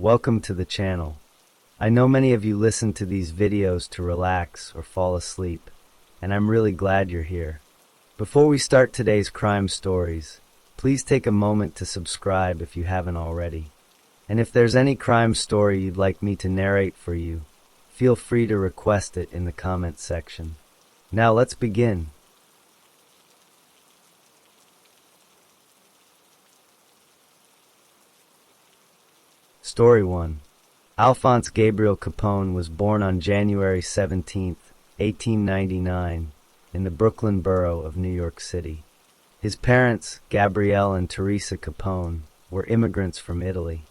Welcome to the channel. I know many of you listen to these videos to relax or fall asleep, and I'm really glad you're here. Before we start today's crime stories, please take a moment to subscribe if you haven't already. And if there's any crime story you'd like me to narrate for you, feel free to request it in the comments section. Now let's begin. Story 1. Alphonse Gabriel Capone was born on January 17, 1899, in the Brooklyn borough of New York City. His parents, Gabrielle and Teresa Capone, were immigrants from Italy.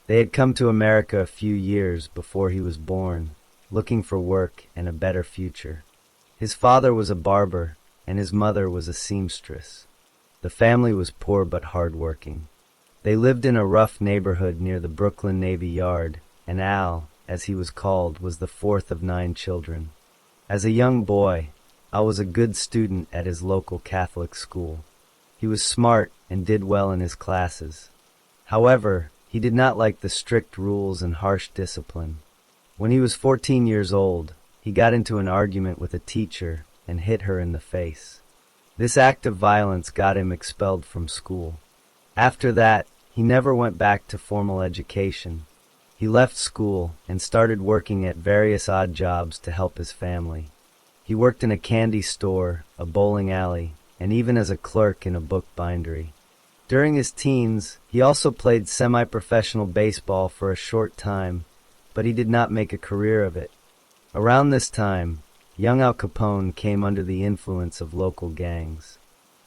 They had come to America a few years before he was born, looking for work and a better future. His father was a barber, and his mother was a seamstress. The family was poor but hardworking. They lived in a rough neighborhood near the Brooklyn Navy Yard, and Al, as he was called, was the fourth of 9 children. As a young boy, Al was a good student at his local Catholic school. He was smart and did well in his classes. However, he did not like the strict rules and harsh discipline. When he was 14 years old, he got into an argument with a teacher and hit her in the face. This act of violence got him expelled from school. After that, he never went back to formal education. He left school and started working at various odd jobs to help his family. He worked in a candy store, a bowling alley, and even as a clerk in a book bindery. During his teens, he also played semi-professional baseball for a short time, but he did not make a career of it. Around this time, young Al Capone came under the influence of local gangs.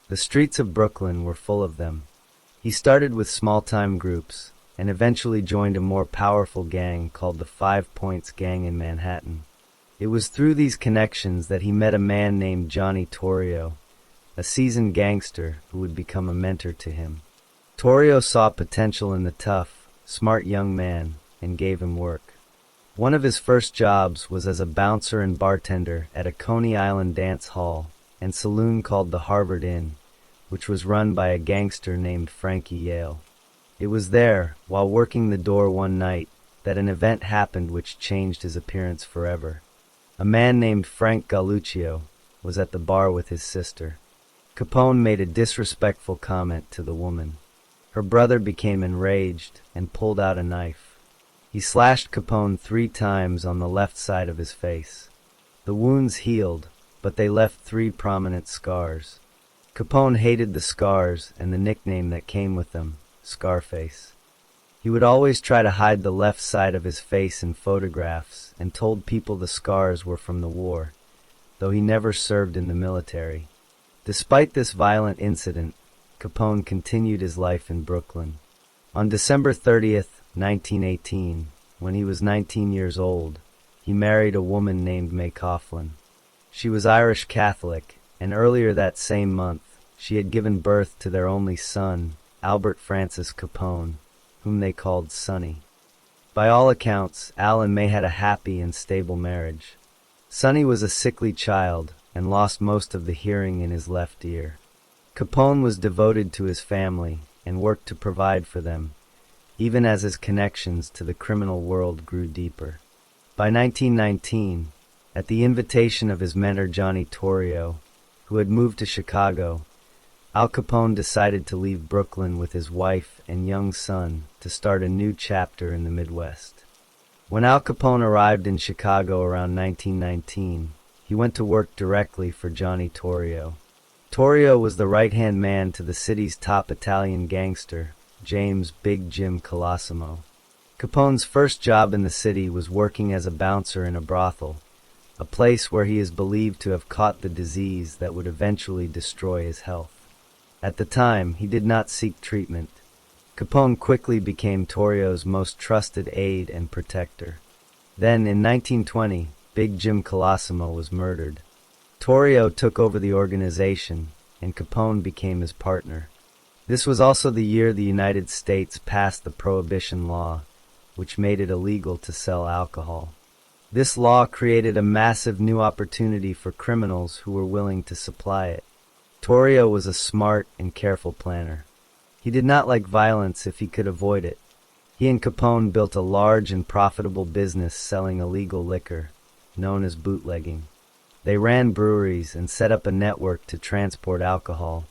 The streets of Brooklyn were full of them. He started with small-time groups, and eventually joined a more powerful gang called the 5 Points Gang in Manhattan. It was through these connections that he met a man named Johnny Torrio, a seasoned gangster who would become a mentor to him. Torrio saw potential in the tough, smart young man and gave him work. One of his first jobs was as a bouncer and bartender at a Coney Island dance hall and saloon called the Harvard Inn, which was run by a gangster named Frankie Yale. It was there, while working the door one night, that an event happened which changed his appearance forever. A man named Frank Galluccio was at the bar with his sister. Capone made a disrespectful comment to the woman. Her brother became enraged and pulled out a knife. He slashed Capone 3 times on the left side of his face. The wounds healed, but they left 3 prominent scars. Capone hated the scars and the nickname that came with them, Scarface. He would always try to hide the left side of his face in photographs and told people the scars were from the war, though he never served in the military. Despite this violent incident, Capone continued his life in Brooklyn. On December 30th, 1918, when he was 19 years old, he married a woman named May Coughlin. She was Irish Catholic, and earlier that same month, she had given birth to their only son, Albert Francis Capone, whom they called Sonny. By all accounts, Al and May had a happy and stable marriage. Sonny was a sickly child and lost most of the hearing in his left ear. Capone was devoted to his family and worked to provide for them, even as his connections to the criminal world grew deeper. By 1919, at the invitation of his mentor Johnny Torrio, who had moved to Chicago, Al Capone decided to leave Brooklyn with his wife and young son to start a new chapter in the Midwest. When Al Capone arrived in Chicago around 1919, he went to work directly for Johnny Torrio. Torrio was the right-hand man to the city's top Italian gangster, James Big Jim Colosimo. Capone's first job in the city was working as a bouncer in a brothel, a place where he is believed to have caught the disease that would eventually destroy his health. At the time, he did not seek treatment. Capone quickly became Torrio's most trusted aide and protector. Then, in 1920, Big Jim Colosimo was murdered. Torrio took over the organization, and Capone became his partner. This was also the year the United States passed the Prohibition Law, which made it illegal to sell alcohol. This law created a massive new opportunity for criminals who were willing to supply it. Torrio was a smart and careful planner. He did not like violence if he could avoid it. He and Capone built a large and profitable business selling illegal liquor, known as bootlegging. They ran breweries and set up a network to transport alcohol,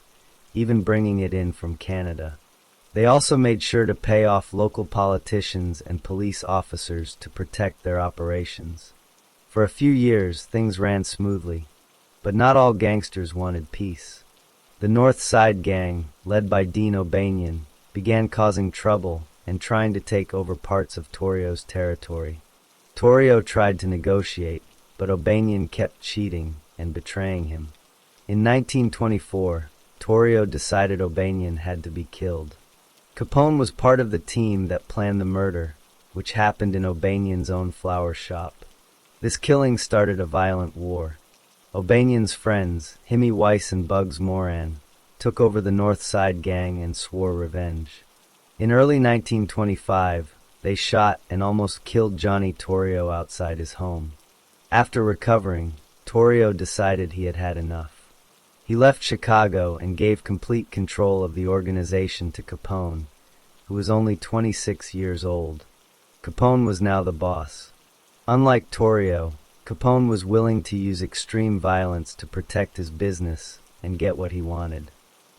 even bringing it in from Canada. They also made sure to pay off local politicians and police officers to protect their operations. For a few years, things ran smoothly, but not all gangsters wanted peace. The North Side Gang, led by Dean O'Banion, began causing trouble and trying to take over parts of Torrio's territory. Torrio tried to negotiate, but O'Banion kept cheating and betraying him. In 1924, Torrio decided O'Banion had to be killed. Capone was part of the team that planned the murder, which happened in O'Banion's own flower shop. This killing started a violent war. O'Banion's friends, Himmy Weiss and Bugs Moran, took over the North Side Gang and swore revenge. In early 1925, they shot and almost killed Johnny Torrio outside his home. After recovering, Torrio decided he had had enough. He left Chicago and gave complete control of the organization to Capone, who was only 26 years old. Capone was now the boss. Unlike Torrio, Capone was willing to use extreme violence to protect his business and get what he wanted.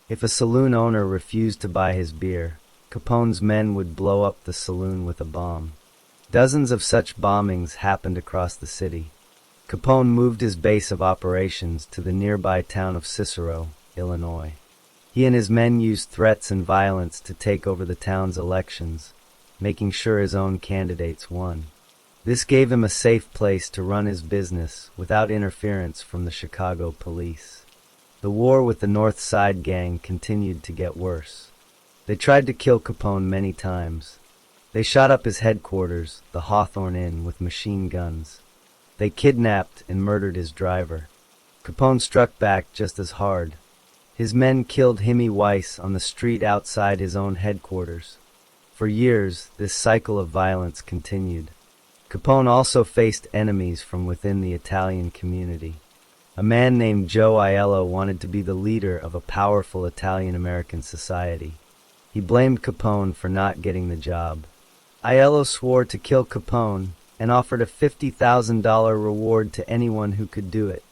If a saloon owner refused to buy his beer, Capone's men would blow up the saloon with a bomb. Dozens of such bombings happened across the city. Capone moved his base of operations to the nearby town of Cicero, Illinois. He and his men used threats and violence to take over the town's elections, making sure his own candidates won. This gave him a safe place to run his business without interference from the Chicago police. The war with the North Side Gang continued to get worse. They tried to kill Capone many times. They shot up his headquarters, the Hawthorne Inn, with machine guns. They kidnapped and murdered his driver. Capone struck back just as hard. His men killed Himmy Weiss on the street outside his own headquarters. For years, this cycle of violence continued. Capone also faced enemies from within the Italian community. A man named Joe Aiello wanted to be the leader of a powerful Italian-American society. He blamed Capone for not getting the job. Aiello swore to kill Capone and offered a $50,000 reward to anyone who could do it.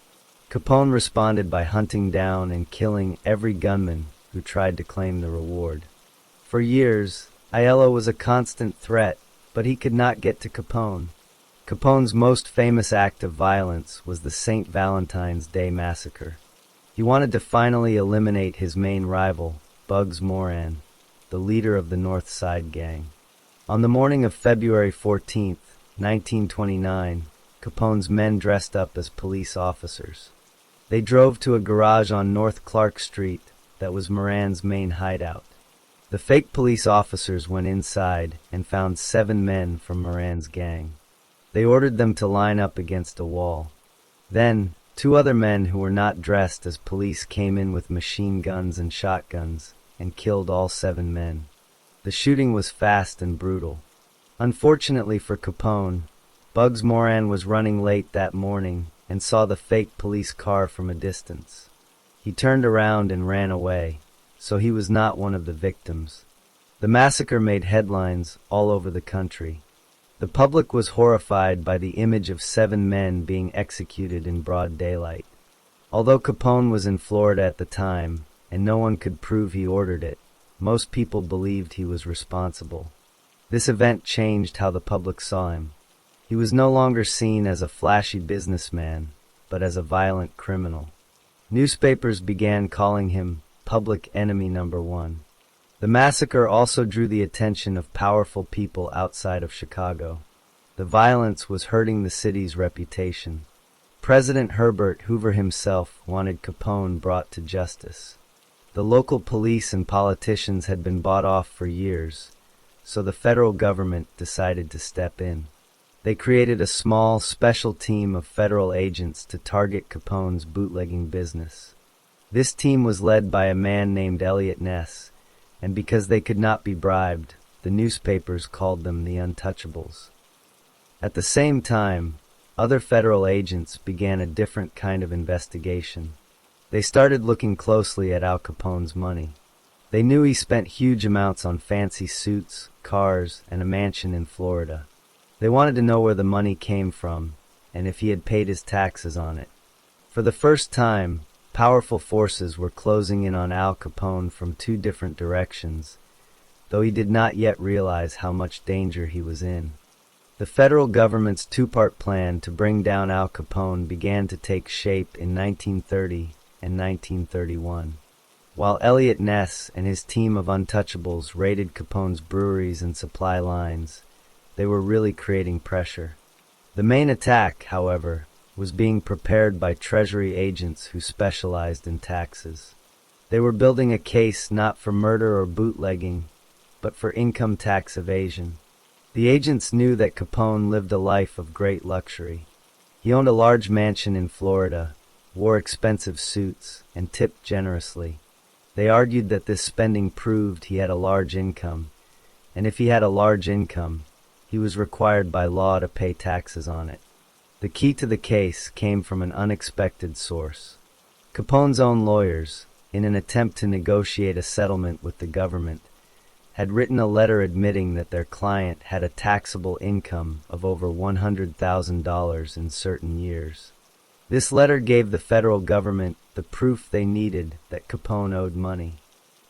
Capone responded by hunting down and killing every gunman who tried to claim the reward. For years, Aiello was a constant threat, but he could not get to Capone. Capone's most famous act of violence was the St. Valentine's Day Massacre. He wanted to finally eliminate his main rival, Bugs Moran, the leader of the North Side Gang. On the morning of February 14, 1929, Capone's men dressed up as police officers. They drove to a garage on North Clark Street that was Moran's main hideout. The fake police officers went inside and found 7 men from Moran's gang. They ordered them to line up against a wall. Then, 2 other men who were not dressed as police came in with machine guns and shotguns and killed all 7 men. The shooting was fast and brutal. Unfortunately for Capone, Bugs Moran was running late that morning and saw the fake police car from a distance. He turned around and ran away, so he was not one of the victims. The massacre made headlines all over the country. The public was horrified by the image of 7 men being executed in broad daylight. Although Capone was in Florida at the time, and no one could prove he ordered it, most people believed he was responsible. This event changed how the public saw him. He was no longer seen as a flashy businessman, but as a violent criminal. Newspapers began calling him Public Enemy Number 1. The massacre also drew the attention of powerful people outside of Chicago. The violence was hurting the city's reputation. President Herbert Hoover himself wanted Capone brought to justice. The local police and politicians had been bought off for years, so the federal government decided to step in. They created a small, special team of federal agents to target Capone's bootlegging business. This team was led by a man named Elliot Ness, and because they could not be bribed, the newspapers called them the Untouchables. At the same time, other federal agents began a different kind of investigation. They started looking closely at Al Capone's money. They knew he spent huge amounts on fancy suits, cars, and a mansion in Florida. They wanted to know where the money came from, and if he had paid his taxes on it. For the first time, powerful forces were closing in on Al Capone from two different directions, though he did not yet realize how much danger he was in. The federal government's two-part plan to bring down Al Capone began to take shape in 1930 and 1931. While Elliot Ness and his team of untouchables raided Capone's breweries and supply lines, they were really creating pressure. The main attack, however, was being prepared by Treasury agents who specialized in taxes. They were building a case not for murder or bootlegging, but for income tax evasion. The agents knew that Capone lived a life of great luxury. He owned a large mansion in Florida, wore expensive suits, and tipped generously. They argued that this spending proved he had a large income, and if he had a large income, he was required by law to pay taxes on it. The key to the case came from an unexpected source. Capone's own lawyers, in an attempt to negotiate a settlement with the government, had written a letter admitting that their client had a taxable income of over $100,000 in certain years. This letter gave the federal government the proof they needed that Capone owed money.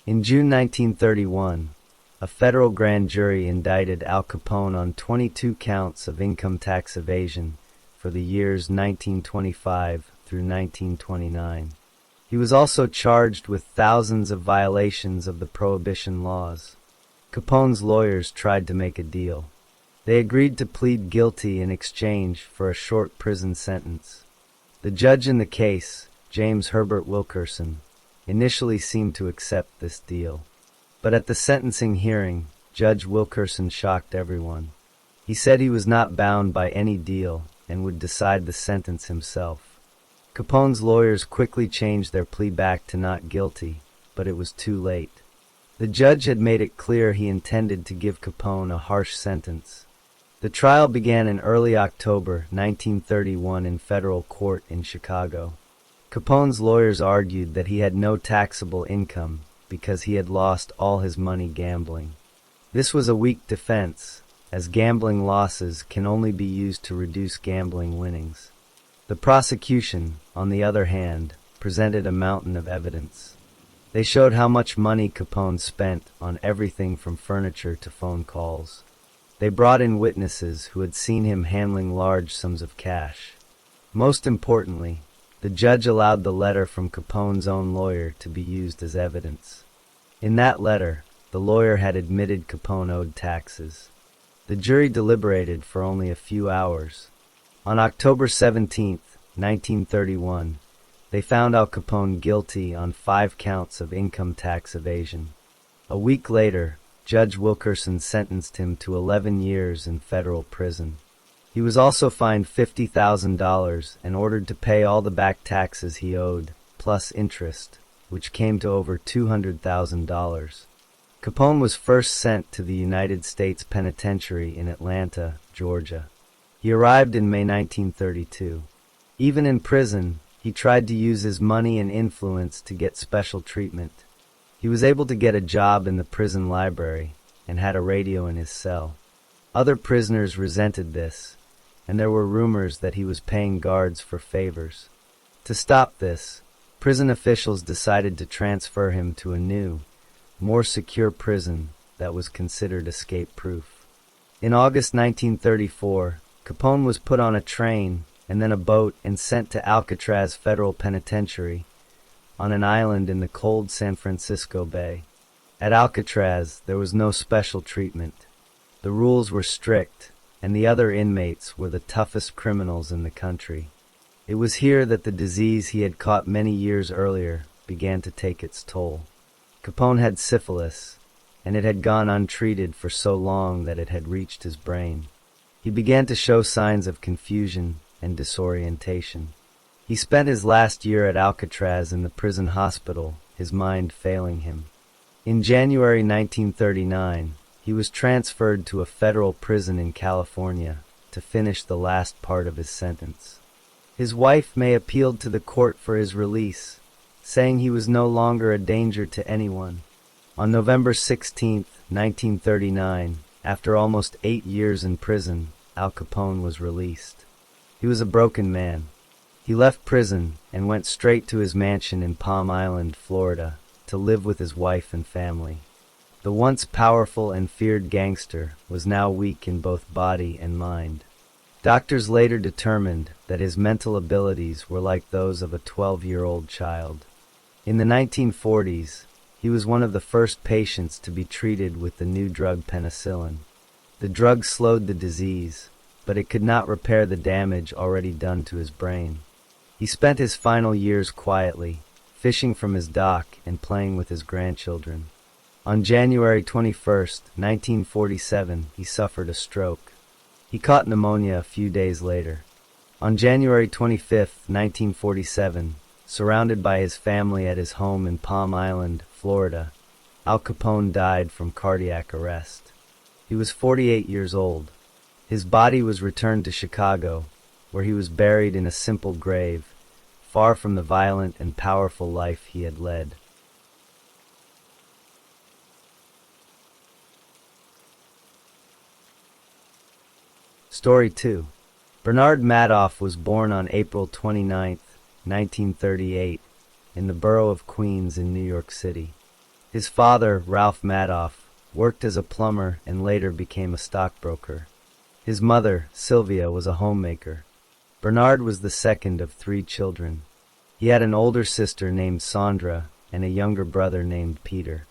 In June 1931, a federal grand jury indicted Al Capone on 22 counts of income tax evasion for the years 1925 through 1929. He was also charged with thousands of violations of the Prohibition laws. Capone's lawyers tried to make a deal. They agreed to plead guilty in exchange for a short prison sentence. The judge in the case, James Herbert Wilkerson, initially seemed to accept this deal. But at the sentencing hearing, Judge Wilkerson shocked everyone. He said he was not bound by any deal and would decide the sentence himself. Capone's lawyers quickly changed their plea back to not guilty, but it was too late. The judge had made it clear he intended to give Capone a harsh sentence. The trial began in early October 1931 in federal court in Chicago. Capone's lawyers argued that he had no taxable income because he had lost all his money gambling. This was a weak defense, as gambling losses can only be used to reduce gambling winnings. The prosecution, on the other hand, presented a mountain of evidence. They showed how much money Capone spent on everything from furniture to phone calls. They brought in witnesses who had seen him handling large sums of cash. Most importantly, the judge allowed the letter from Capone's own lawyer to be used as evidence. In that letter, the lawyer had admitted Capone owed taxes. The jury deliberated for only a few hours. On October 17, 1931, they found Al Capone guilty on 5 counts of income tax evasion. A week later, Judge Wilkerson sentenced him to 11 years in federal prison. He was also fined $50,000 and ordered to pay all the back taxes he owed, plus interest, which came to over $200,000. Capone was first sent to the United States Penitentiary in Atlanta, Georgia. He arrived in May 1932. Even in prison, he tried to use his money and influence to get special treatment. He was able to get a job in the prison library and had a radio in his cell. Other prisoners resented this, and there were rumors that he was paying guards for favors. To stop this, prison officials decided to transfer him to a new, more secure prison that was considered escape-proof. In August 1934, Capone was put on a train and then a boat and sent to Alcatraz Federal Penitentiary on an island in the cold San Francisco Bay. At Alcatraz, there was no special treatment. The rules were strict, and the other inmates were the toughest criminals in the country. It was here that the disease he had caught many years earlier began to take its toll. Capone had syphilis, and it had gone untreated for so long that it had reached his brain. He began to show signs of confusion and disorientation. He spent his last year at Alcatraz in the prison hospital, his mind failing him. In January 1939, he was transferred to a federal prison in California to finish the last part of his sentence. His wife May appealed to the court for his release, saying he was no longer a danger to anyone. On November 16, 1939, after almost 8 years in prison, Al Capone was released. He was a broken man. He left prison and went straight to his mansion in Palm Island, Florida, to live with his wife and family. The once powerful and feared gangster was now weak in both body and mind. Doctors later determined that his mental abilities were like those of a 12-year-old child. In the 1940s, he was one of the first patients to be treated with the new drug penicillin. The drug slowed the disease, but it could not repair the damage already done to his brain. He spent his final years quietly, fishing from his dock and playing with his grandchildren. On January 21, 1947, he suffered a stroke. He caught pneumonia a few days later. On January 25, 1947, surrounded by his family at his home in Palm Island, Florida, Al Capone died from cardiac arrest. He was 48 years old. His body was returned to Chicago, where he was buried in a simple grave, far from the violent and powerful life he had led. Story 2. Bernard Madoff was born on April 29, 1938, in the borough of Queens in New York City. His father, Ralph Madoff, worked as a plumber and later became a stockbroker. His mother, Sylvia, was a homemaker. Bernard was the second of 3 children. He had an older sister named Sandra and a younger brother named Peter.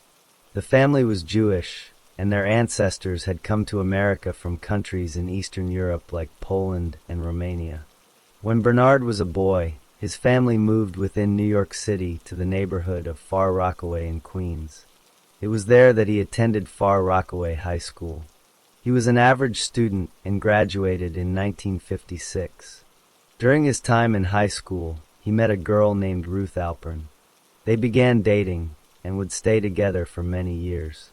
The family was Jewish, and their ancestors had come to America from countries in Eastern Europe like Poland and Romania. When Bernard was a boy, his family moved within New York City to the neighborhood of Far Rockaway in Queens. It was there that he attended Far Rockaway High School. He was an average student and graduated in 1956. During his time in high school, he met a girl named Ruth Alpern. They began dating and would stay together for many years.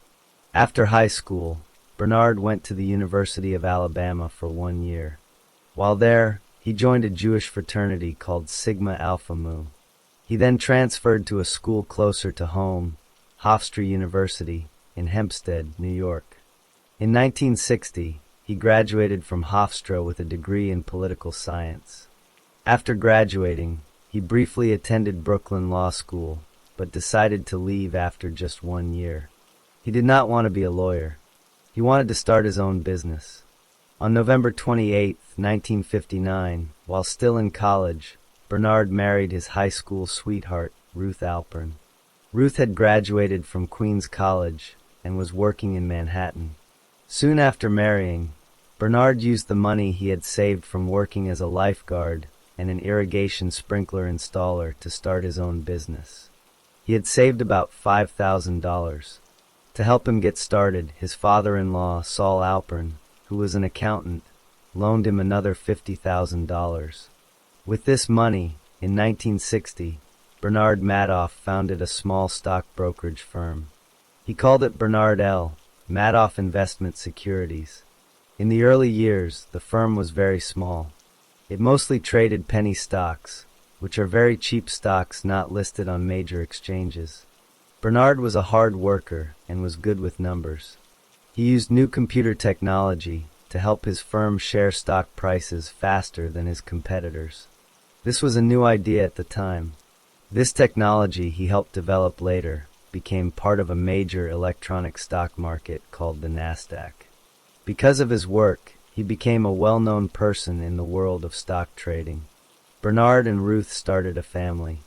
After high school, Bernard went to the University of Alabama for 1 year. While there, he joined a Jewish fraternity called Sigma Alpha Mu. He then transferred to a school closer to home, Hofstra University, in Hempstead, New York. In 1960, he graduated from Hofstra with a degree in political science. After graduating, he briefly attended Brooklyn Law School, but decided to leave after just 1 year. He did not want to be a lawyer. He wanted to start his own business. On November 28, 1959, while still in college, Bernard married his high school sweetheart, Ruth Alpern. Ruth had graduated from Queens College and was working in Manhattan. Soon after marrying, Bernard used the money he had saved from working as a lifeguard and an irrigation sprinkler installer to start his own business. He had saved about $5,000. To help him get started, his father-in-law, Saul Alpern, who was an accountant, loaned him another $50,000. With this money, in 1960, Bernard Madoff founded a small stock brokerage firm. He called it Bernard L. Madoff Investment Securities. In the early years, the firm was very small. It mostly traded penny stocks, which are very cheap stocks not listed on major exchanges. Bernard was a hard worker and was good with numbers. He used new computer technology to help his firm share stock prices faster than his competitors. This was a new idea at the time. This technology he helped develop later became part of a major electronic stock market called the NASDAQ. Because of his work, he became a well-known person in the world of stock trading. Bernard and Ruth started a family.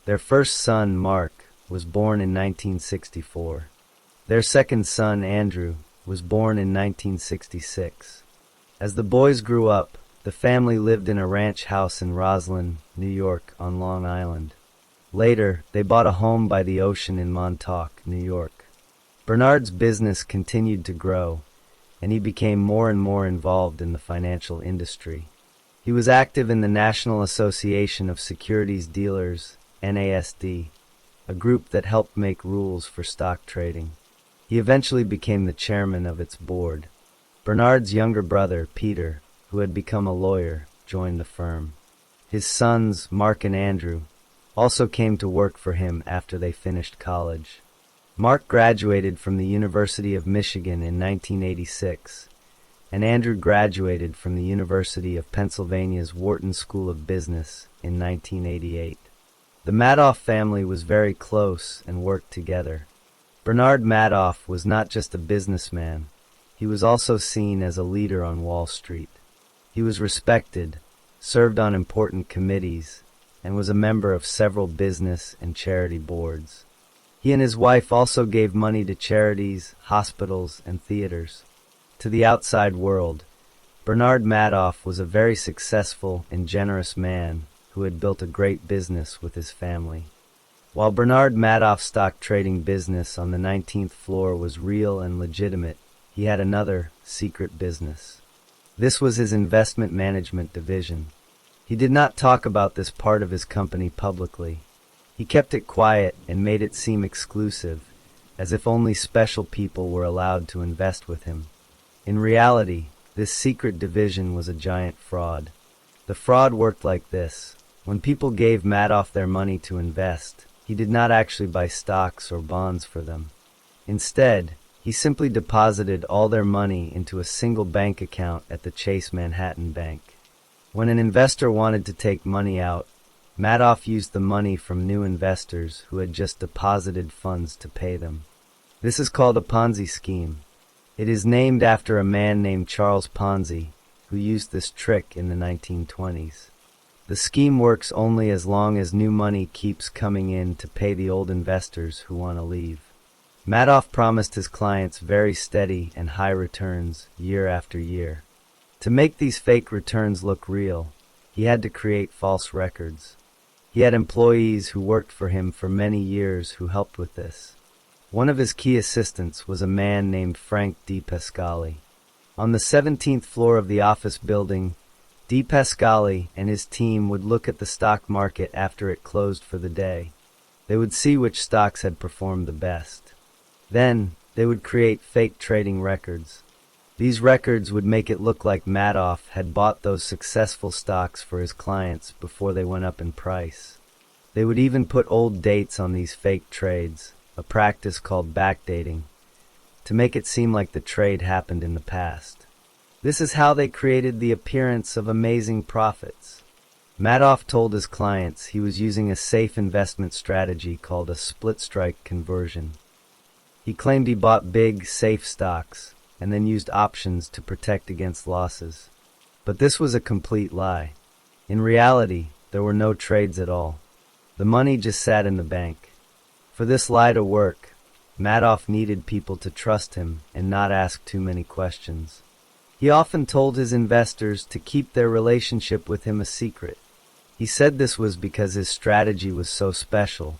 Their first son, Mark, was born in 1964. Their second son, Andrew, was born in 1966. As the boys grew up, the family lived in a ranch house in Roslyn, New York, on Long Island. Later, they bought a home by the ocean in Montauk, New York. Bernard's business continued to grow, and he became more and more involved in the financial industry. He was active in the National Association of Securities Dealers, NASD, a group that helped make rules for stock trading. He eventually became the chairman of its board. Bernard's younger brother, Peter, who had become a lawyer, joined the firm. His sons, Mark and Andrew, also came to work for him after they finished college. Mark graduated from the University of Michigan in 1986, and Andrew graduated from the University of Pennsylvania's Wharton School of Business in 1988. The Madoff family was very close and worked together. Bernard Madoff was not just a businessman, he was also seen as a leader on Wall Street. He was respected, served on important committees, and was a member of several business and charity boards. He and his wife also gave money to charities, hospitals, and theaters. To the outside world, Bernard Madoff was a very successful and generous man who had built a great business with his family. While Bernard Madoff's stock trading business on the 19th floor was real and legitimate, he had another secret business. This was his investment management division. He did not talk about this part of his company publicly. He kept it quiet and made it seem exclusive, as if only special people were allowed to invest with him. In reality, this secret division was a giant fraud. The fraud worked like this. When people gave Madoff their money to invest, he did not actually buy stocks or bonds for them. Instead, he simply deposited all their money into a single bank account at the Chase Manhattan Bank. When an investor wanted to take money out, Madoff used the money from new investors who had just deposited funds to pay them. This is called a Ponzi scheme. It is named after a man named Charles Ponzi, who used this trick in the 1920s. The scheme works only as long as new money keeps coming in to pay the old investors who want to leave. Madoff promised his clients very steady and high returns year after year. To make these fake returns look real, he had to create false records. He had employees who worked for him for many years who helped with this. One of his key assistants was a man named Frank D. Pasquale. On the 17th floor of the office building, D. Pasquale and his team would look at the stock market after it closed for the day. They would see which stocks had performed the best. Then, they would create fake trading records. These records would make it look like Madoff had bought those successful stocks for his clients before they went up in price. They would even put old dates on these fake trades, a practice called backdating, to make it seem like the trade happened in the past. This is how they created the appearance of amazing profits. Madoff told his clients he was using a safe investment strategy called a split strike conversion. He claimed he bought big, safe stocks, and then used options to protect against losses. But this was a complete lie. In reality, there were no trades at all. The money just sat in the bank. For this lie to work, Madoff needed people to trust him and not ask too many questions. He often told his investors to keep their relationship with him a secret. He said this was because his strategy was so special,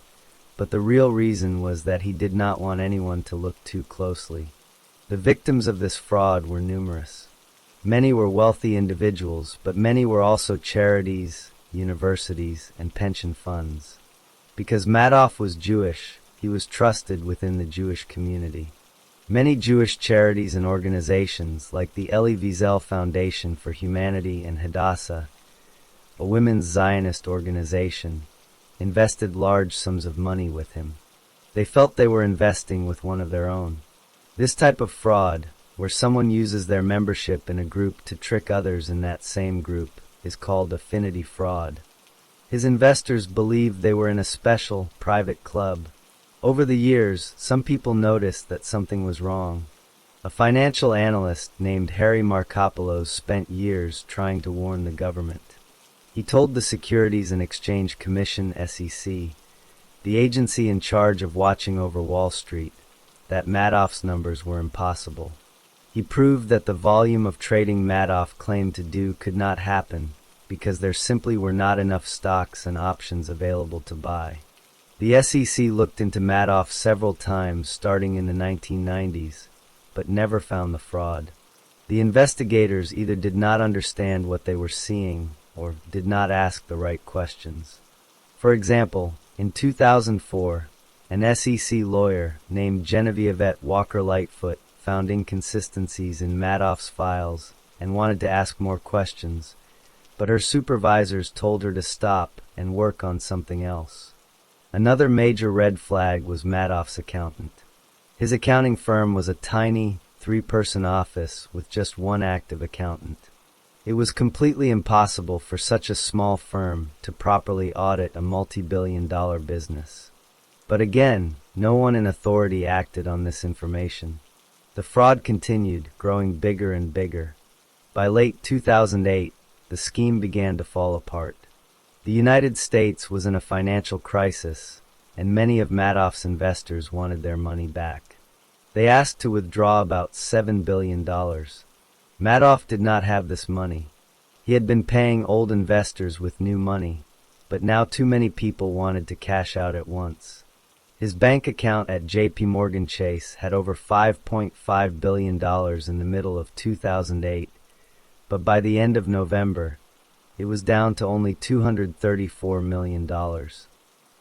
but the real reason was that he did not want anyone to look too closely. The victims of this fraud were numerous. Many were wealthy individuals, but many were also charities, universities, and pension funds. Because Madoff was Jewish, he was trusted within the Jewish community. Many Jewish charities and organizations, like the Elie Wiesel Foundation for Humanity and Hadassah, a women's Zionist organization, invested large sums of money with him. They felt they were investing with one of their own. This type of fraud, where someone uses their membership in a group to trick others in that same group, is called affinity fraud. His investors believed they were in a special, private club. Over the years, some people noticed that something was wrong. A financial analyst named Harry Markopolos spent years trying to warn the government. He told the Securities and Exchange Commission (SEC), the agency in charge of watching over Wall Street, that Madoff's numbers were impossible. He proved that the volume of trading Madoff claimed to do could not happen because there simply were not enough stocks and options available to buy. The SEC looked into Madoff several times starting in the 1990s, but never found the fraud. The investigators either did not understand what they were seeing or did not ask the right questions. For example, in 2004, an SEC lawyer named Genevieve Walker Lightfoot found inconsistencies in Madoff's files and wanted to ask more questions, but her supervisors told her to stop and work on something else. Another major red flag was Madoff's accountant. His accounting firm was a tiny, three-person office with just one active accountant. It was completely impossible for such a small firm to properly audit a multi-billion-dollar business. But again, no one in authority acted on this information. The fraud continued, growing bigger and bigger. By late 2008, the scheme began to fall apart. The United States was in a financial crisis, and many of Madoff's investors wanted their money back. They asked to withdraw about $7 billion. Madoff did not have this money. He had been paying old investors with new money, but now too many people wanted to cash out at once. His bank account at J.P. Morgan Chase had over $5.5 billion in the middle of 2008, but by the end of November, it was down to only $234 million.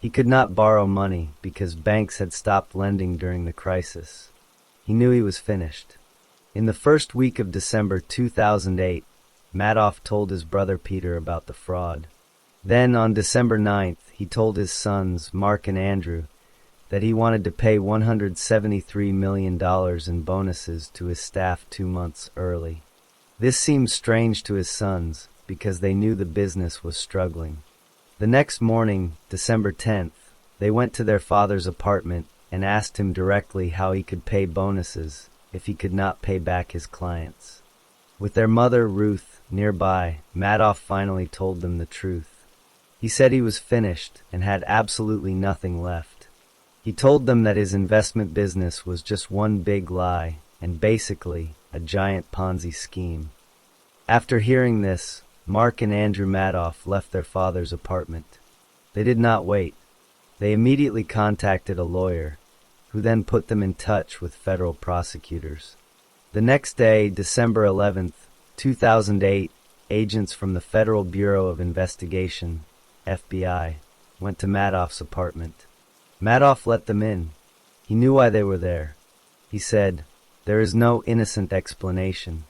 He could not borrow money because banks had stopped lending during the crisis. He knew he was finished. In the first week of December 2008, Madoff told his brother Peter about the fraud. Then, on December 9th, he told his sons, Mark and Andrew, that he wanted to pay $173 million in bonuses to his staff 2 months early. This seemed strange to his sons because they knew the business was struggling. The next morning, December 10th, they went to their father's apartment and asked him directly how he could pay bonuses if he could not pay back his clients. With their mother, Ruth, nearby, Madoff finally told them the truth. He said he was finished and had absolutely nothing left. He told them that his investment business was just one big lie and basically a giant Ponzi scheme. After hearing this, Mark and Andrew Madoff left their father's apartment. They did not wait. They immediately contacted a lawyer, who then put them in touch with federal prosecutors. The next day, December 11th, 2008, agents from the Federal Bureau of Investigation, FBI, went to Madoff's apartment. Madoff let them in. He knew why they were there. He said, "There is no innocent explanation."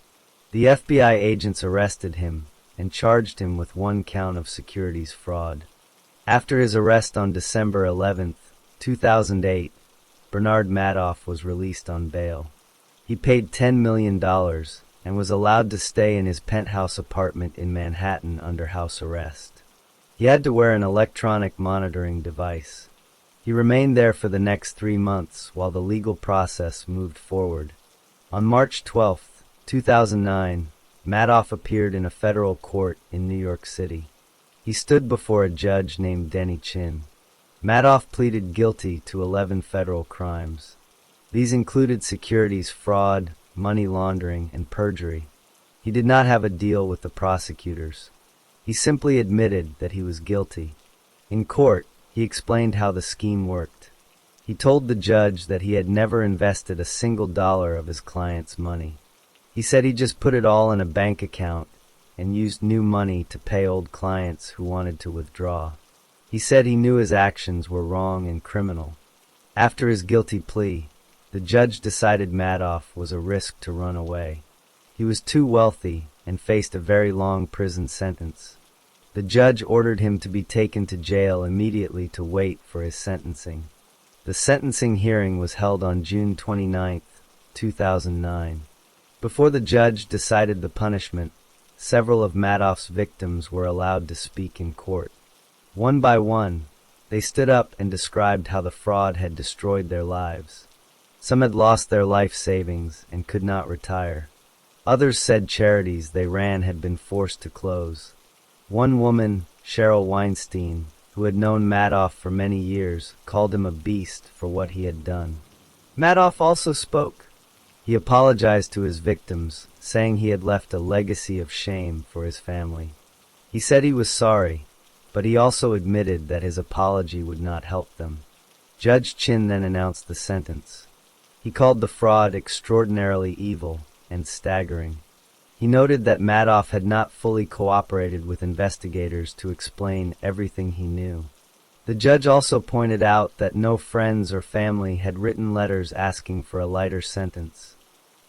The FBI agents arrested him and charged him with 1 count of securities fraud. After his arrest on December 11th, 2008, Bernard Madoff was released on bail. He paid $10 million and was allowed to stay in his penthouse apartment in Manhattan under house arrest. He had to wear an electronic monitoring device. He remained there for the next 3 months while the legal process moved forward. On March 12, 2009, Madoff appeared in a federal court in New York City. He stood before a judge named Denny Chin. Madoff pleaded guilty to 11 federal crimes. These included securities fraud, money laundering, and perjury. He did not have a deal with the prosecutors. He simply admitted that he was guilty. In court, he explained how the scheme worked. He told the judge that he had never invested a single dollar of his client's money. He said he just put it all in a bank account and used new money to pay old clients who wanted to withdraw. He said he knew his actions were wrong and criminal. After his guilty plea, the judge decided Madoff was a risk to run away. He was too wealthy and faced a very long prison sentence. The judge ordered him to be taken to jail immediately to wait for his sentencing. The sentencing hearing was held on June 29, 2009. Before the judge decided the punishment, several of Madoff's victims were allowed to speak in court. One by one, they stood up and described how the fraud had destroyed their lives. Some had lost their life savings and could not retire. Others said charities they ran had been forced to close. One woman, Cheryl Weinstein, who had known Madoff for many years, called him a beast for what he had done. Madoff also spoke. He apologized to his victims, saying he had left a legacy of shame for his family. He said he was sorry, but he also admitted that his apology would not help them. Judge Chin then announced the sentence. He called the fraud extraordinarily evil and staggering. He noted that Madoff had not fully cooperated with investigators to explain everything he knew. The judge also pointed out that no friends or family had written letters asking for a lighter sentence.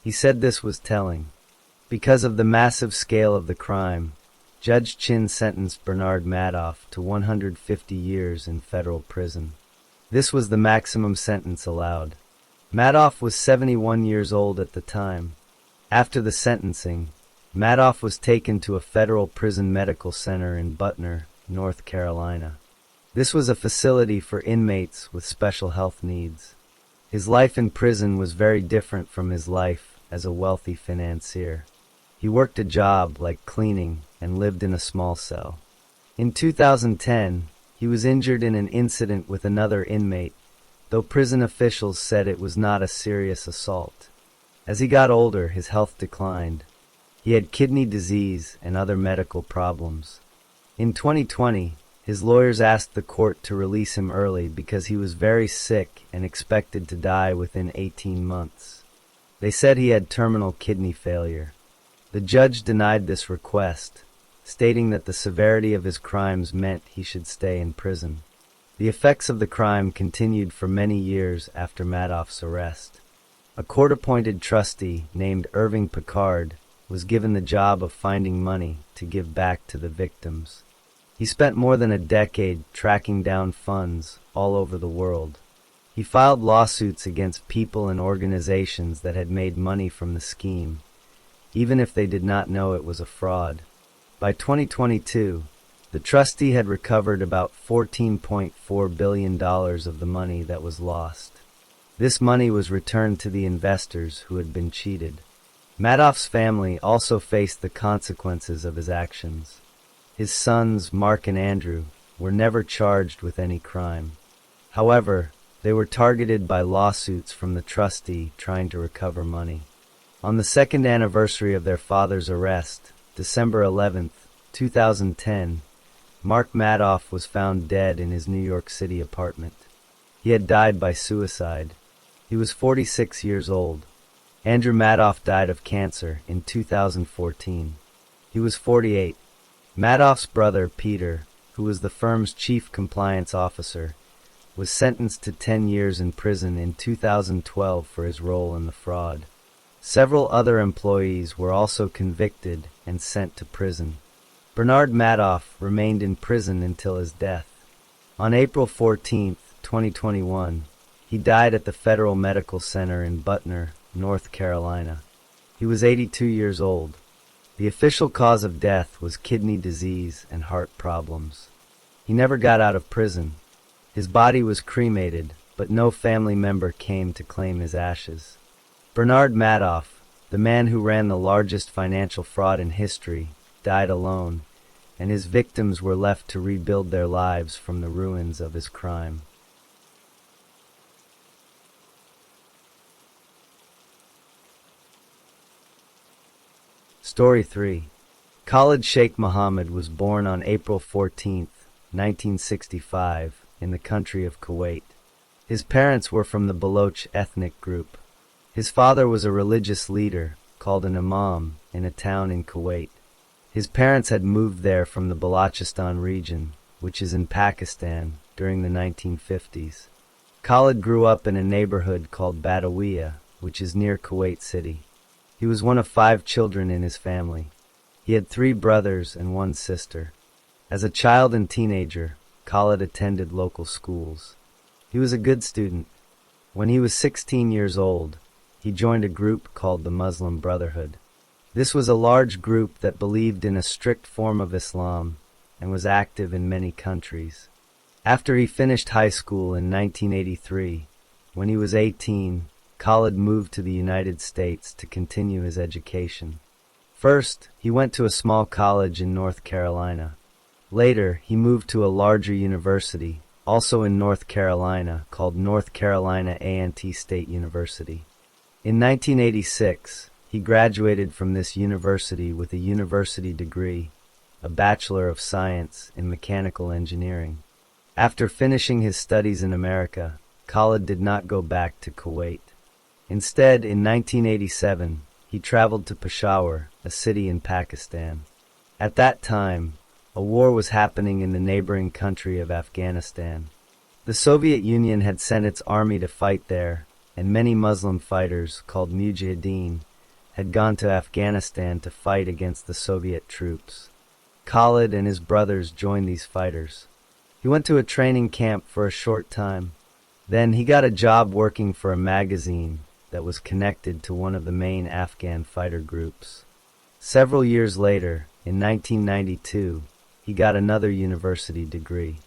He said this was telling. Because of the massive scale of the crime, Judge Chin sentenced Bernard Madoff to 150 years in federal prison. This was the maximum sentence allowed. Madoff was 71 years old at the time. After the sentencing, Madoff was taken to a federal prison medical center in Butner, North Carolina. This was a facility for inmates with special health needs. His life in prison was very different from his life as a wealthy financier. He worked a job like cleaning and lived in a small cell. In 2010, he was injured in an incident with another inmate, though prison officials said it was not a serious assault. As he got older, his health declined. He had kidney disease and other medical problems. In 2020, his lawyers asked the court to release him early because he was very sick and expected to die within 18 months. They said he had terminal kidney failure. The judge denied this request, stating that the severity of his crimes meant he should stay in prison. The effects of the crime continued for many years after Madoff's arrest. A court-appointed trustee named Irving Picard was given the job of finding money to give back to the victims. He spent more than a decade tracking down funds all over the world. He filed lawsuits against people and organizations that had made money from the scheme, even if they did not know it was a fraud. By 2022, the trustee had recovered about $14.4 billion of the money that was lost. This money was returned to the investors who had been cheated. Madoff's family also faced the consequences of his actions. His sons, Mark and Andrew, were never charged with any crime. However, they were targeted by lawsuits from the trustee trying to recover money. On the second anniversary of their father's arrest, December 11, 2010, Mark Madoff was found dead in his New York City apartment. He had died by suicide. He was 46 years old. Andrew Madoff died of cancer in 2014. He was 48. Madoff's brother, Peter, who was the firm's chief compliance officer, was sentenced to 10 years in prison in 2012 for his role in the fraud. Several other employees were also convicted and sent to prison. Bernard Madoff remained in prison until his death. On April 14, 2021, he died at the Federal Medical Center in Butner, North Carolina. He was 82 years old. The official cause of death was kidney disease and heart problems. He never got out of prison. His body was cremated, but no family member came to claim his ashes. Bernard Madoff, the man who ran the largest financial fraud in history, died alone, and his victims were left to rebuild their lives from the ruins of his crime. Story 3. Khalid Sheikh Mohammed was born on April 14, 1965, in the country of Kuwait. His parents were from the Baloch ethnic group. His father was a religious leader, called an imam, in a town in Kuwait. His parents had moved there from the Balochistan region, which is in Pakistan, during the 1950s. Khalid grew up in a neighborhood called Badawiya, which is near Kuwait City. He was one of 5 children in his family. He had 3 brothers and 1 sister. As a child and teenager, Khalid attended local schools. He was a good student. When he was 16 years old, he joined a group called the Muslim Brotherhood. This was a large group that believed in a strict form of Islam and was active in many countries. After he finished high school in 1983, when he was 18, Khalid moved to the United States to continue his education. First, he went to a small college in North Carolina. Later, he moved to a larger university, also in North Carolina, called North Carolina A&T State University. In 1986, he graduated from this university with a university degree, a Bachelor of Science in Mechanical Engineering. After finishing his studies in America, Khalid did not go back to Kuwait. Instead, in 1987, he traveled to Peshawar, a city in Pakistan. At that time, a war was happening in the neighboring country of Afghanistan. The Soviet Union had sent its army to fight there, and many Muslim fighters, called Mujahideen, had gone to Afghanistan to fight against the Soviet troops. Khalid and his brothers joined these fighters. He went to a training camp for a short time. Then he got a job working for a magazine that was connected to one of the main Afghan fighter groups. Several years later, in 1992, he got another university degree.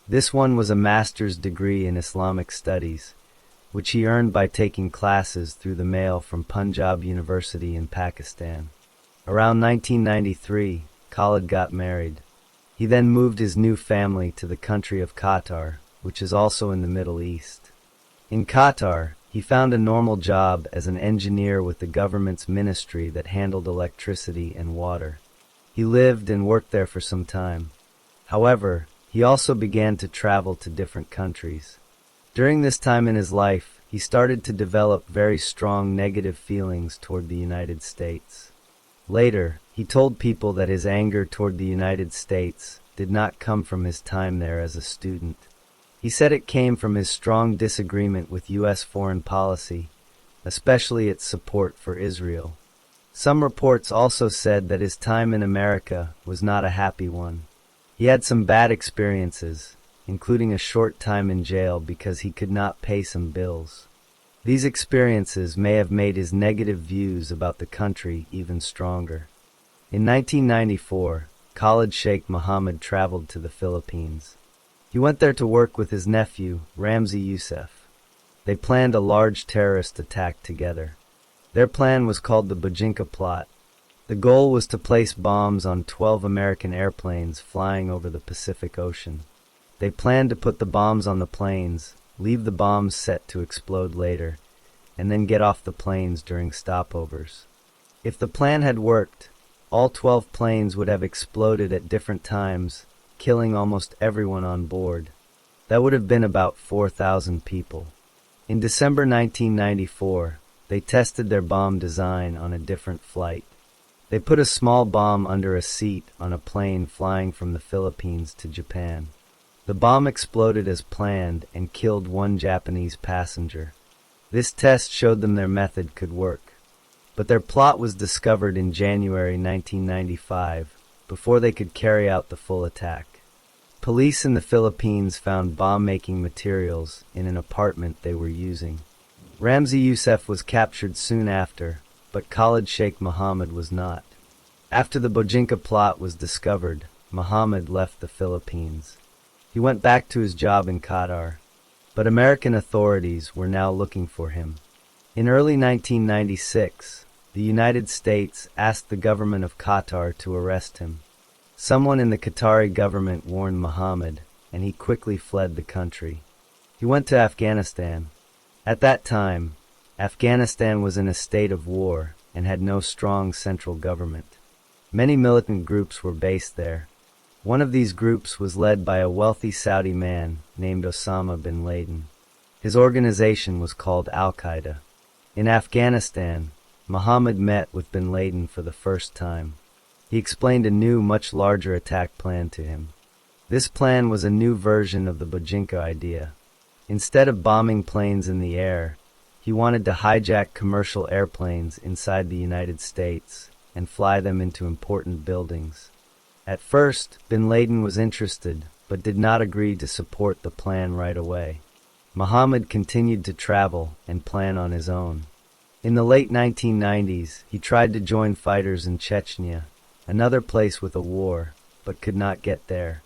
This one was a master's degree in Islamic studies, which he earned by taking classes through the mail from Punjab University in Pakistan. Around 1993, Khalid got married. He then moved his new family to the country of Qatar, which is also in the Middle East. In Qatar, he found a normal job as an engineer with the government's ministry that handled electricity and water. He lived and worked there for some time. However, he also began to travel to different countries. During this time in his life, he started to develop very strong negative feelings toward the United States. Later, he told people that his anger toward the United States did not come from his time there as a student. He said it came from his strong disagreement with U.S. foreign policy, especially its support for Israel. Some reports also said that his time in America was not a happy one. He had some bad experiences, including a short time in jail because he could not pay some bills. These experiences may have made his negative views about the country even stronger. In 1994, Khalid Sheikh Mohammed traveled to the Philippines. He went there to work with his nephew, Ramzi Youssef. They planned a large terrorist attack together. Their plan was called the Bojinka Plot. The goal was to place bombs on 12 American airplanes flying over the Pacific Ocean. They planned to put the bombs on the planes, leave the bombs set to explode later, and then get off the planes during stopovers. If the plan had worked, all 12 planes would have exploded at different times, killing almost everyone on board. That would have been about 4,000 people. In December 1994, they tested their bomb design on a different flight. They put a small bomb under a seat on a plane flying from the Philippines to Japan. The bomb exploded as planned and killed one Japanese passenger. This test showed them their method could work. But their plot was discovered in January 1995, before they could carry out the full attack. Police in the Philippines found bomb-making materials in an apartment they were using. Ramzi Youssef was captured soon after, but Khalid Sheikh Mohammed was not. After the Bojinka plot was discovered, Mohammed left the Philippines. He went back to his job in Qatar, but American authorities were now looking for him. In early 1996, the United States asked the government of Qatar to arrest him. Someone in the Qatari government warned Mohammed, and he quickly fled the country. He went to Afghanistan. At that time, Afghanistan was in a state of war and had no strong central government. Many militant groups were based there. One of these groups was led by a wealthy Saudi man named Osama bin Laden. His organization was called Al-Qaeda. In Afghanistan, Mohammed met with bin Laden for the first time. He explained a new, much larger attack plan to him. This plan was a new version of the Bojinka idea. Instead of bombing planes in the air, he wanted to hijack commercial airplanes inside the United States and fly them into important buildings. At first, bin Laden was interested, but did not agree to support the plan right away. Mohammed continued to travel and plan on his own. In the late 1990s, he tried to join fighters in Chechnya, another place with a war, but could not get there.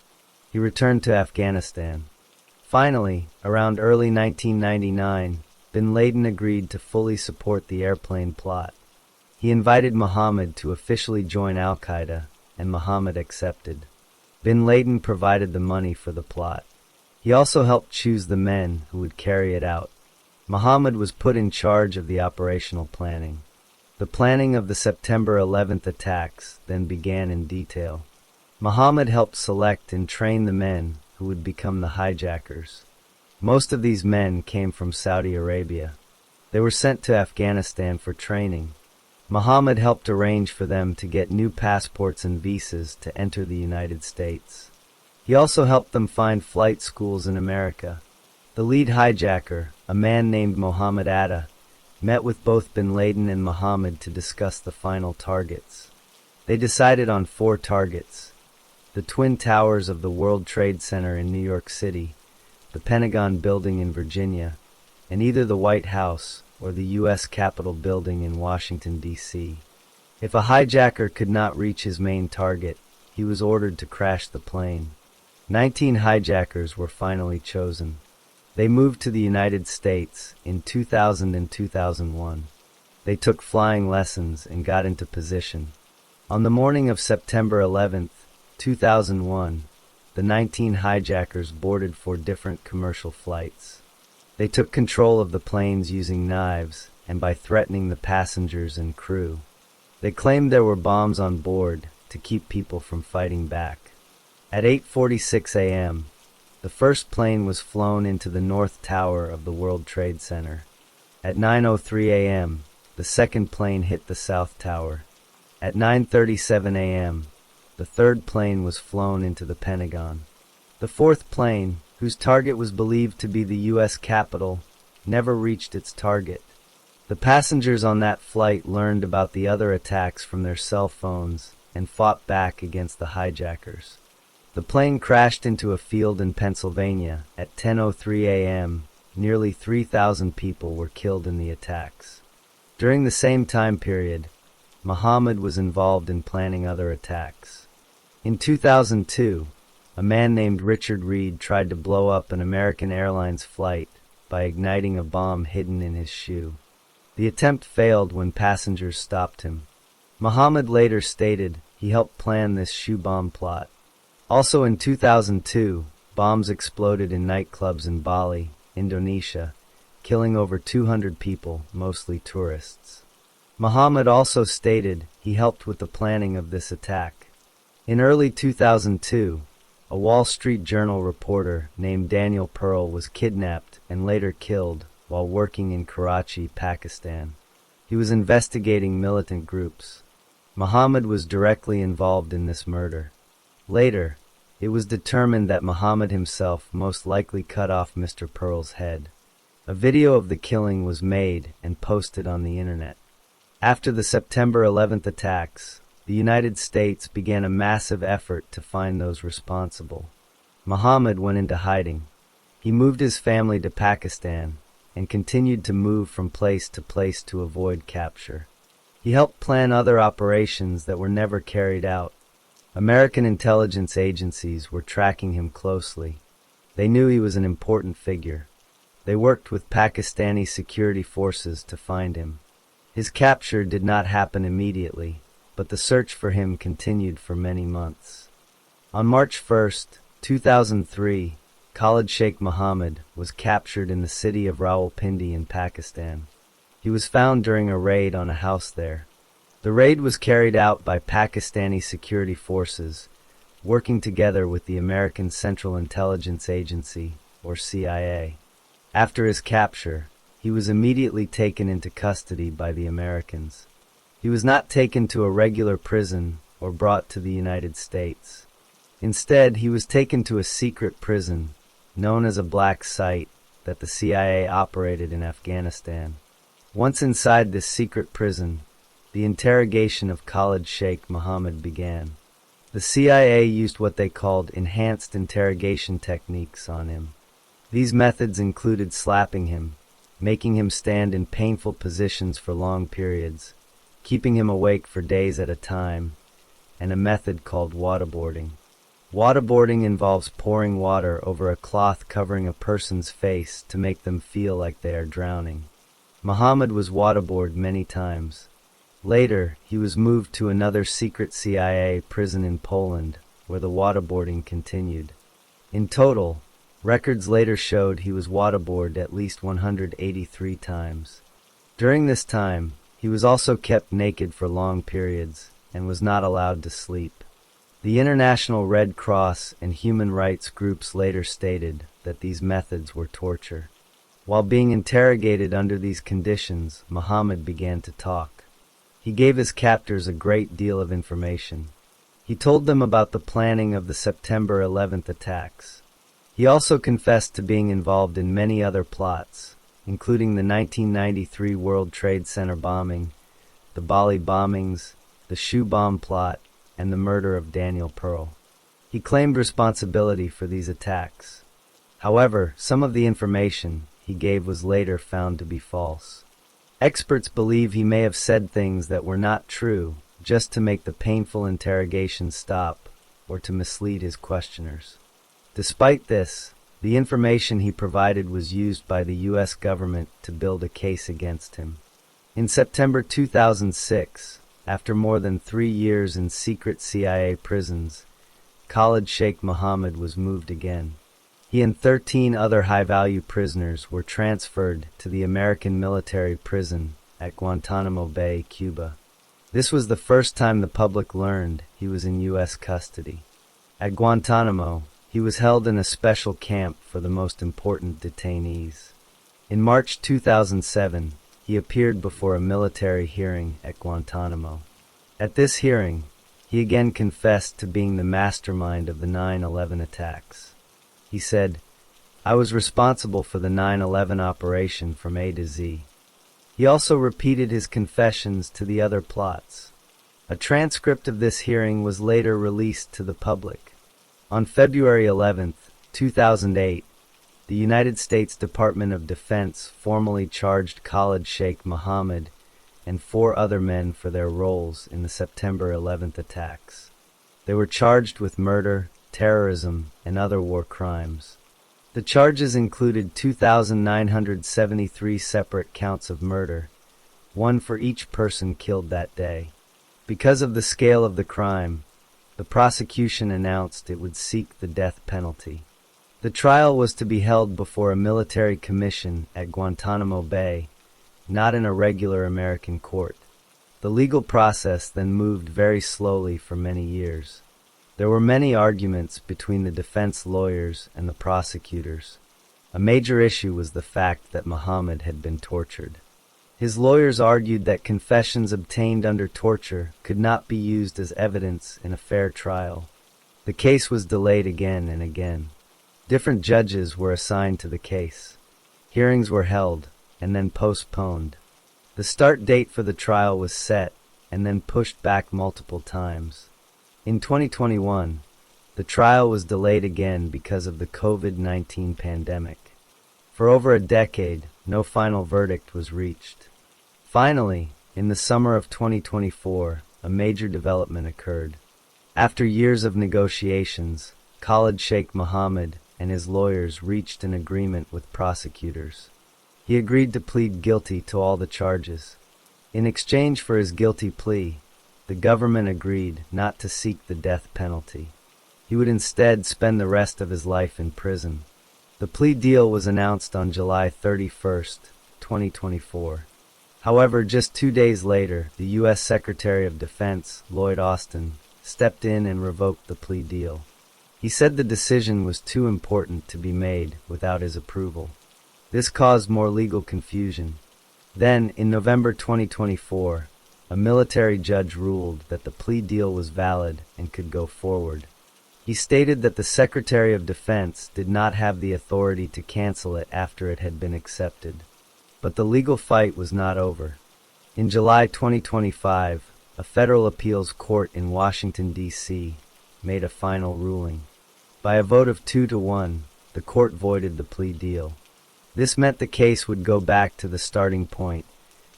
He returned to Afghanistan. Finally, around early 1999, bin Laden agreed to fully support the airplane plot. He invited Mohammed to officially join Al-Qaeda, and Mohammed accepted. Bin Laden provided the money for the plot. He also helped choose the men who would carry it out. Mohammed was put in charge of the operational planning. The planning of the September 11th attacks then began in detail. Mohammed helped select and train the men who would become the hijackers. Most of these men came from Saudi Arabia. They were sent to Afghanistan for training. Mohammed helped arrange for them to get new passports and visas to enter the United States. He also helped them find flight schools in America. The lead hijacker, a man named Mohammed Atta, met with both bin Laden and Mohammed to discuss the final targets. They decided on 4 targets: the Twin Towers of the World Trade Center in New York City, the the Pentagon Building in Virginia, and either the White House or the U.S. Capitol Building in Washington, D.C. If a hijacker could not reach his main target, he was ordered to crash the plane. 19 hijackers were finally chosen. They moved to the United States in 2000 and 2001. They took flying lessons and got into position. On the morning of September 11, 2001, the 19 hijackers boarded 4 different commercial flights. They took control of the planes using knives and by threatening the passengers and crew. They claimed there were bombs on board to keep people from fighting back. At 8:46 a.m., the first plane was flown into the North Tower of the World Trade Center. At 9:03 a.m., the second plane hit the South Tower. At 9:37 a.m., the third plane was flown into the Pentagon. The fourth plane, whose target was believed to be the U.S. Capitol, never reached its target. The passengers on that flight learned about the other attacks from their cell phones and fought back against the hijackers. The plane crashed into a field in Pennsylvania at 10:03 a.m. Nearly 3,000 people were killed in the attacks. During the same time period, Muhammad was involved in planning other attacks. In 2002, a man named Richard Reed tried to blow up an American Airlines flight by igniting a bomb hidden in his shoe. The attempt failed when passengers stopped him. Muhammad later stated he helped plan this shoe bomb plot. Also in 2002, bombs exploded in nightclubs in Bali, Indonesia, killing over 200 people, mostly tourists. Muhammad also stated he helped with the planning of this attack. In early 2002, a Wall Street Journal reporter named Daniel Pearl was kidnapped and later killed while working in Karachi, Pakistan. He was investigating militant groups. Muhammad was directly involved in this murder. Later, it was determined that Muhammad himself most likely cut off Mr. Pearl's head. A video of the killing was made and posted on the internet. After the September 11th attacks, the United States began a massive effort to find those responsible. Muhammad went into hiding. He moved his family to Pakistan and continued to move from place to place to avoid capture. He helped plan other operations that were never carried out. American intelligence agencies were tracking him closely. They knew he was an important figure. They worked with Pakistani security forces to find him. His capture did not happen immediately, but the search for him continued for many months. On March 1, 2003, Khalid Sheikh Mohammed was captured in the city of Rawalpindi in Pakistan. He was found during a raid on a house there. The raid was carried out by Pakistani security forces, working together with the American Central Intelligence Agency, or CIA. After his capture, he was immediately taken into custody by the Americans. He was not taken to a regular prison or brought to the United States. Instead, he was taken to a secret prison, known as a black site, that the CIA operated in Afghanistan. Once inside this secret prison, the interrogation of Khalid Sheikh Mohammed began. The CIA used what they called enhanced interrogation techniques on him. These methods included slapping him, making him stand in painful positions for long periods, keeping him awake for days at a time, and a method called waterboarding. Waterboarding involves pouring water over a cloth covering a person's face to make them feel like they are drowning. Muhammad was waterboarded many times. Later, he was moved to another secret CIA prison in Poland, where the waterboarding continued. In total, records later showed he was waterboarded at least 183 times. During this time, he was also kept naked for long periods and was not allowed to sleep. The International Red Cross and human rights groups later stated that these methods were torture. While being interrogated under these conditions, Muhammad began to talk. He gave his captors a great deal of information. He told them about the planning of the September 11th attacks. He also confessed to being involved in many other plots, including the 1993 World Trade Center bombing, the Bali bombings, the shoe bomb plot, and the murder of Daniel Pearl. He claimed responsibility for these attacks. However, some of the information he gave was later found to be false. Experts believe he may have said things that were not true just to make the painful interrogation stop or to mislead his questioners. Despite this, the information he provided was used by the U.S. government to build a case against him. In September 2006, after more than 3 years in secret CIA prisons, Khalid Sheikh Mohammed was moved again. He and 13 other high-value prisoners were transferred to the American military prison at Guantanamo Bay, Cuba. This was the first time the public learned he was in U.S. custody. At Guantanamo, he was held in a special camp for the most important detainees. In March 2007, he appeared before a military hearing at Guantanamo. At this hearing, he again confessed to being the mastermind of the 9/11 attacks. He said, "I was responsible for the 9/11 operation from A to Z." He also repeated his confessions to the other plots. A transcript of this hearing was later released to the public. On February 11, 2008, the United States Department of Defense formally charged Khalid Sheikh Mohammed and 4 other men for their roles in the September 11th attacks. They were charged with murder, terrorism, and other war crimes. The charges included 2,973 separate counts of murder, one for each person killed that day. Because of the scale of the crime, the prosecution announced it would seek the death penalty. The trial was to be held before a military commission at Guantanamo Bay, not in a regular American court. The legal process then moved very slowly for many years. There were many arguments between the defense lawyers and the prosecutors. A major issue was the fact that Mohammed had been tortured. His lawyers argued that confessions obtained under torture could not be used as evidence in a fair trial. The case was delayed again and again. Different judges were assigned to the case. Hearings were held and then postponed. The start date for the trial was set and then pushed back multiple times. In 2021, the trial was delayed again because of the COVID-19 pandemic. For over a decade, no final verdict was reached. Finally, in the summer of 2024, a major development occurred. After years of negotiations, Khalid Sheikh Mohammed and his lawyers reached an agreement with prosecutors. He agreed to plead guilty to all the charges. In exchange for his guilty plea, the government agreed not to seek the death penalty. He would instead spend the rest of his life in prison. The plea deal was announced on July 31, 2024. However, just 2 days later, the U.S. Secretary of Defense, Lloyd Austin, stepped in and revoked the plea deal. He said the decision was too important to be made without his approval. This caused more legal confusion. Then, in November 2024, a military judge ruled that the plea deal was valid and could go forward. He stated that the Secretary of Defense did not have the authority to cancel it after it had been accepted. But the legal fight was not over. In July 2025, a federal appeals court in Washington, D.C., made a final ruling. By a vote of 2-1, the court voided the plea deal. This meant the case would go back to the starting point,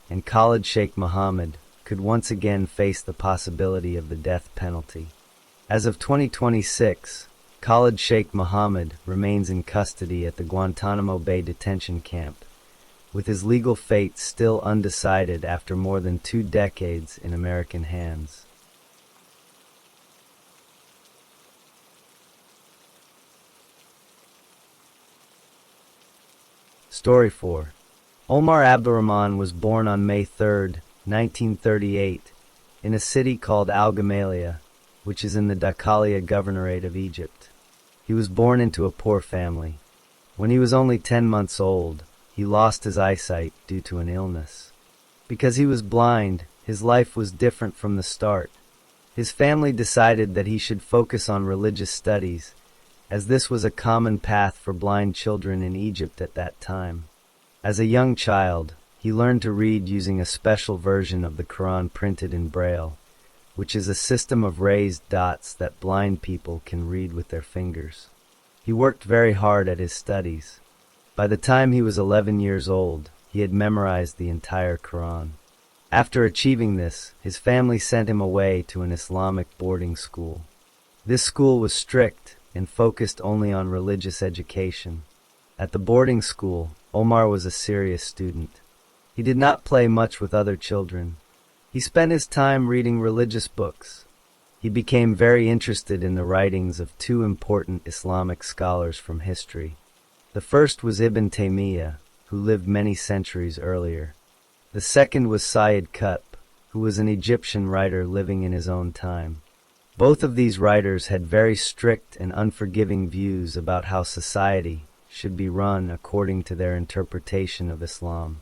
and Khalid Sheikh Mohammed could once again face the possibility of the death penalty. As of 2026, Khalid Sheikh Mohammed remains in custody at the Guantanamo Bay detention camp, with his legal fate still undecided after more than 2 decades in American hands. Story 4. Omar Abdurrahman was born on May 3, 1938, in a city called Al-Gamaliya, which is in the Daqaliya Governorate of Egypt. He was born into a poor family. When he was only 10 months old, he lost his eyesight due to an illness. Because he was blind, his life was different from the start. His family decided that he should focus on religious studies, as this was a common path for blind children in Egypt at that time. As a young child, he learned to read using a special version of the Quran printed in Braille, which is a system of raised dots that blind people can read with their fingers. He worked very hard at his studies. By the time he was 11 years old, he had memorized the entire Quran. After achieving this, his family sent him away to an Islamic boarding school. This school was strict and focused only on religious education. At the boarding school, Omar was a serious student. He did not play much with other children. He spent his time reading religious books. He became very interested in the writings of two important Islamic scholars from history. The first was Ibn Taymiyyah, who lived many centuries earlier. The second was Sayyid Qutb, who was an Egyptian writer living in his own time. Both of these writers had very strict and unforgiving views about how society should be run according to their interpretation of Islam.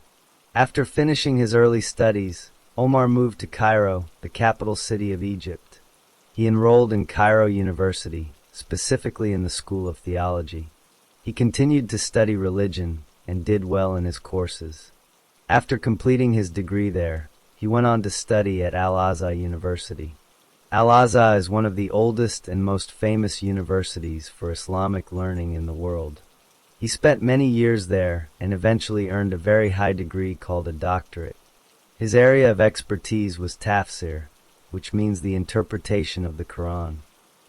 After finishing his early studies, Omar moved to Cairo, the capital city of Egypt. He enrolled in Cairo University, specifically in the School of Theology. He continued to study religion and did well in his courses. After completing his degree there, he went on to study at Al-Azhar University. Al-Azhar is one of the oldest and most famous universities for Islamic learning in the world. He spent many years there and eventually earned a very high degree called a doctorate. His area of expertise was tafsir, which means the interpretation of the Quran.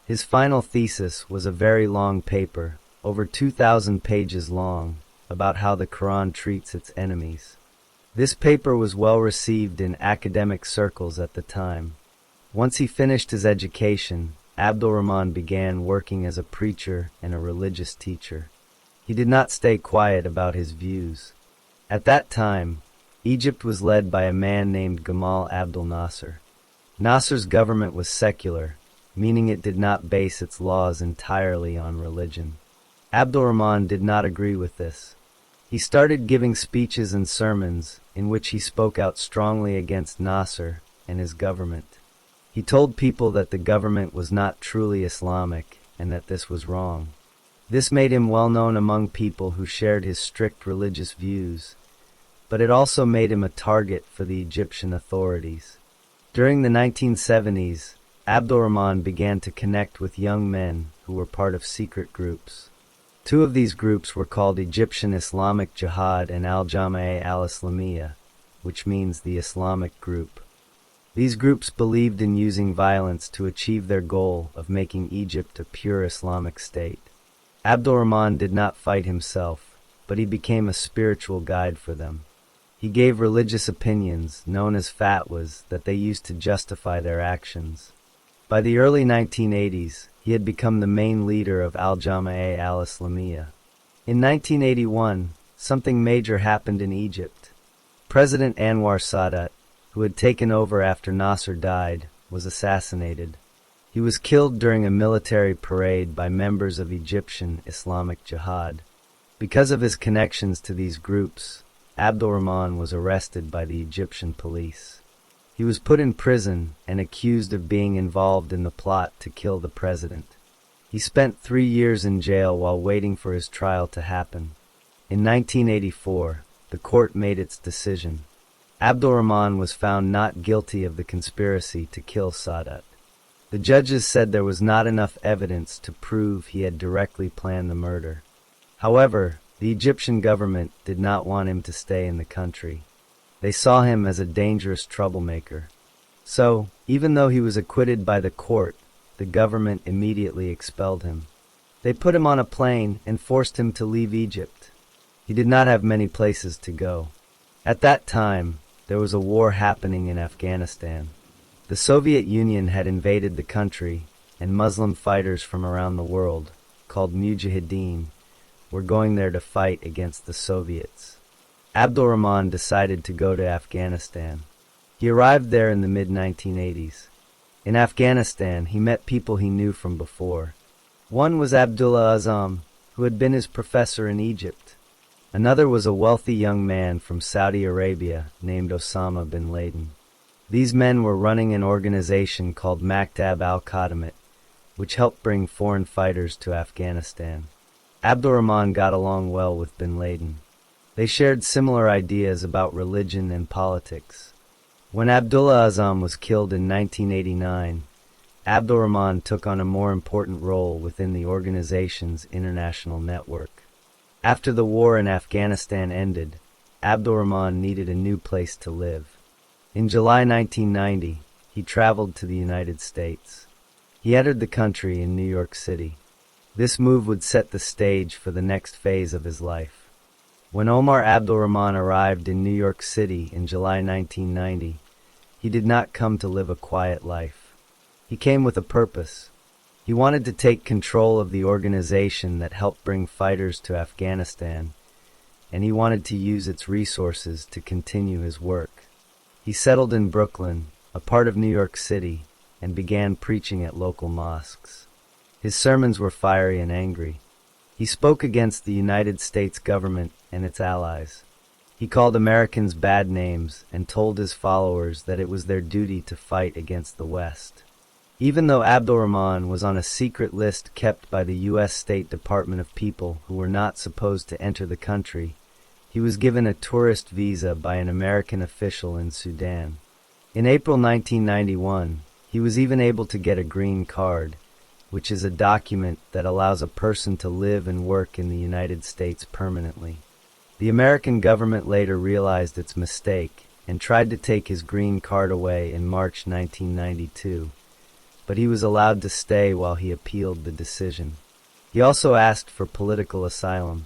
His final thesis was a very long paper, over 2,000 pages long, about how the Quran treats its enemies. This paper was well received in academic circles at the time. Once he finished his education, Abdul Rahman began working as a preacher and a religious teacher. He did not stay quiet about his views. At that time, Egypt was led by a man named Gamal Abdel Nasser. Nasser's government was secular, meaning it did not base its laws entirely on religion. Abdul Rahman did not agree with this. He started giving speeches and sermons in which he spoke out strongly against Nasser and his government. He told people that the government was not truly Islamic and that this was wrong. This made him well known among people who shared his strict religious views, but it also made him a target for the Egyptian authorities. During the 1970s, Abdul Rahman began to connect with young men who were part of secret groups. Two of these groups were called Egyptian Islamic Jihad and Al-Jama'ah al-Islamiyah, which means the Islamic group. These groups believed in using violence to achieve their goal of making Egypt a pure Islamic state. Abdul Rahman did not fight himself, but he became a spiritual guide for them. He gave religious opinions, known as fatwas, that they used to justify their actions. By the early 1980s, he had become the main leader of Al-Jama'ah al-Islamiyah. In 1981, something major happened in Egypt. President Anwar Sadat, who had taken over after Nasser died, was assassinated. He was killed during a military parade by members of Egyptian Islamic Jihad. Because of his connections to these groups, Abdul Rahman was arrested by the Egyptian police. He was put in prison and accused of being involved in the plot to kill the president. He spent 3 years in jail while waiting for his trial to happen. In 1984, the court made its decision. Abdul Rahman was found not guilty of the conspiracy to kill Sadat. The judges said there was not enough evidence to prove he had directly planned the murder. However, the Egyptian government did not want him to stay in the country. They saw him as a dangerous troublemaker. So, even though he was acquitted by the court, the government immediately expelled him. They put him on a plane and forced him to leave Egypt. He did not have many places to go. At that time, there was a war happening in Afghanistan. The Soviet Union had invaded the country, and Muslim fighters from around the world, called Mujahideen, were going there to fight against the Soviets. Abdul Rahman decided to go to Afghanistan. He arrived there in the mid-1980s. In Afghanistan, he met people he knew from before. One was Abdullah Azam, who had been his professor in Egypt. Another was a wealthy young man from Saudi Arabia named Osama bin Laden. These men were running an organization called Maktab al-Khadamat, which helped bring foreign fighters to Afghanistan. Abdul Rahman got along well with bin Laden. They shared similar ideas about religion and politics. When Abdullah Azam was killed in 1989, Abdul-Rahman took on a more important role within the organization's international network. After the war in Afghanistan ended, Abdul-Rahman needed a new place to live. In July 1990, he traveled to the United States. He entered the country in New York City. This move would set the stage for the next phase of his life. When Omar Abdul-Rahman arrived in New York City in July 1990, he did not come to live a quiet life. He came with a purpose. He wanted to take control of the organization that helped bring fighters to Afghanistan, and he wanted to use its resources to continue his work. He settled in Brooklyn, a part of New York City, and began preaching at local mosques. His sermons were fiery and angry. He spoke against the United States government and its allies. He called Americans bad names and told his followers that it was their duty to fight against the West. Even though Abdul-Rahman was on a secret list kept by the U.S. State Department of people who were not supposed to enter the country, he was given a tourist visa by an American official in Sudan. In April 1991, he was even able to get a green card, which is a document that allows a person to live and work in the United States permanently. The American government later realized its mistake and tried to take his green card away in March 1992. But he was allowed to stay while he appealed the decision. He also asked for political asylum.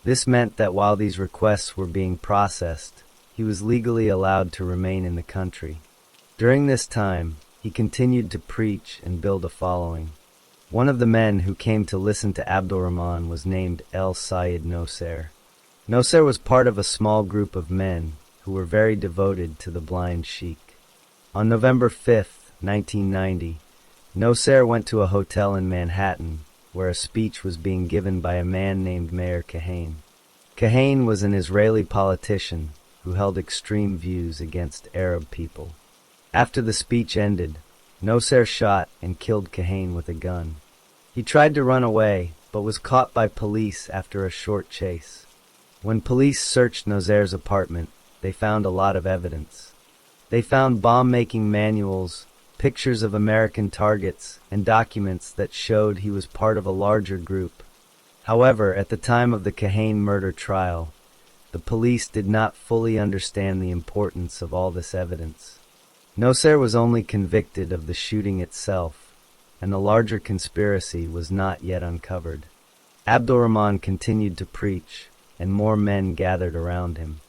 This meant that while these requests were being processed, he was legally allowed to remain in the country. During this time, he continued to preach and build a following. One of the men who came to listen to Abdul-Rahman was named El Sayed Nosair. Nosair was part of a small group of men who were very devoted to the blind sheikh. On November 5, 1990, Nosair went to a hotel in Manhattan where a speech was being given by a man named Meir Kahane. Kahane was an Israeli politician who held extreme views against Arab people. After the speech ended, Nosair shot and killed Kahane with a gun. He tried to run away, but was caught by police after a short chase. When police searched Nosair's apartment, they found a lot of evidence. They found bomb-making manuals, pictures of American targets, and documents that showed he was part of a larger group. However, at the time of the Kahane murder trial, the police did not fully understand the importance of all this evidence. Nosair was only convicted of the shooting itself, and the larger conspiracy was not yet uncovered. Abdul-Rahman continued to preach, and more men gathered around him.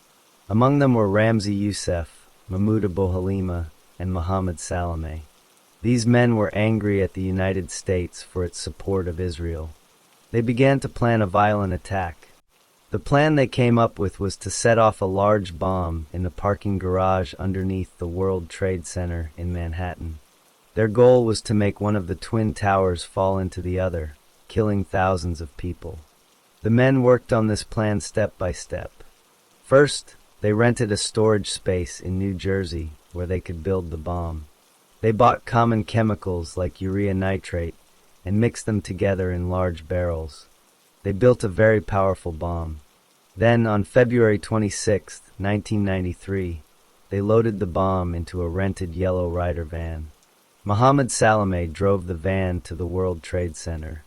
Among them were Ramzi Youssef, Mahmoud Abu Halima, and Mohammed Salameh. These men were angry at the United States for its support of Israel. They began to plan a violent attack. The plan they came up with was to set off a large bomb in the parking garage underneath the World Trade Center in Manhattan. Their goal was to make one of the twin towers fall into the other, killing thousands of people. The men worked on this plan step by step. First, they rented a storage space in New Jersey where they could build the bomb. They bought common chemicals like urea nitrate and mixed them together in large barrels. They built a very powerful bomb. Then, on February 26, 1993, they loaded the bomb into a rented yellow Ryder van. Mohammed Salameh drove the van to the World Trade Center.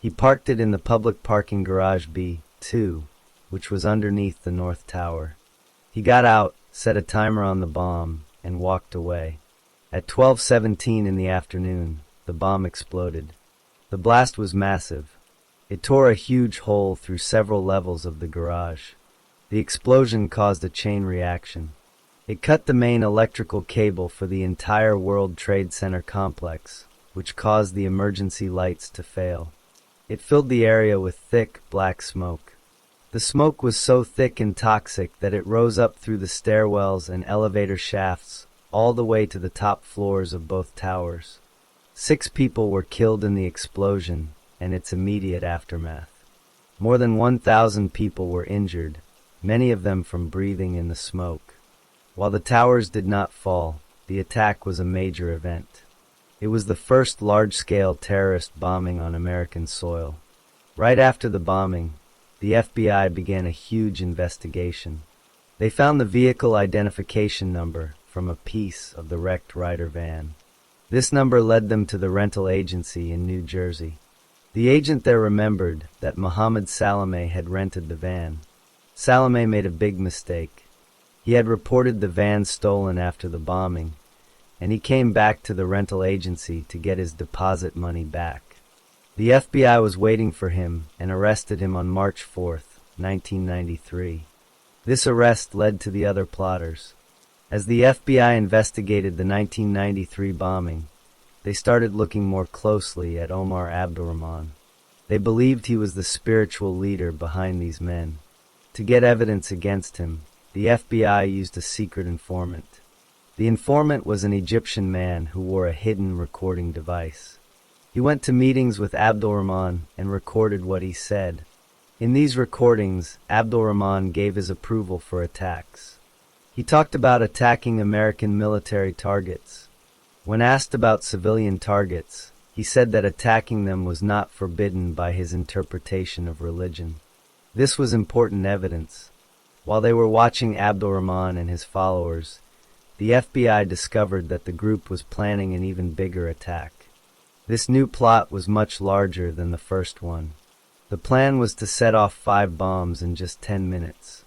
He parked it in the public parking garage B2, which was underneath the North Tower. He got out, set a timer on the bomb, and walked away. At 12:17 in the afternoon, the bomb exploded. The blast was massive. It tore a huge hole through several levels of the garage. The explosion caused a chain reaction. It cut the main electrical cable for the entire World Trade Center complex, which caused the emergency lights to fail. It filled the area with thick, black smoke. The smoke was so thick and toxic that it rose up through the stairwells and elevator shafts all the way to the top floors of both towers. 6 people were killed in the explosion and its immediate aftermath. More than 1,000 people were injured, many of them from breathing in the smoke. While the towers did not fall, the attack was a major event. It was the first large-scale terrorist bombing on American soil. Right after the bombing, the FBI began a huge investigation. They found the vehicle identification number from a piece of the wrecked Ryder van. This number led them to the rental agency in New Jersey. The agent there remembered that Mohammed Salame had rented the van. Salame made a big mistake. He had reported the van stolen after the bombing, and he came back to the rental agency to get his deposit money back. The FBI was waiting for him and arrested him on March 4th, 1993. This arrest led to the other plotters. As the FBI investigated the 1993 bombing, they started looking more closely at Omar Abdulrahman. They believed he was the spiritual leader behind these men. To get evidence against him, the FBI used a secret informant. The informant was an Egyptian man who wore a hidden recording device. He went to meetings with Abdulrahman and recorded what he said. In these recordings, Abdulrahman gave his approval for attacks. He talked about attacking American military targets. When asked about civilian targets, he said that attacking them was not forbidden by his interpretation of religion. This was important evidence. While they were watching Abdulrahman and his followers, the FBI discovered that the group was planning an even bigger attack. This new plot was much larger than the first one. The plan was to set off 5 bombs in just 10 minutes.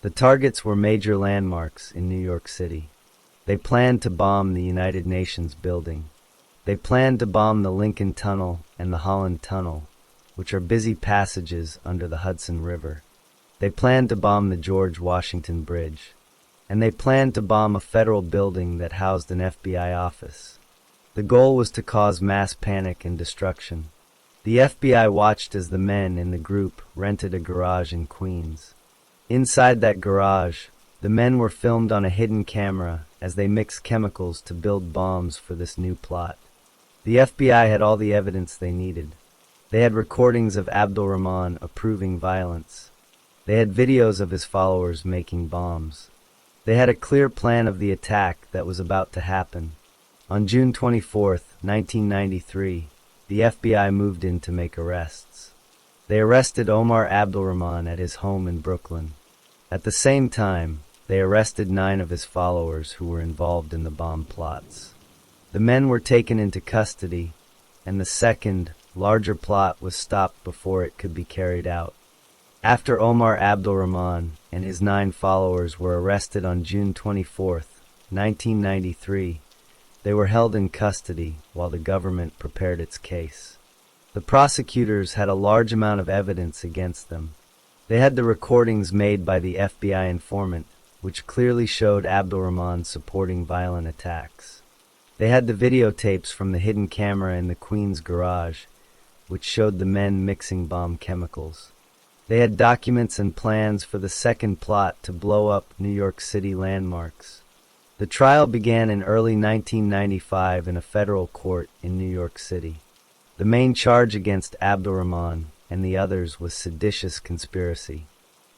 The targets were major landmarks in New York City. They planned to bomb the United Nations building. They planned to bomb the Lincoln Tunnel and the Holland Tunnel, which are busy passages under the Hudson River. They planned to bomb the George Washington Bridge. And they planned to bomb a federal building that housed an FBI office. The goal was to cause mass panic and destruction. The FBI watched as the men in the group rented a garage in Queens. Inside that garage, the men were filmed on a hidden camera as they mixed chemicals to build bombs for this new plot. The FBI had all the evidence they needed. They had recordings of Abdulrahman approving violence. They had videos of his followers making bombs. They had a clear plan of the attack that was about to happen. On June 24, 1993, the FBI moved in to make arrests. They arrested Omar Abdulrahman at his home in Brooklyn. At the same time, they arrested 9 of his followers who were involved in the bomb plots. The men were taken into custody, and the second, larger plot was stopped before it could be carried out. After Omar Abdulrahman and his 9 followers were arrested on June 24, 1993, they were held in custody while the government prepared its case. The prosecutors had a large amount of evidence against them. They had the recordings made by the FBI informant, which clearly showed Abdulrahman supporting violent attacks. They had the videotapes from the hidden camera in the Queens garage, which showed the men mixing bomb chemicals. They had documents and plans for the second plot to blow up New York City landmarks. The trial began in early 1995 in a federal court in New York City. The main charge against Abdulrahman and the others was seditious conspiracy.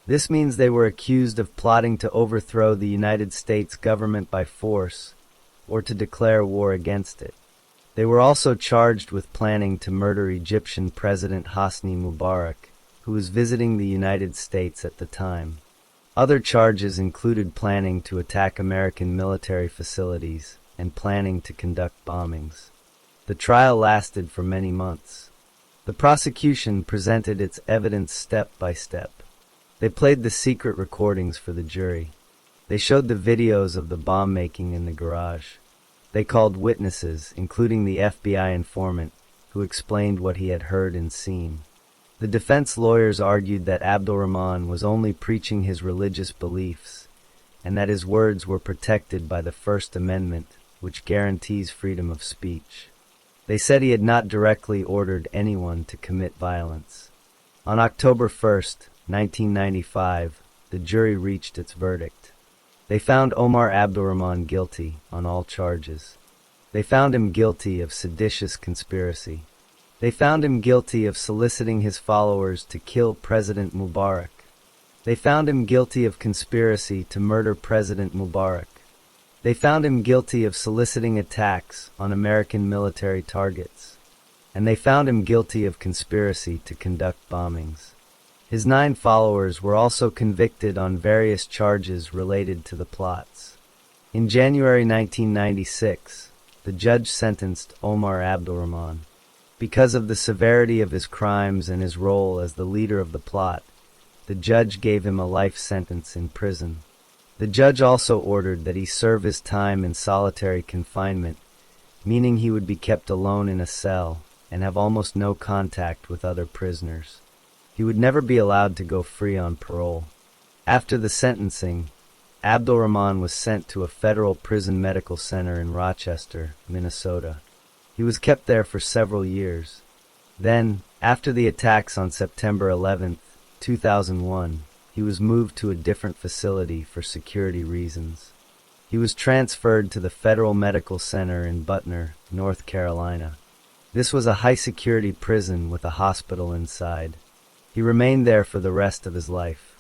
This means they were accused of plotting to overthrow the United States government by force or to declare war against it. They were also charged with planning to murder Egyptian President Hosni Mubarak, who was visiting the United States at the time. Other charges included planning to attack American military facilities and planning to conduct bombings. The trial lasted for many months. The prosecution presented its evidence step by step. They played the secret recordings for the jury. They showed the videos of the bomb making in the garage. They called witnesses, including the FBI informant, who explained what he had heard and seen. The defense lawyers argued that Abdulrahman was only preaching his religious beliefs, and that his words were protected by the First Amendment, which guarantees freedom of speech. They said he had not directly ordered anyone to commit violence. On October 1st, 1995, the jury reached its verdict. They found Omar Abdulrahman guilty on all charges. They found him guilty of seditious conspiracy. They found him guilty of soliciting his followers to kill President Mubarak. They found him guilty of conspiracy to murder President Mubarak. They found him guilty of soliciting attacks on American military targets. And they found him guilty of conspiracy to conduct bombings. His 9 followers were also convicted on various charges related to the plots. In January 1996, the judge sentenced Omar Abdulrahman. Because of the severity of his crimes and his role as the leader of the plot, the judge gave him a life sentence in prison. The judge also ordered that he serve his time in solitary confinement, meaning he would be kept alone in a cell and have almost no contact with other prisoners. He would never be allowed to go free on parole. After the sentencing, Abdulrahman was sent to a federal prison medical center in Rochester, Minnesota. He was kept there for several years. Then, after the attacks on September 11, 2001, he was moved to a different facility for security reasons. He was transferred to the Federal Medical Center in Butner, North Carolina. This was a high-security prison with a hospital inside. He remained there for the rest of his life.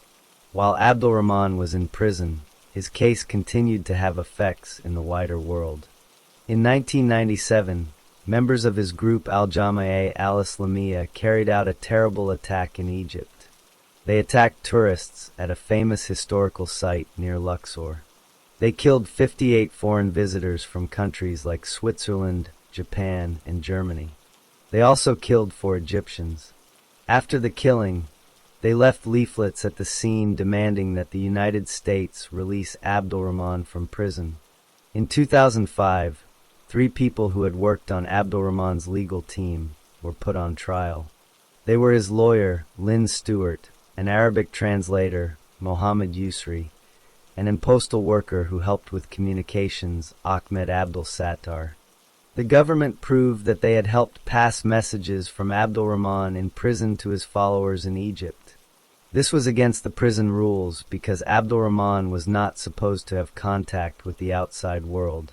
While Abdulrahman was in prison, his case continued to have effects in the wider world. In 1997, members of his group Al-Jama'ah al-Islamiyah carried out a terrible attack in Egypt. They attacked tourists at a famous historical site near Luxor. They killed 58 foreign visitors from countries like Switzerland, Japan, and Germany. They also killed 4 Egyptians. After the killing, they left leaflets at the scene demanding that the United States release Abdulrahman from prison. In 2005, 3 people who had worked on Abdulrahman's legal team were put on trial. They were his lawyer, Lynn Stewart, an Arabic translator, Mohammed Yusri, and a postal worker who helped with communications, Ahmed Abdul Sattar. The government proved that they had helped pass messages from Abdulrahman in prison to his followers in Egypt. This was against the prison rules because Abdulrahman was not supposed to have contact with the outside world.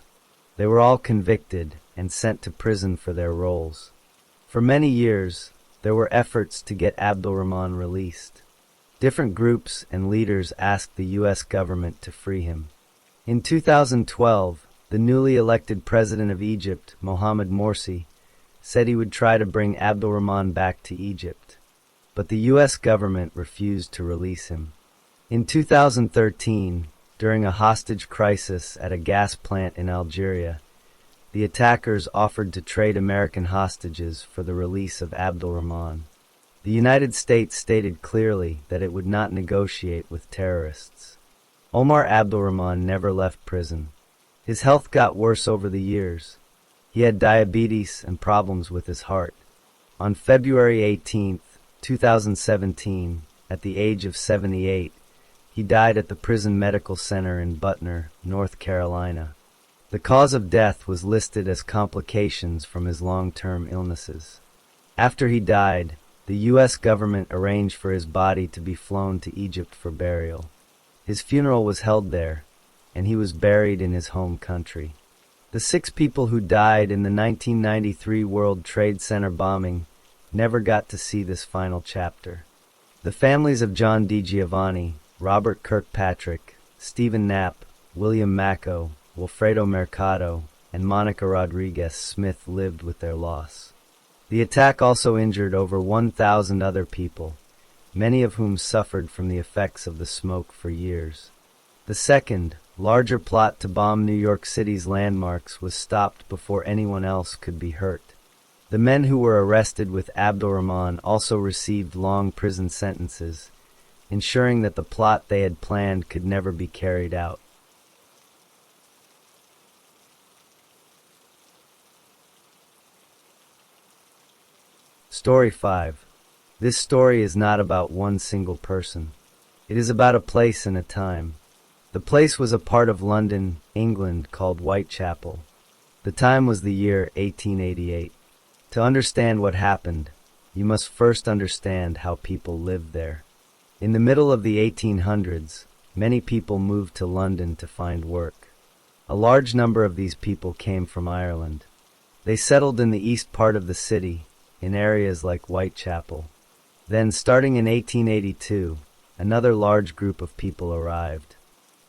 They were all convicted and sent to prison for their roles. For many years, there were efforts to get Abdulrahman released. Different groups and leaders asked the U.S. government to free him. In 2012, the newly elected president of Egypt, Mohamed Morsi, said he would try to bring Abdulrahman back to Egypt, but the U.S. government refused to release him. In 2013, during a hostage crisis at a gas plant in Algeria, the attackers offered to trade American hostages for the release of Abdulrahman. The United States stated clearly that it would not negotiate with terrorists. Omar Abdulrahman never left prison. His health got worse over the years. He had diabetes and problems with his heart. On February 18, 2017, at the age of 78, he died at the prison medical center in Butner, North Carolina. The cause of death was listed as complications from his long-term illnesses. After he died, the U.S. government arranged for his body to be flown to Egypt for burial. His funeral was held there, and he was buried in his home country. The 6 people who died in the 1993 World Trade Center bombing never got to see this final chapter. The families of John DiGiovanni, Robert Kirkpatrick, Stephen Knapp, William Macco, Wilfredo Mercado, and Monica Rodriguez Smith lived with their loss. The attack also injured over 1,000 other people, many of whom suffered from the effects of the smoke for years. The second, larger plot to bomb New York City's landmarks was stopped before anyone else could be hurt. The men who were arrested with Abdulrahman also received long prison sentences, ensuring that the plot they had planned could never be carried out. Story 5. This story is not about one single person. It is about a place and a time. The place was a part of London, England, called Whitechapel. The time was the year 1888. To understand what happened, you must first understand how people lived there. In the middle of the 1800s, many people moved to London to find work. A large number of these people came from Ireland. They settled in the east part of the city, in areas like Whitechapel. Then, starting in 1882, another large group of people arrived.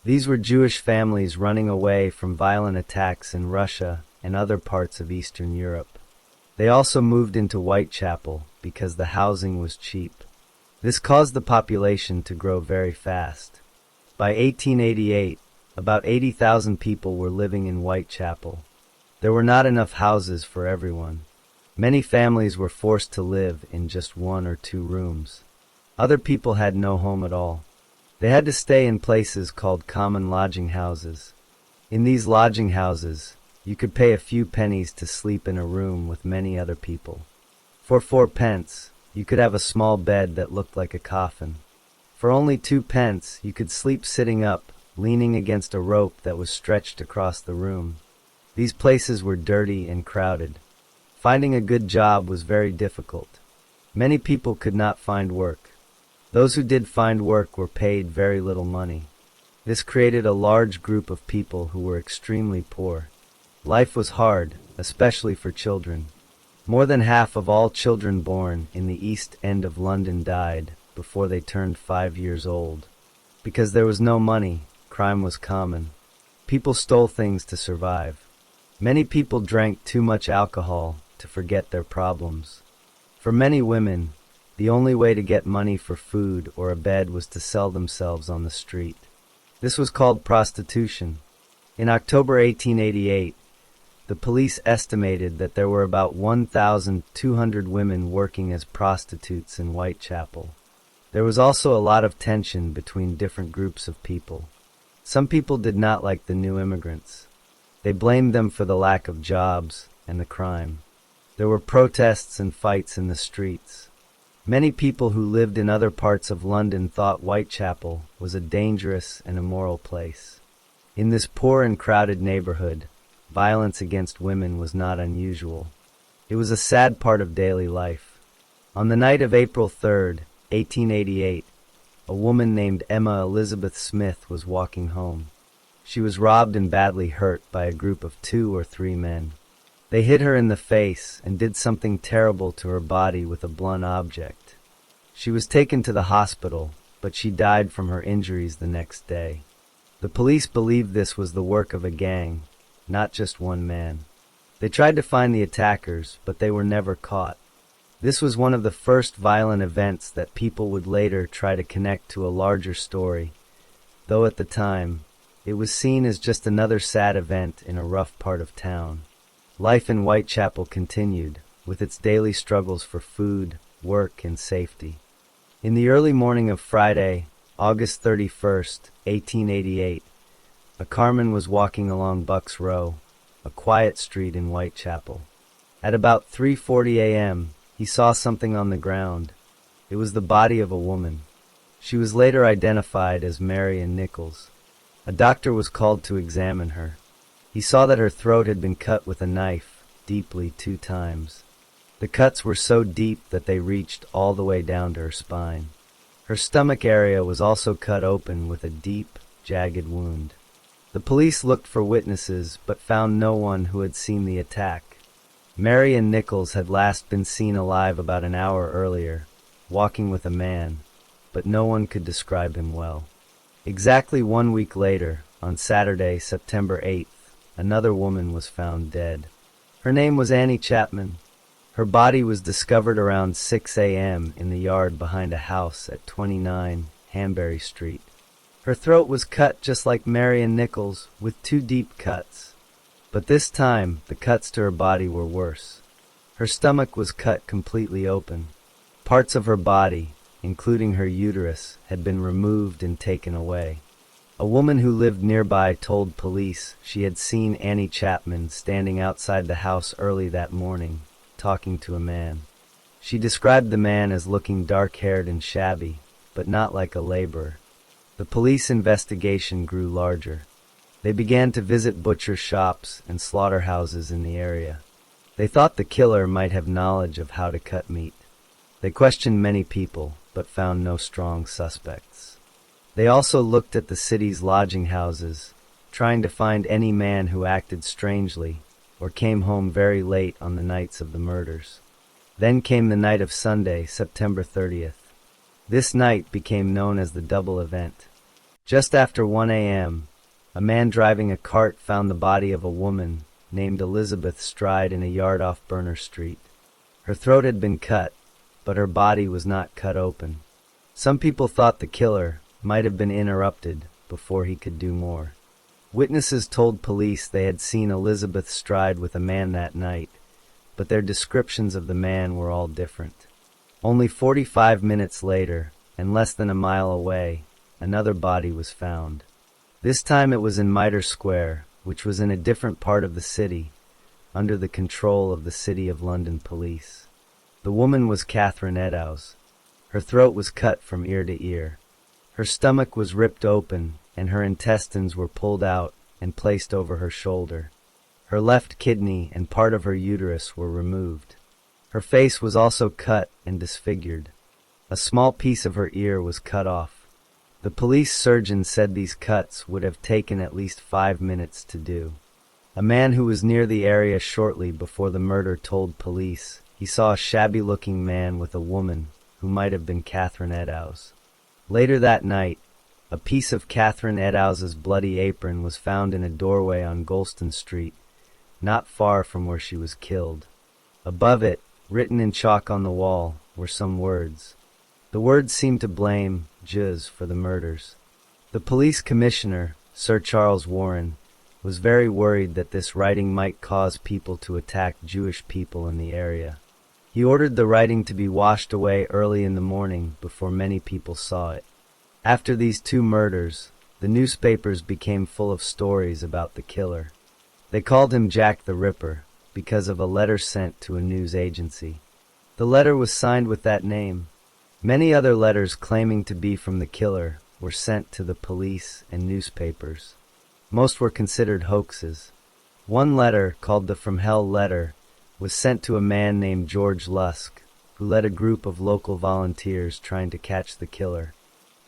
These were Jewish families running away from violent attacks in Russia and other parts of Eastern Europe. They also moved into Whitechapel because the housing was cheap. This caused the population to grow very fast. By 1888, about 80,000 people were living in Whitechapel. There were not enough houses for everyone. Many families were forced to live in just 1 or 2 rooms. Other people had no home at all. They had to stay in places called common lodging houses. In these lodging houses, you could pay a few pennies to sleep in a room with many other people. For 4 pence, you could have a small bed that looked like a coffin. For only 2 pence, you could sleep sitting up, leaning against a rope that was stretched across the room. These places were dirty and crowded. Finding a good job was very difficult. Many people could not find work. Those who did find work were paid very little money. This created a large group of people who were extremely poor. Life was hard, especially for children. More than half of all children born in the East End of London died before they turned 5 years old. Because there was no money, crime was common. People stole things to survive. Many people drank too much alcohol to forget their problems. For many women, the only way to get money for food or a bed was to sell themselves on the street. This was called prostitution. In October 1888, the police estimated that there were about 1,200 women working as prostitutes in Whitechapel. There was also a lot of tension between different groups of people. Some people did not like the new immigrants. They blamed them for the lack of jobs and the crime. There were protests and fights in the streets. Many people who lived in other parts of London thought Whitechapel was a dangerous and immoral place. In this poor and crowded neighborhood, violence against women was not unusual. It was a sad part of daily life. On the night of April 3rd, 1888, a woman named Emma Elizabeth Smith was walking home. She was robbed and badly hurt by a group of 2 or 3 men. They hit her in the face and did something terrible to her body with a blunt object. She was taken to the hospital, but she died from her injuries the next day. The police believed this was the work of a gang, not just one man. They tried to find the attackers, but they were never caught. This was one of the first violent events that people would later try to connect to a larger story, though at the time, it was seen as just another sad event in a rough part of town. Life in Whitechapel continued, with its daily struggles for food, work, and safety. In the early morning of Friday, August 31st, 1888, a carman was walking along Bucks Row, a quiet street in Whitechapel. At about 3:40 a.m., he saw something on the ground. It was the body of a woman. She was later identified as Marion Nichols. A doctor was called to examine her. He saw that her throat had been cut with a knife, deeply 2 times. The cuts were so deep that they reached all the way down to her spine. Her stomach area was also cut open with a deep, jagged wound. The police looked for witnesses, but found no one who had seen the attack. Marion Nichols had last been seen alive about an hour earlier, walking with a man, but no one could describe him well. Exactly 1 week later, on Saturday, September 8th, another woman was found dead. Her name was Annie Chapman. Her body was discovered around 6 a.m. in the yard behind a house at 29 Hanbury Street. Her throat was cut just like Marion Nichols, with 2 deep cuts. But this time, the cuts to her body were worse. Her stomach was cut completely open. Parts of her body, including her uterus, had been removed and taken away. A woman who lived nearby told police she had seen Annie Chapman standing outside the house early that morning, talking to a man. She described the man as looking dark-haired and shabby, but not like a laborer. The police investigation grew larger. They began to visit butcher shops and slaughterhouses in the area. They thought the killer might have knowledge of how to cut meat. They questioned many people, but found no strong suspects. They also looked at the city's lodging houses, trying to find any man who acted strangely or came home very late on the nights of the murders. Then came the night of Sunday, September 30th. This night became known as the double event. Just after 1 a.m., a man driving a cart found the body of a woman named Elizabeth Stride in a yard off Burner Street. Her throat had been cut, but her body was not cut open. Some people thought the killer might have been interrupted before he could do more. Witnesses told police they had seen Elizabeth stride with a man that night, but their descriptions of the man were all different. Only 45 minutes later, and less than a mile away, another body was found. This time it was in Mitre Square, which was in a different part of the city, under the control of the City of London police. The woman was Catherine Eddowes. Her throat was cut from ear to ear. Her stomach was ripped open, and her intestines were pulled out and placed over her shoulder. Her left kidney and part of her uterus were removed. Her face was also cut and disfigured. A small piece of her ear was cut off. The police surgeon said these cuts would have taken at least 5 minutes to do. A man who was near the area shortly before the murder told police he saw a shabby-looking man with a woman who might have been Catherine Eddowes. Later that night, a piece of Catherine Eddowes' bloody apron was found in a doorway on Golston Street, not far from where she was killed. Above it, written in chalk on the wall, were some words. The words seemed to blame Jews for the murders. The police commissioner, Sir Charles Warren, was very worried that this writing might cause people to attack Jewish people in the area. He ordered the writing to be washed away early in the morning before many people saw it. After these 2 murders, the newspapers became full of stories about the killer. They called him Jack the Ripper because of a letter sent to a news agency. The letter was signed with that name. Many other letters claiming to be from the killer were sent to the police and newspapers. Most were considered hoaxes. One letter, called the From Hell letter, was sent to a man named George Lusk, who led a group of local volunteers trying to catch the killer.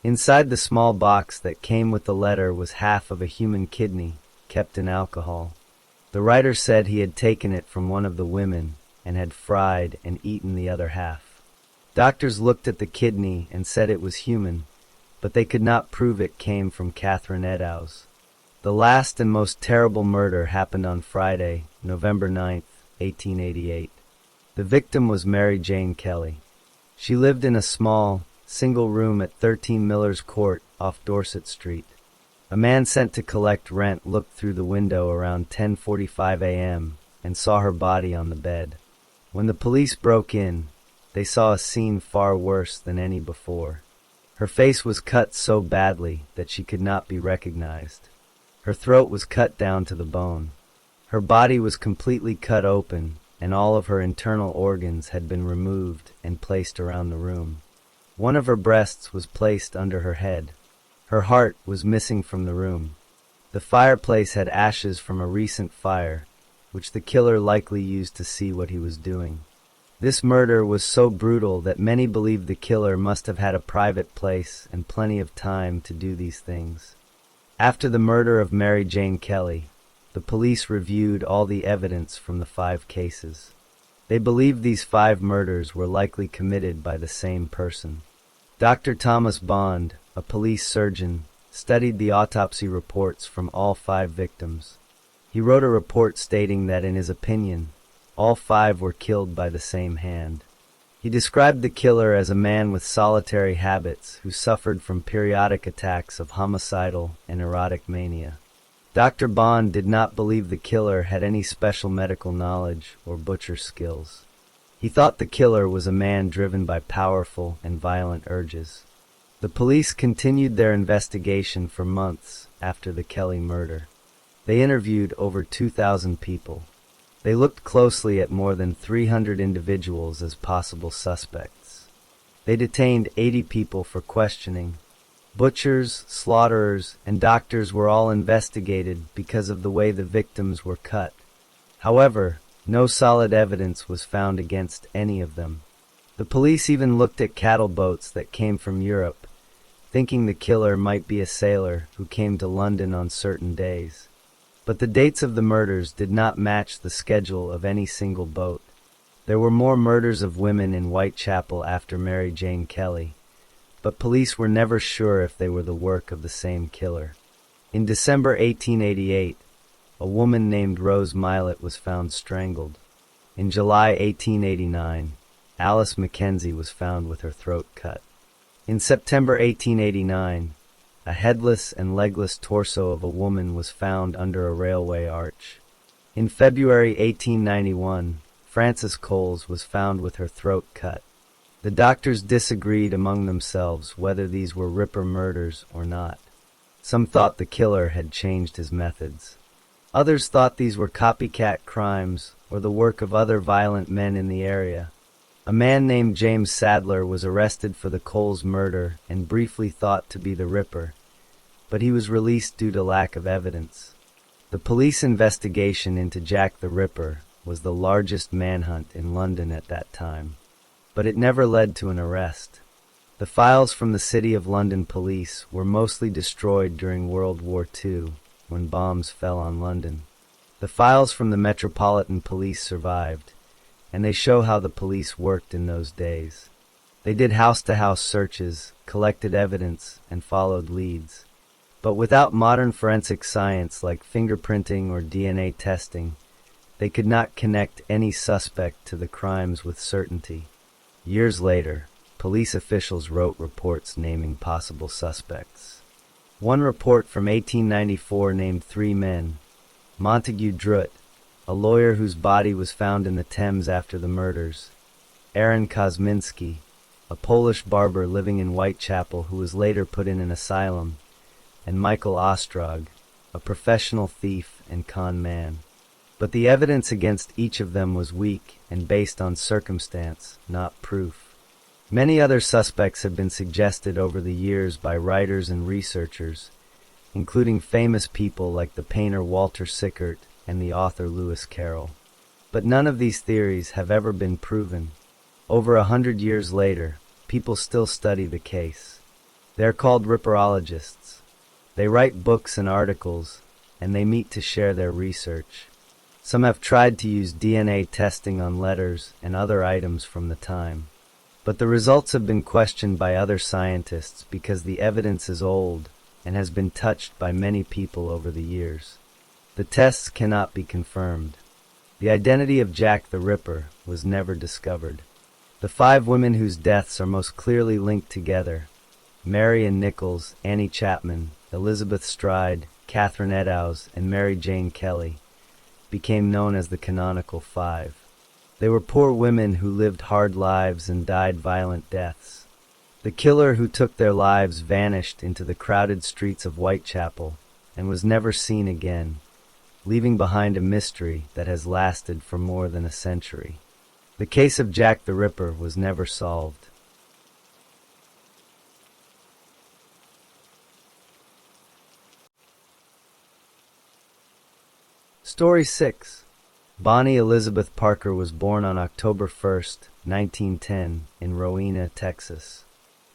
Inside the small box that came with the letter was half of a human kidney, kept in alcohol. The writer said he had taken it from one of the women and had fried and eaten the other half. Doctors looked at the kidney and said it was human, but they could not prove it came from Catherine Eddowes. The last and most terrible murder happened on Friday, November 9th, 1888. The victim was Mary Jane Kelly. She lived in a small, single room at 13 Miller's Court off Dorset Street. A man sent to collect rent looked through the window around 10:45 a.m. and saw her body on the bed. When the police broke in, they saw a scene far worse than any before. Her face was cut so badly that she could not be recognized. Her throat was cut down to the bone. Her body was completely cut open, and all of her internal organs had been removed and placed around the room. One of her breasts was placed under her head. Her heart was missing from the room. The fireplace had ashes from a recent fire, which the killer likely used to see what he was doing. This murder was so brutal that many believe the killer must have had a private place and plenty of time to do these things. After the murder of Mary Jane Kelly, the police reviewed all the evidence from the 5 cases. They believed these 5 murders were likely committed by the same person. Dr. Thomas Bond, a police surgeon, studied the autopsy reports from all 5 victims. He wrote a report stating that in his opinion, all 5 were killed by the same hand. He described the killer as a man with solitary habits who suffered from periodic attacks of homicidal and erotic mania. Dr. Bond did not believe the killer had any special medical knowledge or butcher skills. He thought the killer was a man driven by powerful and violent urges. The police continued their investigation for months after the Kelly murder. They interviewed over 2,000 people. They looked closely at more than 300 individuals as possible suspects. They detained 80 people for questioning. Butchers, slaughterers, and doctors were all investigated because of the way the victims were cut. However, no solid evidence was found against any of them. The police even looked at cattle boats that came from Europe, thinking the killer might be a sailor who came to London on certain days. But the dates of the murders did not match the schedule of any single boat. There were more murders of women in Whitechapel after Mary Jane Kelly, but police were never sure if they were the work of the same killer. In December 1888, a woman named Rose Milett was found strangled. In July 1889, Alice Mackenzie was found with her throat cut. In September 1889, A headless and legless torso of a woman was found under a railway arch. In February 1891, Frances Coles was found with her throat cut. The doctors disagreed among themselves whether these were Ripper murders or not. Some thought the killer had changed his methods. Others thought these were copycat crimes or the work of other violent men in the area. A man named James Sadler was arrested for the Coles murder and briefly thought to be the Ripper, but he was released due to lack of evidence. The police investigation into Jack the Ripper was the largest manhunt in London at that time, but it never led to an arrest. The files from the City of London police were mostly destroyed during World War II when bombs fell on London. The files from the Metropolitan Police survived, and they show how the police worked in those days. They did house-to-house searches, collected evidence, and followed leads. But without modern forensic science like fingerprinting or DNA testing, they could not connect any suspect to the crimes with certainty. Years later, police officials wrote reports naming possible suspects. One report from 1894 named 3 men: Montague Druitt, a lawyer whose body was found in the Thames after the murders; Aaron Kosminski, a Polish barber living in Whitechapel who was later put in an asylum; and Michael Ostrog, a professional thief and con man. But the evidence against each of them was weak and based on circumstance, not proof. Many other suspects have been suggested over the years by writers and researchers, including famous people like the painter Walter Sickert and the author Lewis Carroll. But none of these theories have ever been proven. Over 100 years later, people still study the case. They're called Ripperologists. They write books and articles, and they meet to share their research. Some have tried to use DNA testing on letters and other items from the time. But the results have been questioned by other scientists because the evidence is old and has been touched by many people over the years. The tests cannot be confirmed. The identity of Jack the Ripper was never discovered. The 5 women whose deaths are most clearly linked together, Marion Nichols, Annie Chapman, Elizabeth Stride, Catherine Eddowes, and Mary Jane Kelly, became known as the Canonical 5. They were poor women who lived hard lives and died violent deaths. The killer who took their lives vanished into the crowded streets of Whitechapel and was never seen again, leaving behind a mystery that has lasted for more than a century. The case of Jack the Ripper was never solved. Story 6. Bonnie Elizabeth Parker was born on October 1st, 1910, in Rowena, Texas.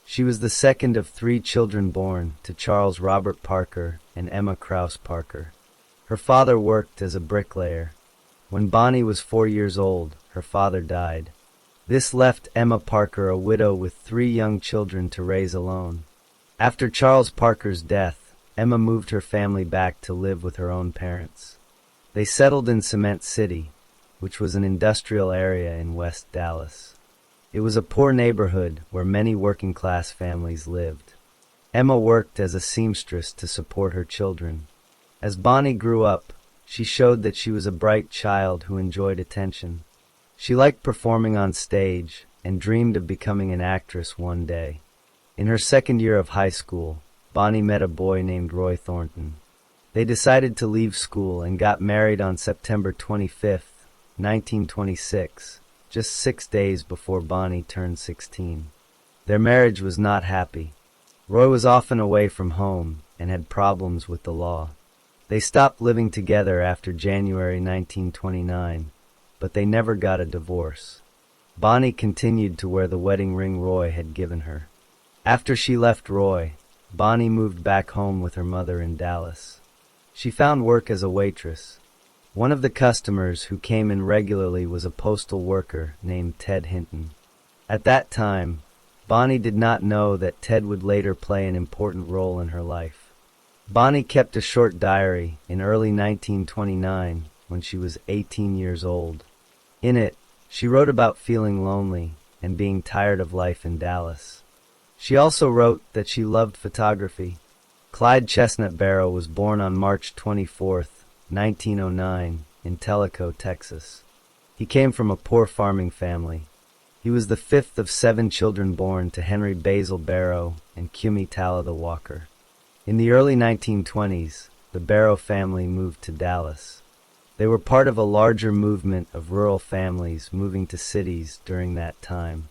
She was the second of 3 children born to Charles Robert Parker and Emma Krause Parker. Her father worked as a bricklayer. When Bonnie was 4 years old, her father died. This left Emma Parker a widow with 3 young children to raise alone. After Charles Parker's death, Emma moved her family back to live with her own parents. They settled in Cement City, which was an industrial area in West Dallas. It was a poor neighborhood where many working-class families lived. Emma worked as a seamstress to support her children. As Bonnie grew up, she showed that she was a bright child who enjoyed attention. She liked performing on stage and dreamed of becoming an actress one day. In her second year of high school, Bonnie met a boy named Roy Thornton. They decided to leave school and got married on September 25th, 1926, just 6 days before Bonnie turned 16. Their marriage was not happy. Roy was often away from home and had problems with the law. They stopped living together after January 1929, but they never got a divorce. Bonnie continued to wear the wedding ring Roy had given her. After she left Roy, Bonnie moved back home with her mother in Dallas. She found work as a waitress. One of the customers who came in regularly was a postal worker named Ted Hinton. At that time, Bonnie did not know that Ted would later play an important role in her life. Bonnie kept a short diary in early 1929 when she was 18 years old. In it, she wrote about feeling lonely and being tired of life in Dallas. She also wrote that she loved photography. Clyde Chestnut Barrow was born on March 24, 1909, in Tellico, Texas. He came from a poor farming family. He was the fifth of 7 children born to Henry Basil Barrow and Cummy Talitha Walker. In the early 1920s, the Barrow family moved to Dallas. They were part of a larger movement of rural families moving to cities during that time.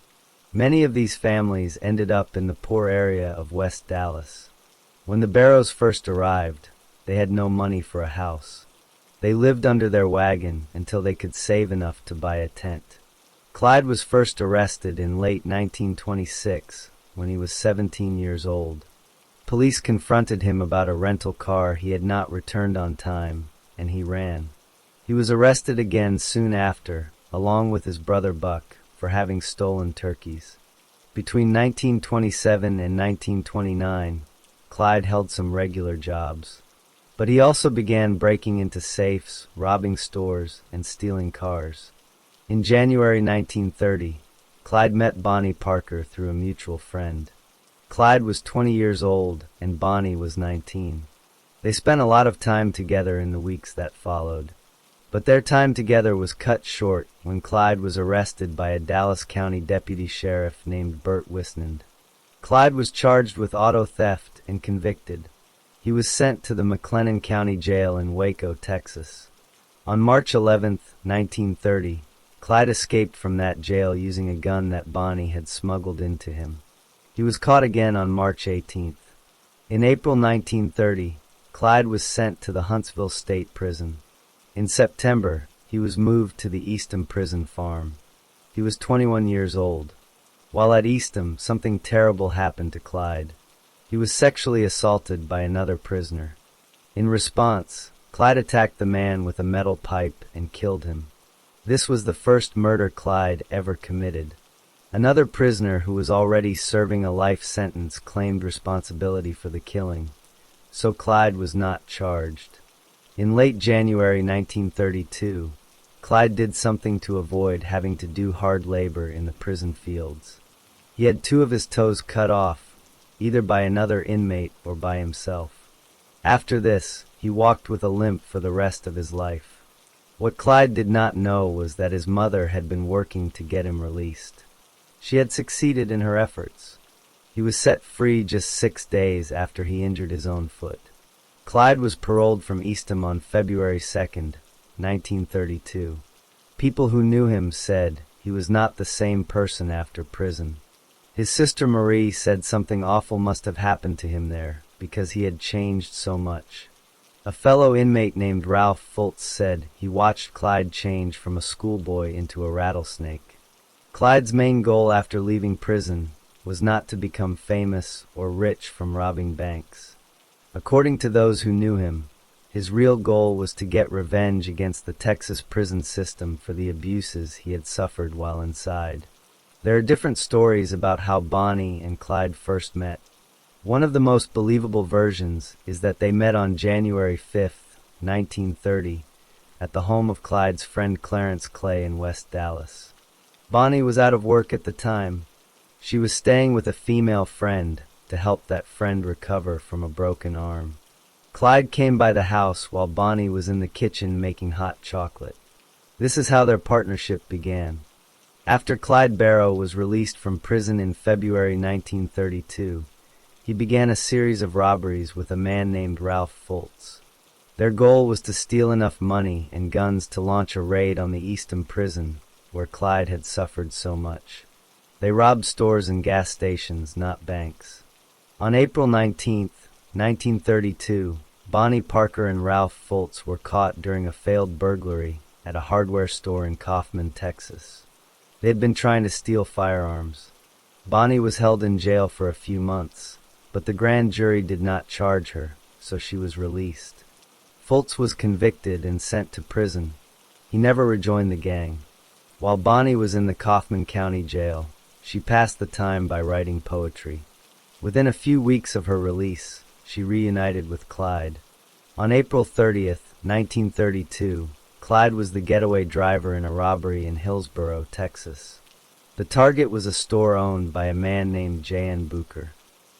Many of these families ended up in the poor area of West Dallas. When the Barrows first arrived, they had no money for a house. They lived under their wagon until they could save enough to buy a tent. Clyde was first arrested in late 1926 when he was 17 years old. Police confronted him about a rental car he had not returned on time, and he ran. He was arrested again soon after, along with his brother Buck, for having stolen turkeys. Between 1927 and 1929, Clyde held some regular jobs. But he also began breaking into safes, robbing stores, and stealing cars. In January 1930, Clyde met Bonnie Parker through a mutual friend. Clyde was 20 years old, and Bonnie was 19. They spent a lot of time together in the weeks that followed. But their time together was cut short when Clyde was arrested by a Dallas County deputy sheriff named Bert Wisnand. Clyde was charged with auto theft and convicted. He was sent to the McLennan County Jail in Waco, Texas. On March 11, 1930, Clyde escaped from that jail using a gun that Bonnie had smuggled into him. He was caught again on March 18th. In April 1930, Clyde was sent to the Huntsville State Prison. In September, he was moved to the Eastham Prison Farm. He was 21 years old. While at Eastham, something terrible happened to Clyde. He was sexually assaulted by another prisoner. In response, Clyde attacked the man with a metal pipe and killed him. This was the first murder Clyde ever committed. Another prisoner who was already serving a life sentence claimed responsibility for the killing, so Clyde was not charged. In late January 1932, Clyde did something to avoid having to do hard labor in the prison fields. He had 2 of his toes cut off, either by another inmate or by himself. After this, he walked with a limp for the rest of his life. What Clyde did not know was that his mother had been working to get him released. She had succeeded in her efforts. He was set free just 6 days after he injured his own foot. Clyde was paroled from Eastham on February 2nd, 1932. People who knew him said he was not the same person after prison. His sister Marie said something awful must have happened to him there because he had changed so much. A fellow inmate named Ralph Fultz said he watched Clyde change from a schoolboy into a rattlesnake. Clyde's main goal after leaving prison was not to become famous or rich from robbing banks. According to those who knew him, his real goal was to get revenge against the Texas prison system for the abuses he had suffered while inside. There are different stories about how Bonnie and Clyde first met. One of the most believable versions is that they met on January 5, 1930, at the home of Clyde's friend Clarence Clay in West Dallas. Bonnie was out of work at the time. She was staying with a female friend to help that friend recover from a broken arm. Clyde came by the house while Bonnie was in the kitchen making hot chocolate. This is how their partnership began. After Clyde Barrow was released from prison in February 1932, he began a series of robberies with a man named Ralph Fultz. Their goal was to steal enough money and guns to launch a raid on the Eastham prison, where Clyde had suffered so much. They robbed stores and gas stations, not banks. On April 19, 1932, Bonnie Parker and Ralph Fultz were caught during a failed burglary at a hardware store in Kaufman, Texas. They had been trying to steal firearms. Bonnie was held in jail for a few months, but the grand jury did not charge her, so she was released. Fultz was convicted and sent to prison. He never rejoined the gang. While Bonnie was in the Kaufman County Jail, she passed the time by writing poetry. Within a few weeks of her release, she reunited with Clyde. On April 30th, 1932, Clyde was the getaway driver in a robbery in Hillsboro, Texas. The target was a store owned by a man named J.N. Booker.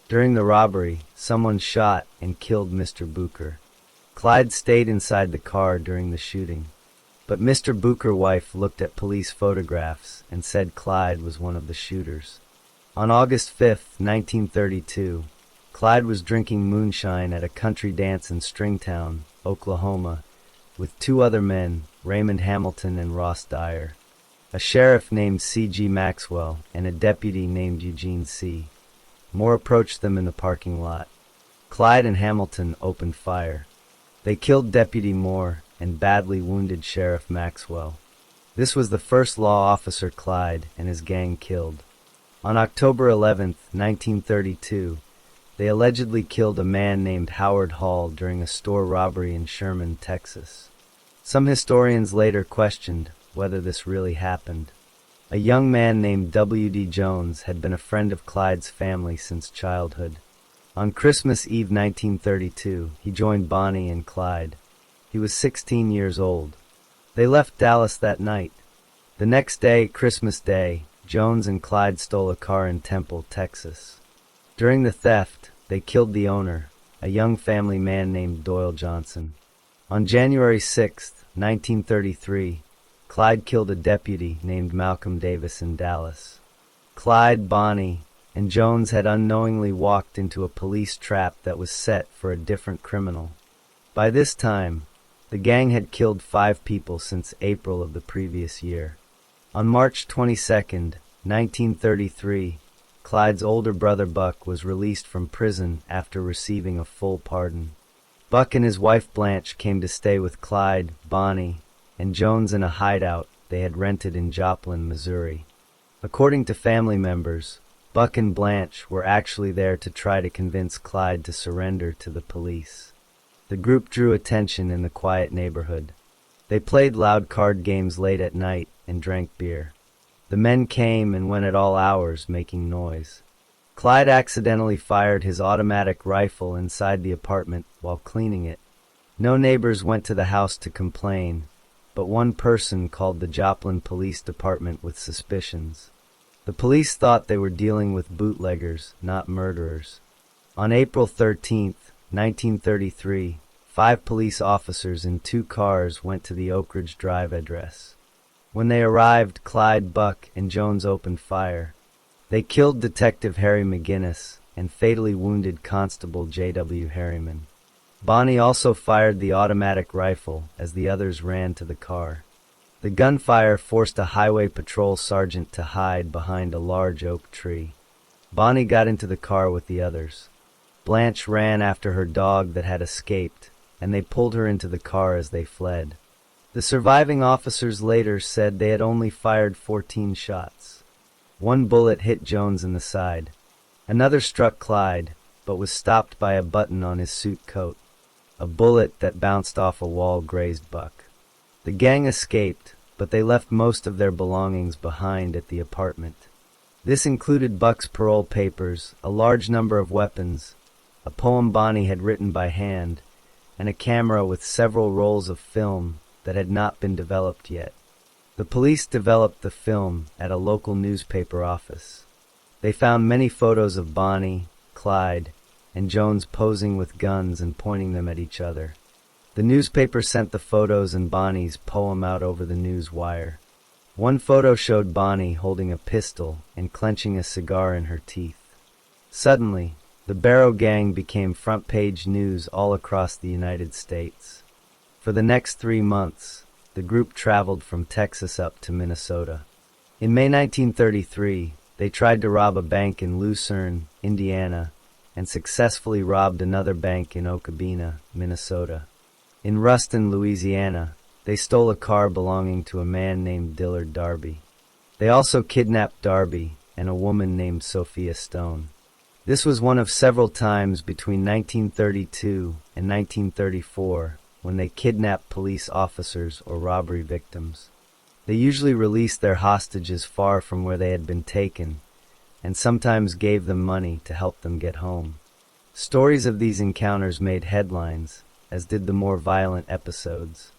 During the robbery, someone shot and killed Mr. Booker. Clyde stayed inside the car during the shooting. But Mr. Booker's wife looked at police photographs and said Clyde was one of the shooters. On August 5, 1932, Clyde was drinking moonshine at a country dance in Stringtown, Oklahoma, with two other men, Raymond Hamilton and Ross Dyer, a sheriff named C.G. Maxwell, and a deputy named Eugene C. Moore approached them in the parking lot. Clyde and Hamilton opened fire. They killed Deputy Moore and badly wounded Sheriff Maxwell. This was the first law officer Clyde and his gang killed. On October 11, 1932, they allegedly killed a man named Howard Hall during a store robbery in Sherman, Texas. Some historians later questioned whether this really happened. A young man named W.D. Jones had been a friend of Clyde's family since childhood. On Christmas Eve 1932, he joined Bonnie and Clyde. He was 16 years old. They left Dallas that night. The next day, Christmas Day, Jones and Clyde stole a car in Temple, Texas. During the theft, they killed the owner, a young family man named Doyle Johnson. On January 6, 1933, Clyde killed a deputy named Malcolm Davis in Dallas. Clyde, Bonnie, and Jones had unknowingly walked into a police trap that was set for a different criminal. By this time, the gang had killed 5 people since April of the previous year. On March 22, 1933, Clyde's older brother Buck was released from prison after receiving a full pardon. Buck and his wife Blanche came to stay with Clyde, Bonnie, and Jones in a hideout they had rented in Joplin, Missouri. According to family members, Buck and Blanche were actually there to try to convince Clyde to surrender to the police. The group drew attention in the quiet neighborhood. They played loud card games late at night and drank beer. The men came and went at all hours, making noise. Clyde accidentally fired his automatic rifle inside the apartment while cleaning it. No neighbors went to the house to complain, but one person called the Joplin Police Department with suspicions. The police thought they were dealing with bootleggers, not murderers. On April 13, 1933, 5 police officers in 2 cars went to the Oak Ridge Drive address. When they arrived, Clyde, Buck, and Jones opened fire. They killed Detective Harry McGinnis and fatally wounded Constable J.W. Harriman. Bonnie also fired the automatic rifle as the others ran to the car. The gunfire forced a highway patrol sergeant to hide behind a large oak tree. Bonnie got into the car with the others. Blanche ran after her dog that had escaped, and they pulled her into the car as they fled. The surviving officers later said they had only fired 14 shots. 1 bullet hit Jones in the side. Another struck Clyde, but was stopped by a button on his suit coat. A bullet that bounced off a wall grazed Buck. The gang escaped, but they left most of their belongings behind at the apartment. This included Buck's parole papers, a large number of weapons, a poem Bonnie had written by hand, and a camera with several rolls of film that had not been developed yet. The police developed the film at a local newspaper office. They found many photos of Bonnie, Clyde, and Jones posing with guns and pointing them at each other. The newspaper sent the photos and Bonnie's poem out over the news wire. One photo showed Bonnie holding a pistol and clenching a cigar in her teeth. Suddenly, the Barrow Gang became front-page news all across the United States. For the next 3 months, the group traveled from Texas up to Minnesota. In May 1933, they tried to rob a bank in Lucerne, Indiana, and successfully robbed another bank in Okabena, Minnesota. In Ruston, Louisiana, they stole a car belonging to a man named Dillard Darby. They also kidnapped Darby and a woman named Sophia Stone. This was one of several times between 1932 and 1934 when they kidnapped police officers or robbery victims. They usually released their hostages far from where they had been taken, and sometimes gave them money to help them get home. Stories of these encounters made headlines, as did the more violent episodes.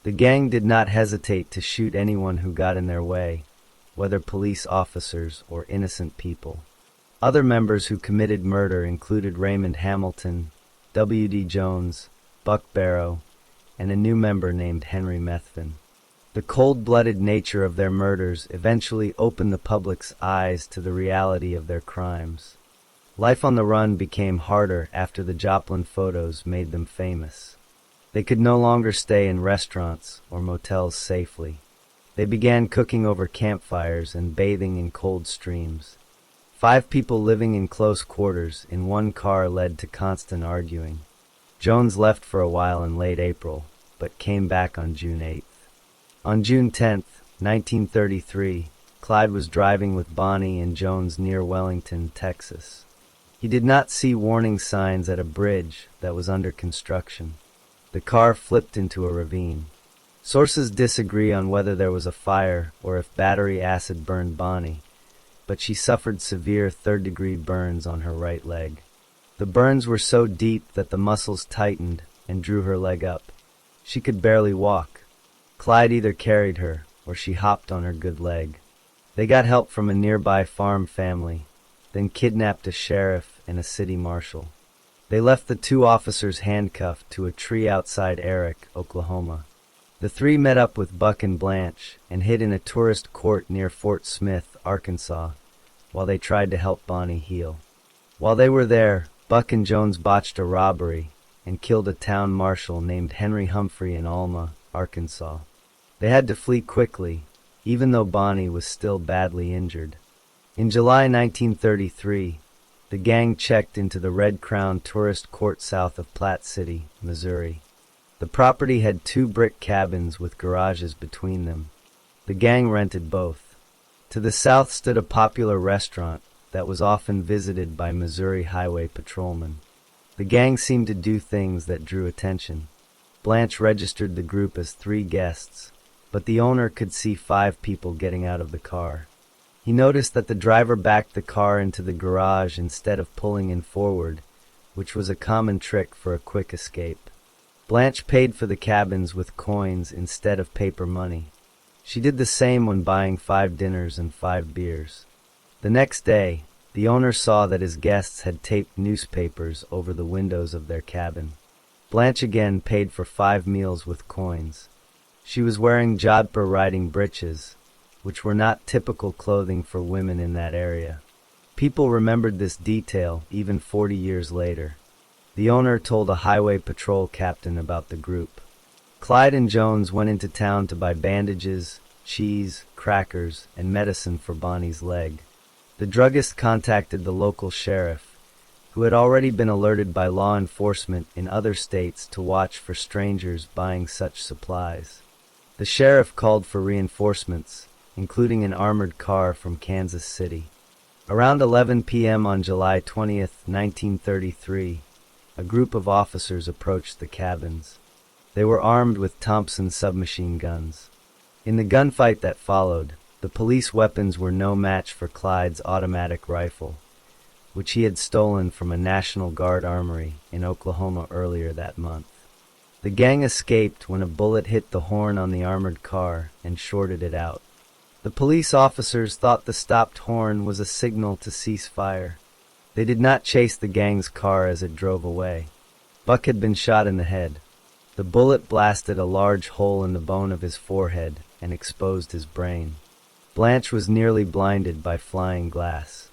The gang did not hesitate to shoot anyone who got in their way, whether police officers or innocent people. Other members who committed murder included Raymond Hamilton, W.D. Jones, Buck Barrow, and a new member named Henry Methvin. The cold-blooded nature of their murders eventually opened the public's eyes to the reality of their crimes. Life on the run became harder after the Joplin photos made them famous. They could no longer stay in restaurants or motels safely. They began cooking over campfires and bathing in cold streams. 5 people living in close quarters in one car led to constant arguing. Jones left for a while in late April, but came back on June 8th. On June 10, 1933, Clyde was driving with Bonnie and Jones near Wellington, Texas. He did not see warning signs at a bridge that was under construction. The car flipped into a ravine. Sources disagree on whether there was a fire or if battery acid burned Bonnie, but she suffered severe third-degree burns on her right leg. The burns were so deep that the muscles tightened and drew her leg up. She could barely walk. Clyde either carried her, or she hopped on her good leg. They got help from a nearby farm family, then kidnapped a sheriff and a city marshal. They left the 2 officers handcuffed to a tree outside Eric, Oklahoma. The 3 met up with Buck and Blanche and hid in a tourist court near Fort Smith, Arkansas, while they tried to help Bonnie heal. While they were there, Buck and Jones botched a robbery and killed a town marshal named Henry Humphrey in Alma, Arkansas. They had to flee quickly, even though Bonnie was still badly injured. In July 1933, the gang checked into the Red Crown Tourist Court south of Platte City, Missouri. The property had 2 brick cabins with garages between them. The gang rented both. To the south stood a popular restaurant that was often visited by Missouri highway patrolmen. The gang seemed to do things that drew attention. Blanche registered the group as 3 guests, but the owner could see 5 people getting out of the car. He noticed that the driver backed the car into the garage instead of pulling in forward, which was a common trick for a quick escape. Blanche paid for the cabins with coins instead of paper money. She did the same when buying 5 dinners and 5 beers. The next day, the owner saw that his guests had taped newspapers over the windows of their cabin. Blanche again paid for 5 meals with coins. She was wearing jodhpur riding breeches, which were not typical clothing for women in that area. People remembered this detail even 40 years later. The owner told a highway patrol captain about the group. Clyde and Jones went into town to buy bandages, cheese, crackers, and medicine for Bonnie's leg. The druggist contacted the local sheriff, who had already been alerted by law enforcement in other states to watch for strangers buying such supplies. The sheriff called for reinforcements, including an armored car from Kansas City. Around 11 p.m. on July 20, 1933, a group of officers approached the cabins. They were armed with Thompson submachine guns. In the gunfight that followed, the police weapons were no match for Clyde's automatic rifle, which he had stolen from a National Guard armory in Oklahoma earlier that month. The gang escaped when a bullet hit the horn on the armored car and shorted it out. The police officers thought the stopped horn was a signal to cease fire. They did not chase the gang's car as it drove away. Buck had been shot in the head. The bullet blasted a large hole in the bone of his forehead and exposed his brain. Blanche was nearly blinded by flying glass.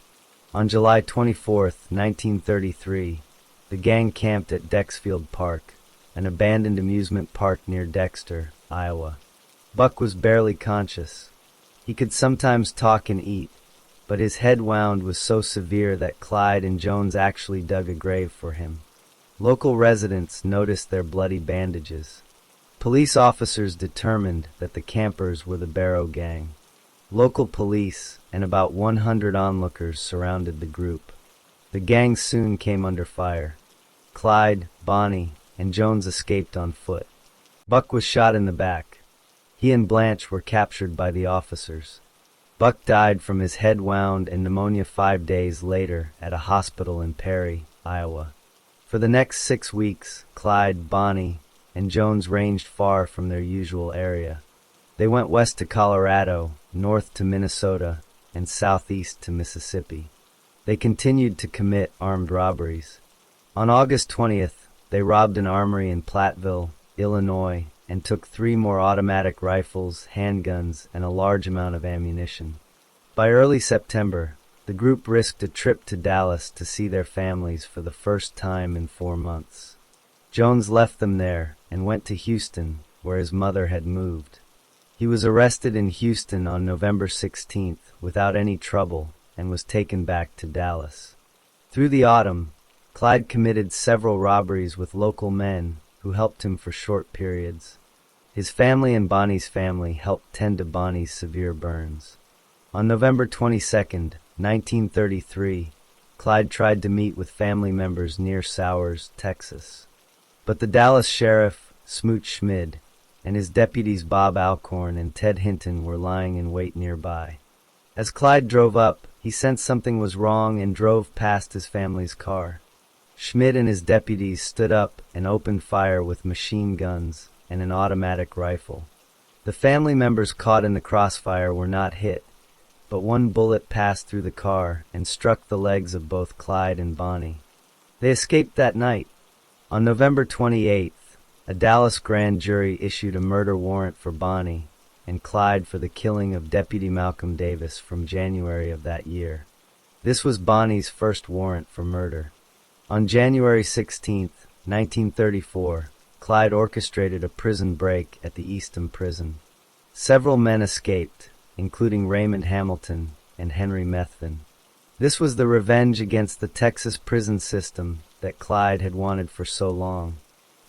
On July 24, 1933, the gang camped at Dexfield Park, an abandoned amusement park near Dexter, Iowa. Buck was barely conscious. He could sometimes talk and eat, but his head wound was so severe that Clyde and Jones actually dug a grave for him. Local residents noticed their bloody bandages. Police officers determined that the campers were the Barrow Gang. Local police and about 100 onlookers surrounded the group. The gang soon came under fire. Clyde, Bonnie, and Jones escaped on foot. Buck was shot in the back. He and Blanche were captured by the officers. Buck died from his head wound and pneumonia 5 days later at a hospital in Perry, Iowa. For the next 6 weeks, Clyde, Bonnie, and Jones ranged far from their usual area. They went west to Colorado, north to Minnesota, and southeast to Mississippi. They They continued to commit armed robberies. On August 20th, they robbed an armory in Platteville, Illinois, and took 3 more automatic rifles, handguns, and a large amount of ammunition. By early September, the group risked a trip to Dallas to see their families for the first time in 4 months. Jones left them there and went to Houston, where his mother had moved. He was arrested in Houston on November 16th without any trouble and was taken back to Dallas. Through the autumn, Clyde committed several robberies with local men who helped him for short periods. His family and Bonnie's family helped tend to Bonnie's severe burns. On November 22, 1933, Clyde tried to meet with family members near Sowers, Texas. But the Dallas sheriff, Smoot Schmid, and his deputies Bob Alcorn and Ted Hinton were lying in wait nearby. As Clyde drove up, he sensed something was wrong and drove past his family's car. Schmid and his deputies stood up and opened fire with machine guns and an automatic rifle. The family members caught in the crossfire were not hit, but one bullet passed through the car and struck the legs of both Clyde and Bonnie. They escaped that night. On November 28th, a Dallas grand jury issued a murder warrant for Bonnie and Clyde for the killing of Deputy Malcolm Davis from January of that year. This was Bonnie's first warrant for murder. On January 16, 1934, Clyde orchestrated a prison break at the Eastham prison. Several men escaped, including Raymond Hamilton and Henry Methvin. This was the revenge against the Texas prison system that Clyde had wanted for so long.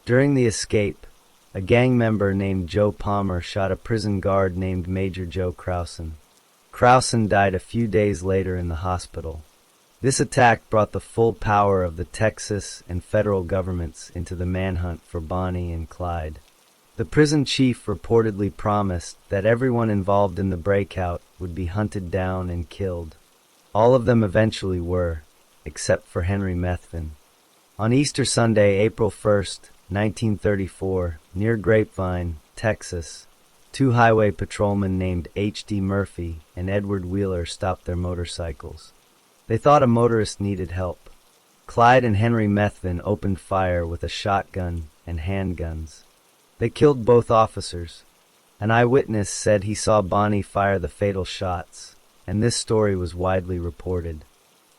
During the escape, a gang member named Joe Palmer shot a prison guard named Major Joe Crowson. Crowson died a few days later in the hospital. This attack brought the full power of the Texas and federal governments into the manhunt for Bonnie and Clyde. The prison chief reportedly promised that everyone involved in the breakout would be hunted down and killed. All of them eventually were, except for Henry Methvin. On Easter Sunday, April 1st, 1934, near Grapevine, Texas, 2 highway patrolmen named H.D. Murphy and Edward Wheeler stopped their motorcycles. They thought a motorist needed help. Clyde and Henry Methvin opened fire with a shotgun and handguns. They killed both officers. An eyewitness said he saw Bonnie fire the fatal shots, and this story was widely reported.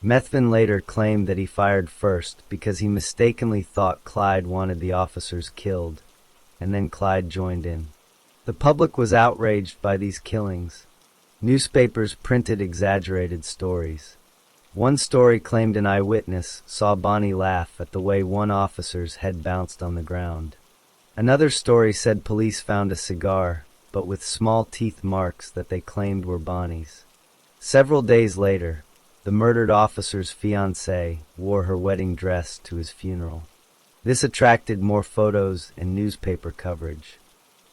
Methvin later claimed that he fired first because he mistakenly thought Clyde wanted the officers killed, and then Clyde joined in. The public was outraged by these killings. Newspapers printed exaggerated stories. One story claimed an eyewitness saw Bonnie laugh at the way one officer's head bounced on the ground. Another story said police found a cigar, but with small teeth marks that they claimed were Bonnie's. Several days later, the murdered officer's fiancée wore her wedding dress to his funeral. This attracted more photos and newspaper coverage.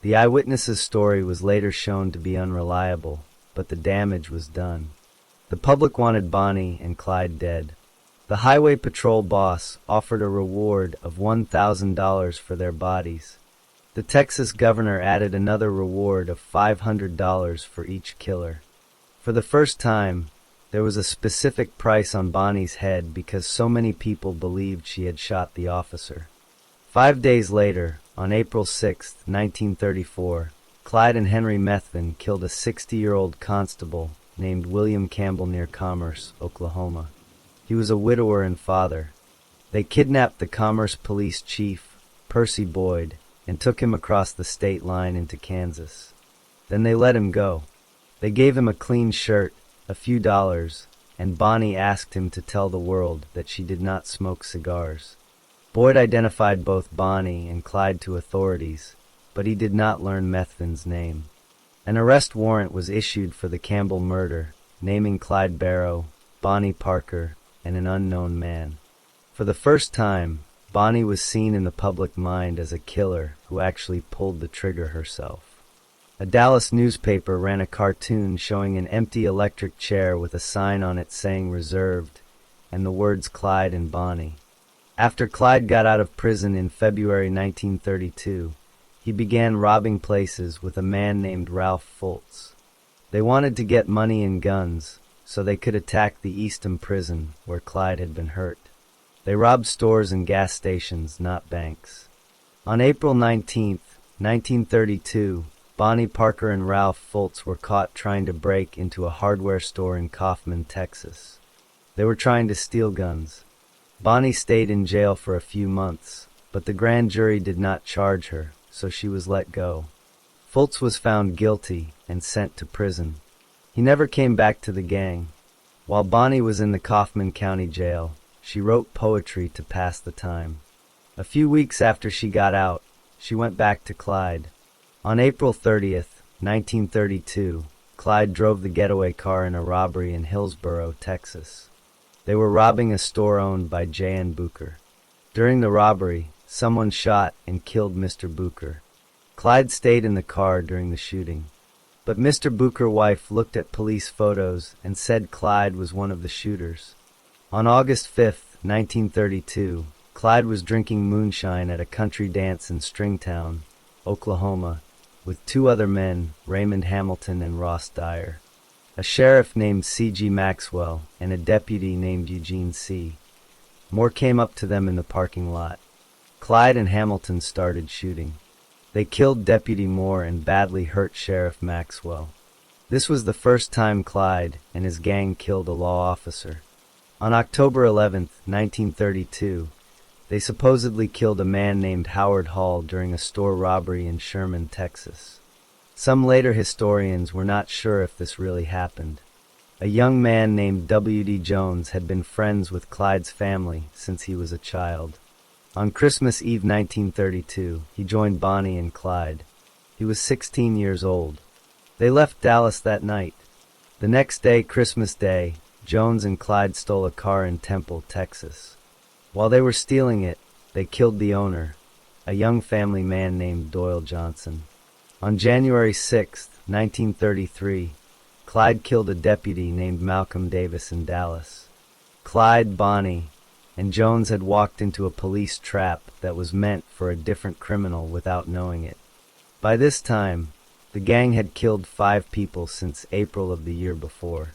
The eyewitness's story was later shown to be unreliable, but the damage was done. The public wanted Bonnie and Clyde dead. The highway patrol boss offered a reward of $1,000 for their bodies. The Texas governor added another reward of $500 for each killer. For the first time, there was a specific price on Bonnie's head because so many people believed she had shot the officer. 5 days later, on April 6, 1934, Clyde and Henry Methvin killed a 60-year-old constable named William Campbell near Commerce, Oklahoma. He was a widower and father. They kidnapped the Commerce police chief, Percy Boyd, and took him across the state line into Kansas. Then they let him go. They gave him a clean shirt, a few dollars, and Bonnie asked him to tell the world that she did not smoke cigars. Boyd identified both Bonnie and Clyde to authorities, but he did not learn Methvin's name. An arrest warrant was issued for the Campbell murder, naming Clyde Barrow, Bonnie Parker, and an unknown man. For the first time, Bonnie was seen in the public mind as a killer who actually pulled the trigger herself. A Dallas newspaper ran a cartoon showing an empty electric chair with a sign on it saying reserved, and the words Clyde and Bonnie. After Clyde got out of prison in February 1932, he began robbing places with a man named Ralph Fultz. They wanted to get money and guns, so they could attack the Eastham prison where Clyde had been hurt. They robbed stores and gas stations, not banks. On April 19, 1932, Bonnie Parker and Ralph Fultz were caught trying to break into a hardware store in Kaufman, Texas. They were trying to steal guns. Bonnie stayed in jail for a few months, but the grand jury did not charge her, so she was let go. Fultz was found guilty and sent to prison. He never came back to the gang. While Bonnie was in the Kaufman County Jail, she wrote poetry to pass the time. A few weeks after she got out, she went back to Clyde. On April 30th, 1932, Clyde drove the getaway car in a robbery in Hillsborough, Texas. They were robbing a store owned by J.N. Booker. During the robbery, someone shot and killed Mr. Booker. Clyde stayed in the car during the shooting. But Mr. Booker's wife looked at police photos and said Clyde was one of the shooters. On August 5, 1932, Clyde was drinking moonshine at a country dance in Stringtown, Oklahoma, with two other men, Raymond Hamilton and Ross Dyer. A sheriff named C.G. Maxwell and a deputy named Eugene C. Moore came up to them in the parking lot. Clyde and Hamilton started shooting. They killed Deputy Moore and badly hurt Sheriff Maxwell. This was the first time Clyde and his gang killed a law officer. On October 11, 1932, they supposedly killed a man named Howard Hall during a store robbery in Sherman, Texas. Some later historians were not sure if this really happened. A young man named W.D. Jones had been friends with Clyde's family since he was a child. On Christmas Eve 1932, he joined Bonnie and Clyde. He was 16 years old. They left Dallas that night. The next day, Christmas Day, Jones and Clyde stole a car in Temple, Texas. While they were stealing it, they killed the owner, a young family man named Doyle Johnson. On January 6, 1933, Clyde killed a deputy named Malcolm Davis in Dallas. Clyde, Bonnie, and Jones had walked into a police trap that was meant for a different criminal without knowing it. By this time, the gang had killed 5 people since April of the year before.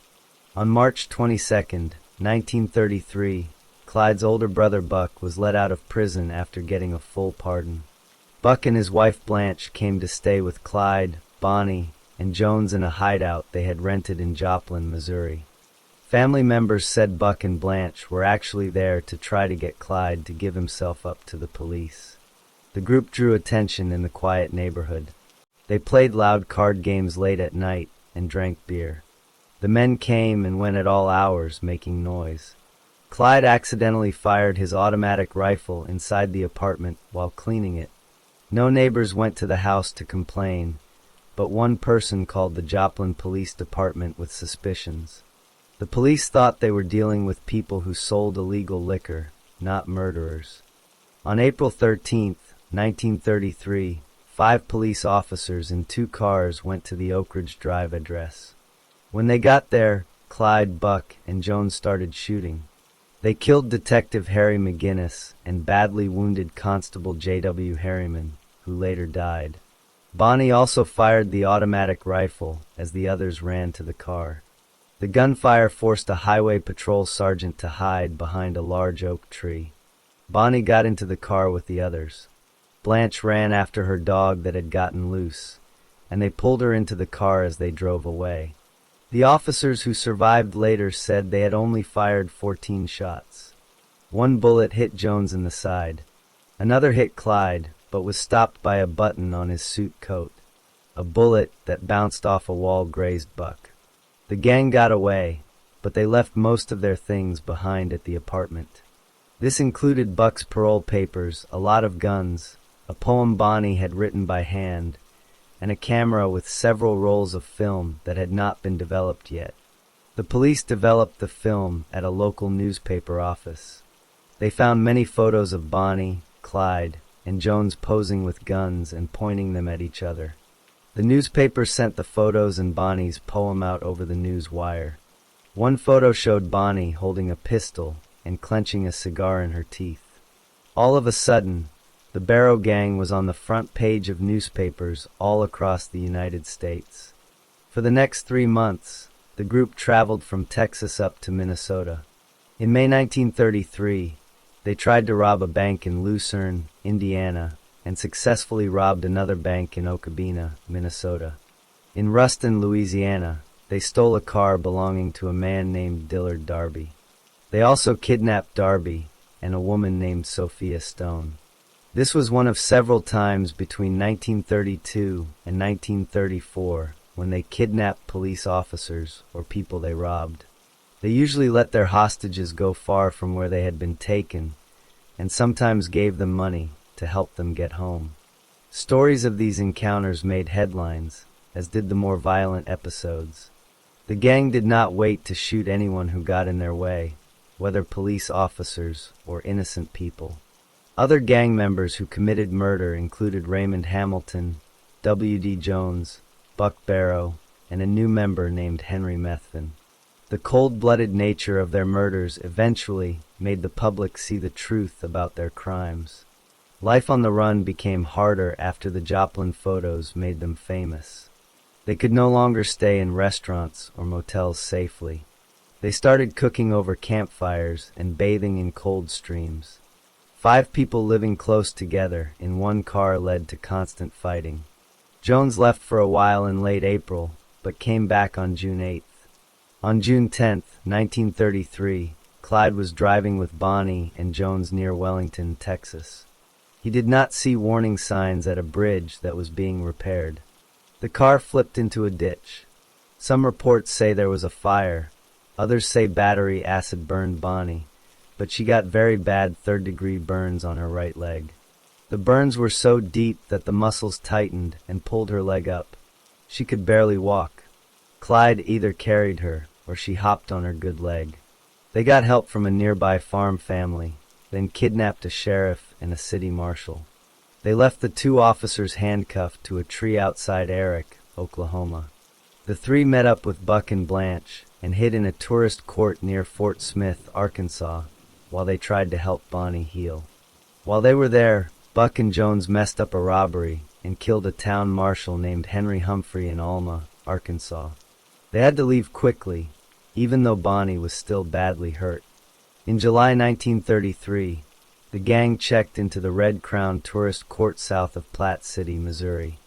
On March 22, 1933, Clyde's older brother Buck was let out of prison after getting a full pardon. Buck and his wife Blanche came to stay with Clyde, Bonnie, and Jones in a hideout they had rented in Joplin, Missouri. Family members said Buck and Blanche were actually there to try to get Clyde to give himself up to the police. The group drew attention in the quiet neighborhood. They played loud card games late at night and drank beer. The men came and went at all hours, making noise. Clyde accidentally fired his automatic rifle inside the apartment while cleaning it. No neighbors went to the house to complain, but one person called the Joplin Police Department with suspicions. The police thought they were dealing with people who sold illegal liquor, not murderers. On April 13, 1933, 5 police officers in 2 cars went to the Oak Ridge Drive address. When they got there, Clyde, Buck, and Jones started shooting. They killed Detective Harry McGinnis and badly wounded Constable J.W. Harriman, who later died. Bonnie also fired the automatic rifle as the others ran to the car. The gunfire forced a highway patrol sergeant to hide behind a large oak tree. Bonnie got into the car with the others. Blanche ran after her dog that had gotten loose, and they pulled her into the car as they drove away. The officers who survived later said they had only fired 14 shots. 1 bullet hit Jones in the side. Another hit Clyde, but was stopped by a button on his suit coat. A bullet that bounced off a wall grazed Buck. The gang got away, but they left most of their things behind at the apartment. This included Buck's parole papers, a lot of guns, a poem Bonnie had written by hand, and a camera with several rolls of film that had not been developed yet. The police developed the film at a local newspaper office. They found many photos of Bonnie, Clyde, and Jones posing with guns and pointing them at each other. The newspaper sent the photos and Bonnie's poem out over the news wire. One photo showed Bonnie holding a pistol and clenching a cigar in her teeth. All of a sudden, the Barrow Gang was on the front page of newspapers all across the United States. For the next 3 months, The group traveled from Texas up to Minnesota. In May 1933, they tried to rob a bank in Lucerne, Indiana, and successfully robbed another bank in Okabena, Minnesota. In Ruston, Louisiana, they stole a car belonging to a man named Dillard Darby. They also kidnapped Darby and a woman named Sophia Stone. This was one of several times between 1932 and 1934 when they kidnapped police officers or people they robbed. They usually let their hostages go far from where they had been taken, and sometimes gave them money to help them get home. Stories of these encounters made headlines, as did the more violent episodes. The gang did not wait to shoot anyone who got in their way, whether police officers or innocent people. Other gang members who committed murder included Raymond Hamilton, W.D. Jones, Buck Barrow, and a new member named Henry Methvin. The cold-blooded nature of their murders eventually made the public see the truth about their crimes. Life on the run became harder after the Joplin photos made them famous. They could no longer stay in restaurants or motels safely. They started cooking over campfires and bathing in cold streams. 5 people living close together in one car led to constant fighting. Jones left for a while in late April, but came back on June 8th. On June 10, 1933, Clyde was driving with Bonnie and Jones near Wellington, Texas. He did not see warning signs at a bridge that was being repaired. The car flipped into a ditch. Some reports say there was a fire. Others say battery acid burned Bonnie, but she got very bad third-degree burns on her right leg. The burns were so deep that the muscles tightened and pulled her leg up. She could barely walk. Clyde either carried her or she hopped on her good leg. They got help from a nearby farm family, then kidnapped a sheriff and a city marshal. They left the 2 officers handcuffed to a tree outside Eric, Oklahoma. The 3 met up with Buck and Blanche and hid in a tourist court near Fort Smith, Arkansas, while they tried to help Bonnie heal. While they were there, Buck and Jones messed up a robbery and killed a town marshal named Henry Humphrey in Alma, Arkansas. They had to leave quickly, even though Bonnie was still badly hurt. In July 1933, the gang checked into the Red Crown Tourist Court south of Platte City, Missouri.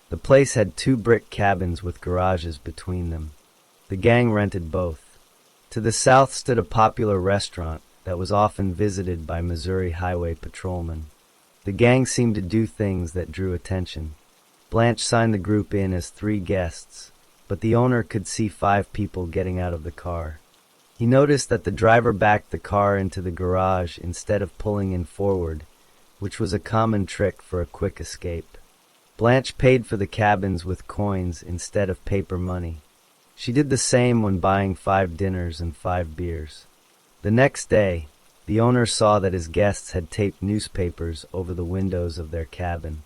The place had 2 brick cabins with garages between them. The gang rented both. To the south stood a popular restaurant that was often visited by Missouri highway patrolmen. The gang seemed to do things that drew attention. Blanche signed the group in as 3 guests, but the owner could see 5 people getting out of the car. He noticed that the driver backed the car into the garage instead of pulling in forward, which was a common trick for a quick escape. Blanche paid for the cabins with coins instead of paper money. She did the same when buying 5 dinners and 5 beers. The next day, the owner saw that his guests had taped newspapers over the windows of their cabin.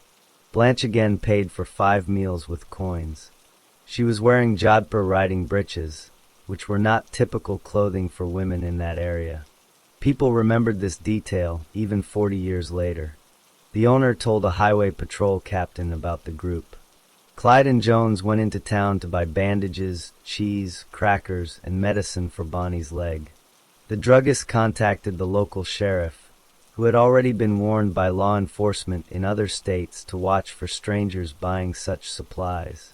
Blanche again paid for 5 meals with coins. She was wearing jodhpur riding breeches, which were not typical clothing for women in that area. People remembered this detail even 40 years later. The owner told a highway patrol captain about the group. Clyde and Jones went into town to buy bandages, cheese, crackers, and medicine for Bonnie's leg. The druggist contacted the local sheriff, who had already been warned by law enforcement in other states to watch for strangers buying such supplies.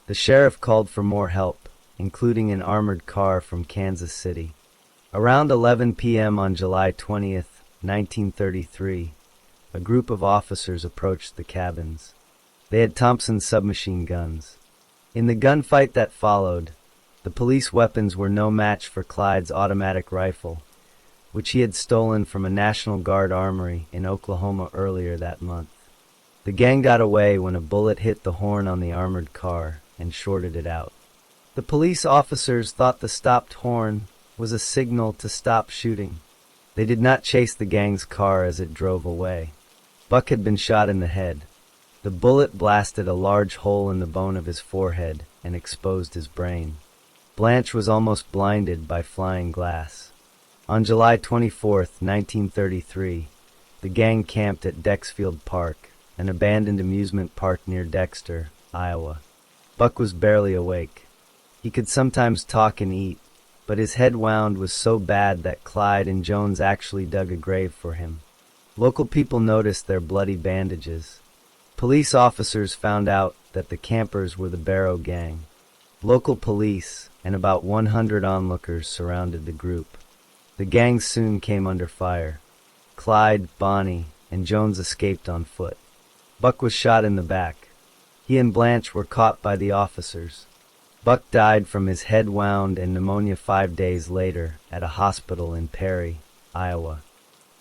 The sheriff called for more help, including an armored car from Kansas City. Around 11 p.m. on July 20th, 1933, a group of officers approached the cabins. They had Thompson submachine guns. In the gunfight that followed, the police weapons were no match for Clyde's automatic rifle, which he had stolen from a National Guard armory in Oklahoma earlier that month. The gang got away when a bullet hit the horn on the armored car and shorted it out. The police officers thought the stopped horn was a signal to stop shooting. They did not chase the gang's car as it drove away. Buck had been shot in the head. The bullet blasted a large hole in the bone of his forehead and exposed his brain. Blanche was almost blinded by flying glass. On July 24, 1933, the gang camped at Dexfield Park, an abandoned amusement park near Dexter, Iowa. Buck was barely awake. He could sometimes talk and eat, but his head wound was so bad that Clyde and Jones actually dug a grave for him. Local people noticed their bloody bandages. Police officers found out that the campers were the Barrow Gang. Local police and about 100 onlookers surrounded the group. The gang soon came under fire. Clyde, Bonnie, and Jones escaped on foot. Buck was shot in the back. He and Blanche were caught by the officers. Buck died from his head wound and pneumonia 5 days later at a hospital in Perry, Iowa.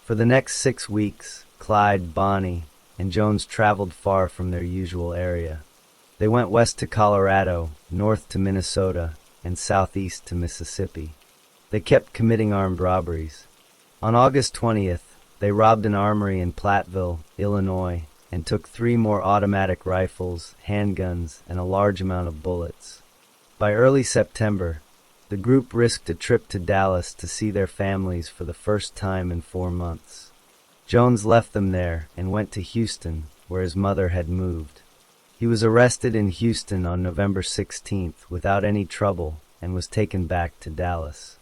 For the next 6 weeks, Clyde, Bonnie, and Jones traveled far from their usual area. They went west to Colorado, north to Minnesota, and southeast to Mississippi. They kept committing armed robberies. On August 20th, they robbed an armory in Platteville, Illinois, and took 3 more automatic rifles, handguns, and a large amount of bullets. By early September, the group risked a trip to Dallas to see their families for the first time in 4 months. Jones left them there and went to Houston, where his mother had moved. He was arrested in Houston on November 16th without any trouble and was taken back to Dallas.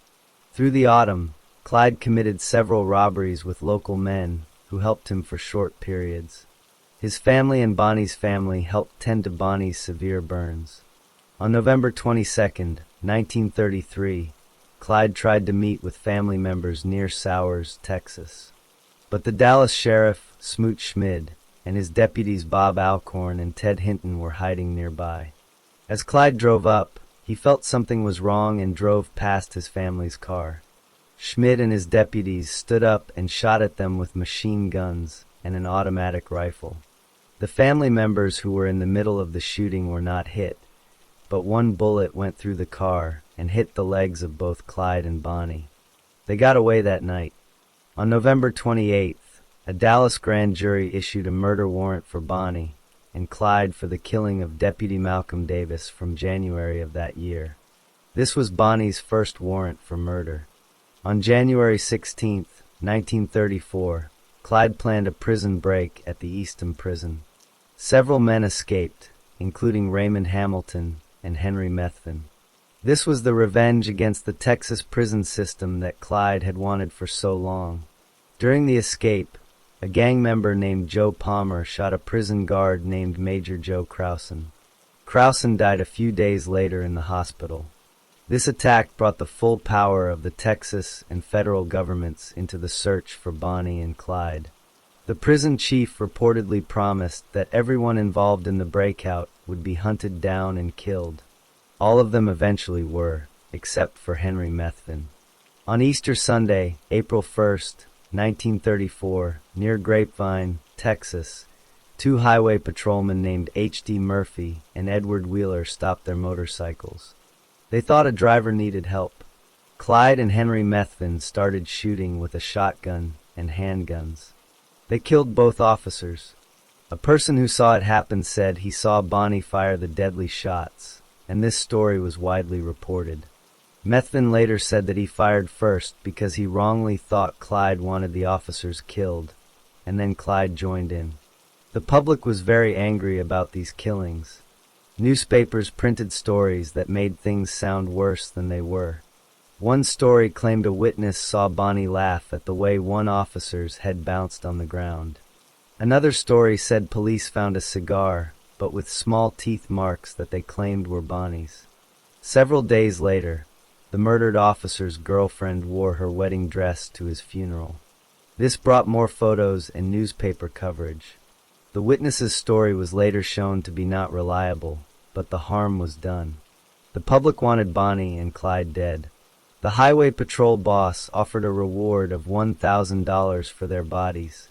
Through the autumn, Clyde committed several robberies with local men who helped him for short periods. His family and Bonnie's family helped tend to Bonnie's severe burns. On November 22, 1933, Clyde tried to meet with family members near Sowers, Texas. But the Dallas sheriff, Smoot Schmid, and his deputies Bob Alcorn and Ted Hinton were hiding nearby. As Clyde drove up, he felt something was wrong and drove past his family's car. Schmid and his deputies stood up and shot at them with machine guns and an automatic rifle. The family members who were in the middle of the shooting were not hit, but one bullet went through the car and hit the legs of both Clyde and Bonnie. They got away that night. On November 28th, a Dallas grand jury issued a murder warrant for Bonnie and Clyde for the killing of Deputy Malcolm Davis from January of that year. This was Bonnie's first warrant for murder. On January 16, 1934, Clyde planned a prison break at the Eastham prison. Several men escaped, including Raymond Hamilton and Henry Methvin. This was the revenge against the Texas prison system that Clyde had wanted for so long. During the escape, a gang member named Joe Palmer shot a prison guard named Major Joe Crowson. Crowson died a few days later in the hospital. This attack brought the full power of the Texas and federal governments into the search for Bonnie and Clyde. The prison chief reportedly promised that everyone involved in the breakout would be hunted down and killed. All of them eventually were, except for Henry Methvin. On Easter Sunday, April 1st, 1934, near Grapevine, Texas, 2 highway patrolmen named H.D. Murphy and Edward Wheeler stopped their motorcycles. They thought a driver needed help. Clyde and Henry Methvin started shooting with a shotgun and handguns. They killed both officers. A person who saw it happen said he saw Bonnie fire the deadly shots, and this story was widely reported. Methvin later said that he fired first because he wrongly thought Clyde wanted the officers killed, and then Clyde joined in. The public was very angry about these killings. Newspapers printed stories that made things sound worse than they were. One story claimed a witness saw Bonnie laugh at the way one officer's head bounced on the ground. Another story said police found a cigar, but with small teeth marks that they claimed were Bonnie's. Several days later, the murdered officer's girlfriend wore her wedding dress to his funeral. This brought more photos and newspaper coverage. The witness's story was later shown to be not reliable, but the harm was done. The public wanted Bonnie and Clyde dead. The highway patrol boss offered a reward of $1,000 for their bodies.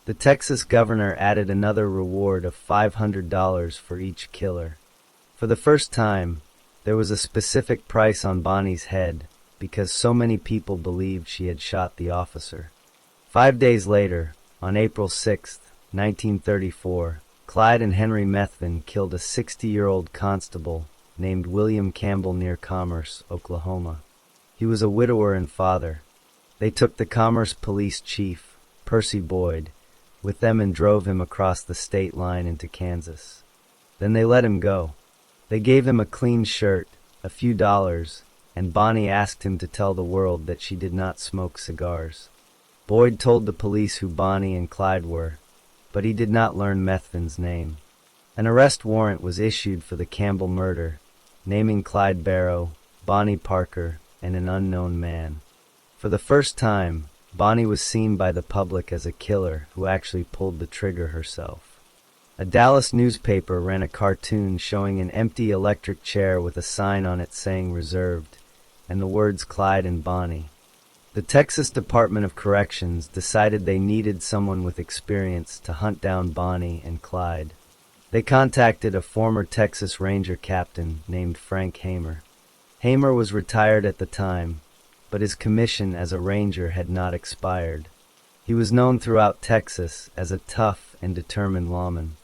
The Texas governor added another reward of $500 for each killer. For the first time, there was a specific price on Bonnie's head because so many people believed she had shot the officer. 5 days later, on April 6, 1934, Clyde and Henry Methvin killed a 60-year-old constable named William Campbell near Commerce, Oklahoma. He was a widower and father. They took the Commerce police chief, Percy Boyd, with them and drove him across the state line into Kansas. Then they let him go. They gave him a clean shirt, a few dollars, and Bonnie asked him to tell the world that she did not smoke cigars. Boyd told the police who Bonnie and Clyde were, but he did not learn Methvin's name. An arrest warrant was issued for the Campbell murder, naming Clyde Barrow, Bonnie Parker, and an unknown man. For the first time, Bonnie was seen by the public as a killer who actually pulled the trigger herself. A Dallas newspaper ran a cartoon showing an empty electric chair with a sign on it saying "Reserved," and the words Clyde and Bonnie. The Texas Department of Corrections decided they needed someone with experience to hunt down Bonnie and Clyde. They contacted a former Texas Ranger captain named Frank Hamer. Hamer was retired at the time, but his commission as a ranger had not expired. He was known throughout Texas as a tough and determined lawman.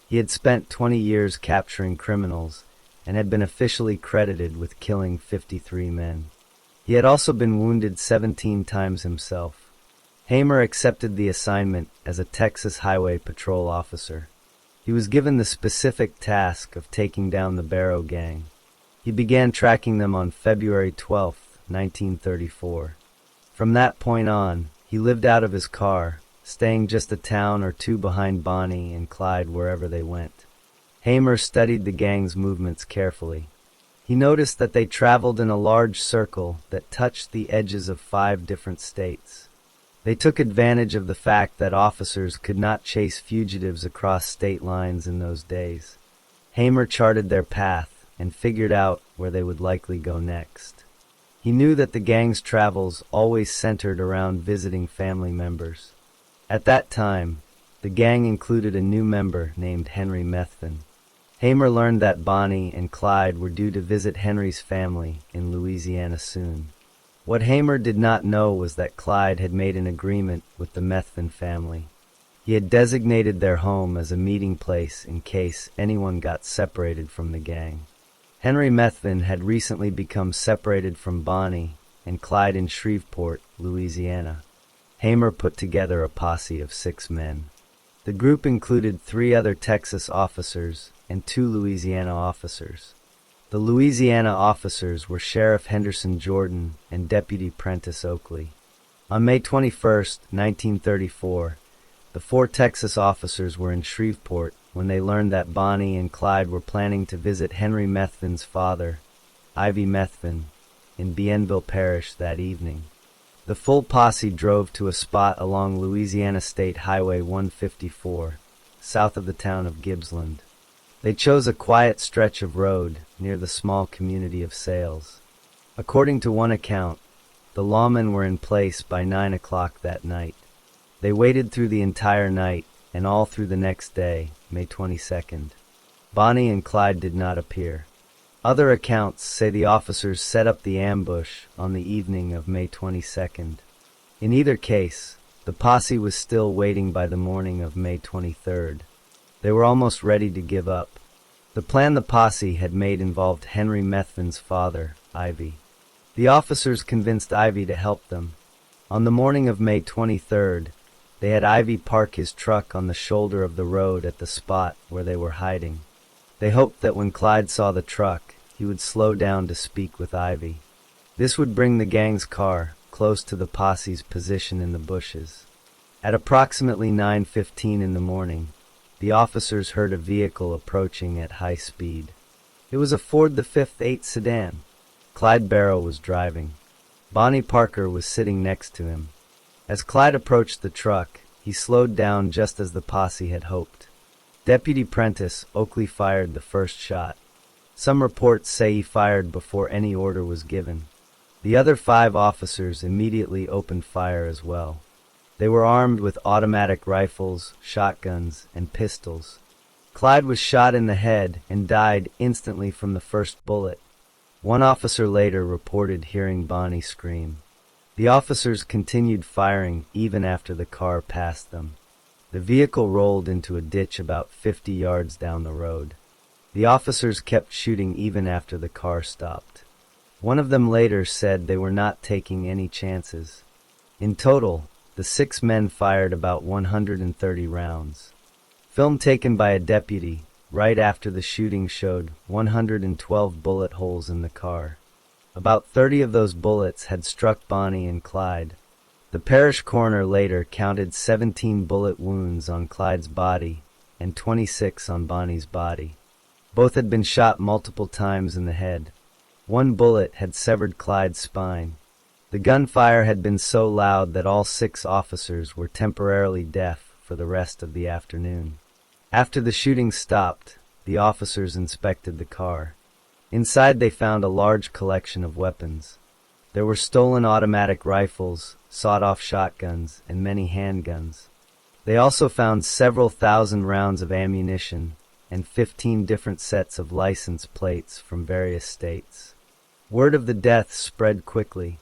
He had spent 20 years capturing criminals and had been officially credited with killing 53 men. He had also been wounded 17 times himself. Hamer accepted the assignment as a Texas Highway Patrol officer. He was given the specific task of taking down the Barrow Gang. He began tracking them on February 12, 1934. From that point on, he lived out of his car, staying just a town or two behind Bonnie and Clyde wherever they went. Hamer studied the gang's movements carefully. He noticed that they traveled in a large circle that touched the edges of 5 different states. They took advantage of the fact that officers could not chase fugitives across state lines in those days. Hamer charted their path and figured out where they would likely go next. He knew that the gang's travels always centered around visiting family members. At that time, the gang included a new member named Henry Methvin. Hamer learned that Bonnie and Clyde were due to visit Henry's family in Louisiana soon. What Hamer did not know was that Clyde had made an agreement with the Methvin family. He had designated their home as a meeting place in case anyone got separated from the gang. Henry Methvin had recently become separated from Bonnie and Clyde in Shreveport, Louisiana. Hamer put together a posse of 6 men. The group included 3 other Texas officers and 2 Louisiana officers. The Louisiana officers were Sheriff Henderson Jordan and Deputy Prentice Oakley. On May 21, 1934, the 4 Texas officers were in Shreveport when they learned that Bonnie and Clyde were planning to visit Henry Methvin's father, Ivy Methvin, in Bienville Parish that evening. The full posse drove to a spot along Louisiana State Highway 154, south of the town of Gibbsland. They chose a quiet stretch of road near the small community of Sales. According to one account, the lawmen were in place by 9 o'clock that night. They waited through the entire night and all through the next day, May 22nd. Bonnie and Clyde did not appear. Other accounts say the officers set up the ambush on the evening of May 22nd. In either case, the posse was still waiting by the morning of May 23rd. They were almost ready to give up. The plan the posse had made involved Henry Methvin's father, Ivy. The officers convinced Ivy to help them. On the morning of May 23rd, they had Ivy park his truck on the shoulder of the road at the spot where they were hiding. They hoped that when Clyde saw the truck, he would slow down to speak with Ivy. This would bring the gang's car close to the posse's position in the bushes. At approximately 9:15 in the morning, the officers heard a vehicle approaching at high speed. It was a Ford V 8 sedan. Clyde Barrow was driving. Bonnie Parker was sitting next to him. As Clyde approached the truck, he slowed down just as the posse had hoped. Deputy Prentice Oakley fired the first shot. Some reports say he fired before any order was given. The other 5 officers immediately opened fire as well. They were armed with automatic rifles, shotguns, and pistols. Clyde was shot in the head and died instantly from the first bullet. One officer later reported hearing Bonnie scream. The officers continued firing even after the car passed them. The vehicle rolled into a ditch about 50 yards down the road. The officers kept shooting even after the car stopped. One of them later said they were not taking any chances. In total, the 6 men fired about 130 rounds. Film taken by a deputy right after the shooting showed 112 bullet holes in the car. About 30 of those bullets had struck Bonnie and Clyde. The parish coroner later counted 17 bullet wounds on Clyde's body and 26 on Bonnie's body. Both had been shot multiple times in the head. One bullet had severed Clyde's spine. The gunfire had been so loud that all 6 officers were temporarily deaf for the rest of the afternoon. After the shooting stopped, the officers inspected the car. Inside they found a large collection of weapons. There were stolen automatic rifles, sawed-off shotguns, and many handguns. They also found several thousand rounds of ammunition and 15 different sets of license plates from various states. Word of the deaths spread quickly.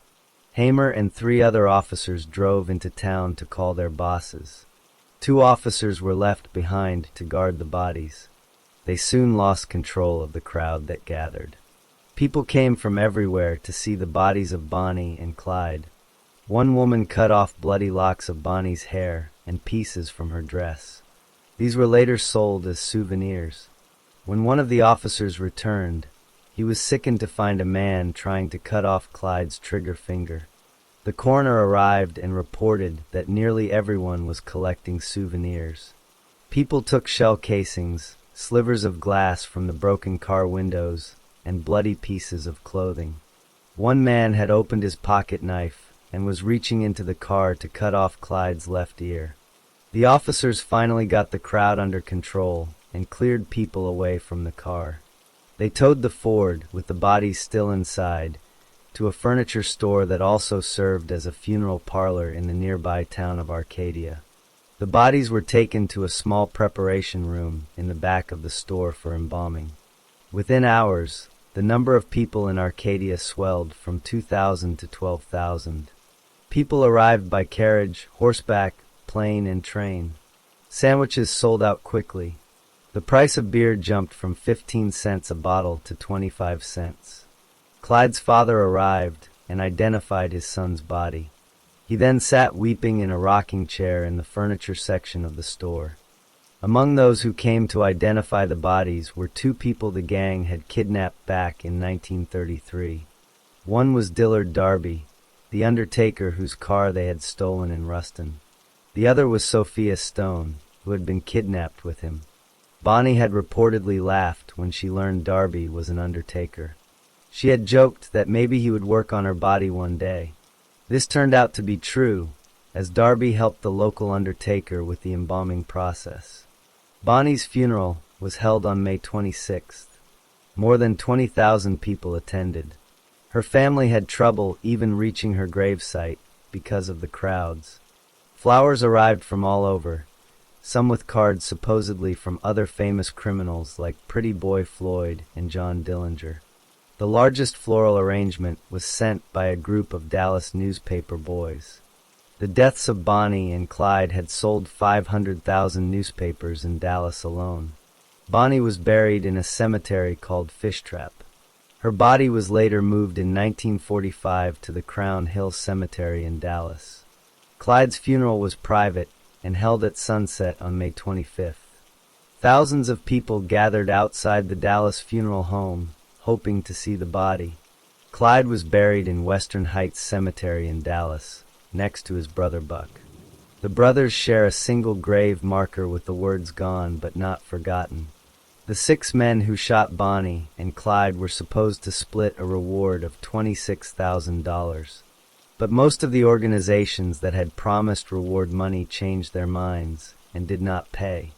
Hamer and 3 other officers drove into town to call their bosses. 2 officers were left behind to guard the bodies. They soon lost control of the crowd that gathered. People came from everywhere to see the bodies of Bonnie and Clyde. One woman cut off bloody locks of Bonnie's hair and pieces from her dress. These were later sold as souvenirs. When one of the officers returned, he was sickened to find a man trying to cut off Clyde's trigger finger. The coroner arrived and reported that nearly everyone was collecting souvenirs. People took shell casings, slivers of glass from the broken car windows, and bloody pieces of clothing. One man had opened his pocket knife and was reaching into the car to cut off Clyde's left ear. The officers finally got the crowd under control and cleared people away from the car. They towed the Ford, with the bodies still inside, to a furniture store that also served as a funeral parlor in the nearby town of Arcadia. The bodies were taken to a small preparation room in the back of the store for embalming. Within hours, the number of people in Arcadia swelled from 2,000 to 12,000. People arrived by carriage, horseback, plane, and train. Sandwiches sold out quickly. The price of beer jumped from 15 cents a bottle to 25 cents. Clyde's father arrived and identified his son's body. He then sat weeping in a rocking chair in the furniture section of the store. Among those who came to identify the bodies were 2 people the gang had kidnapped back in 1933. One was Dillard Darby, the undertaker whose car they had stolen in Ruston. The other was Sophia Stone, who had been kidnapped with him. Bonnie had reportedly laughed when she learned Darby was an undertaker. She had joked that maybe he would work on her body one day. This turned out to be true, as Darby helped the local undertaker with the embalming process. Bonnie's funeral was held on May 26th. More than 20,000 people attended. Her family had trouble even reaching her gravesite because of the crowds. Flowers arrived from all over, some with cards supposedly from other famous criminals like Pretty Boy Floyd and John Dillinger. The largest floral arrangement was sent by a group of Dallas newspaper boys. The deaths of Bonnie and Clyde had sold 500,000 newspapers in Dallas alone. Bonnie was buried in a cemetery called Fish Trap. Her body was later moved in 1945 to the Crown Hill Cemetery in Dallas. Clyde's funeral was private and held at sunset on May 25th. Thousands of people gathered outside the Dallas funeral home, hoping to see the body. Clyde was buried in Western Heights Cemetery in Dallas, next to his brother Buck. The brothers share a single grave marker with the words "Gone but not forgotten." The 6 men who shot Bonnie and Clyde were supposed to split a reward of $26,000. But most of the organizations that had promised reward money changed their minds and did not pay.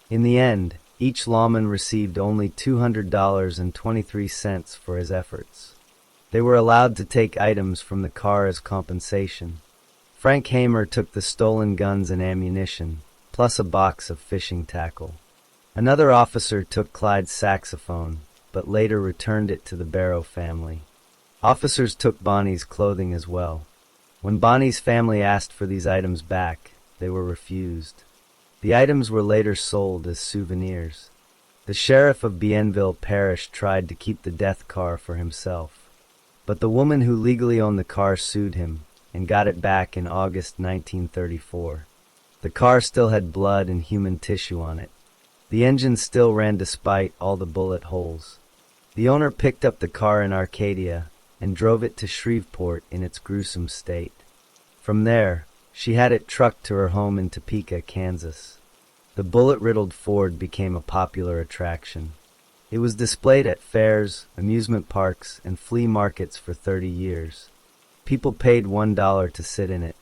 In the end, each lawman received only $200.23 for his efforts. They were allowed to take items from the car as compensation. Frank Hamer took the stolen guns and ammunition, plus a box of fishing tackle. Another officer took Clyde's saxophone, but later returned it to the Barrow family. Officers took Bonnie's clothing as well. When Bonnie's family asked for these items back, they were refused. The items were later sold as souvenirs. The sheriff of Bienville Parish tried to keep the death car for himself, but the woman who legally owned the car sued him and got it back in August 1934. The car still had blood and human tissue on it. The engine still ran despite all the bullet holes. The owner picked up the car in Arcadia and drove it to Shreveport in its gruesome state. From there, she had it trucked to her home in Topeka, Kansas. The bullet-riddled Ford became a popular attraction. It was displayed at fairs, amusement parks, and flea markets for 30 years. People paid $1 to sit in it.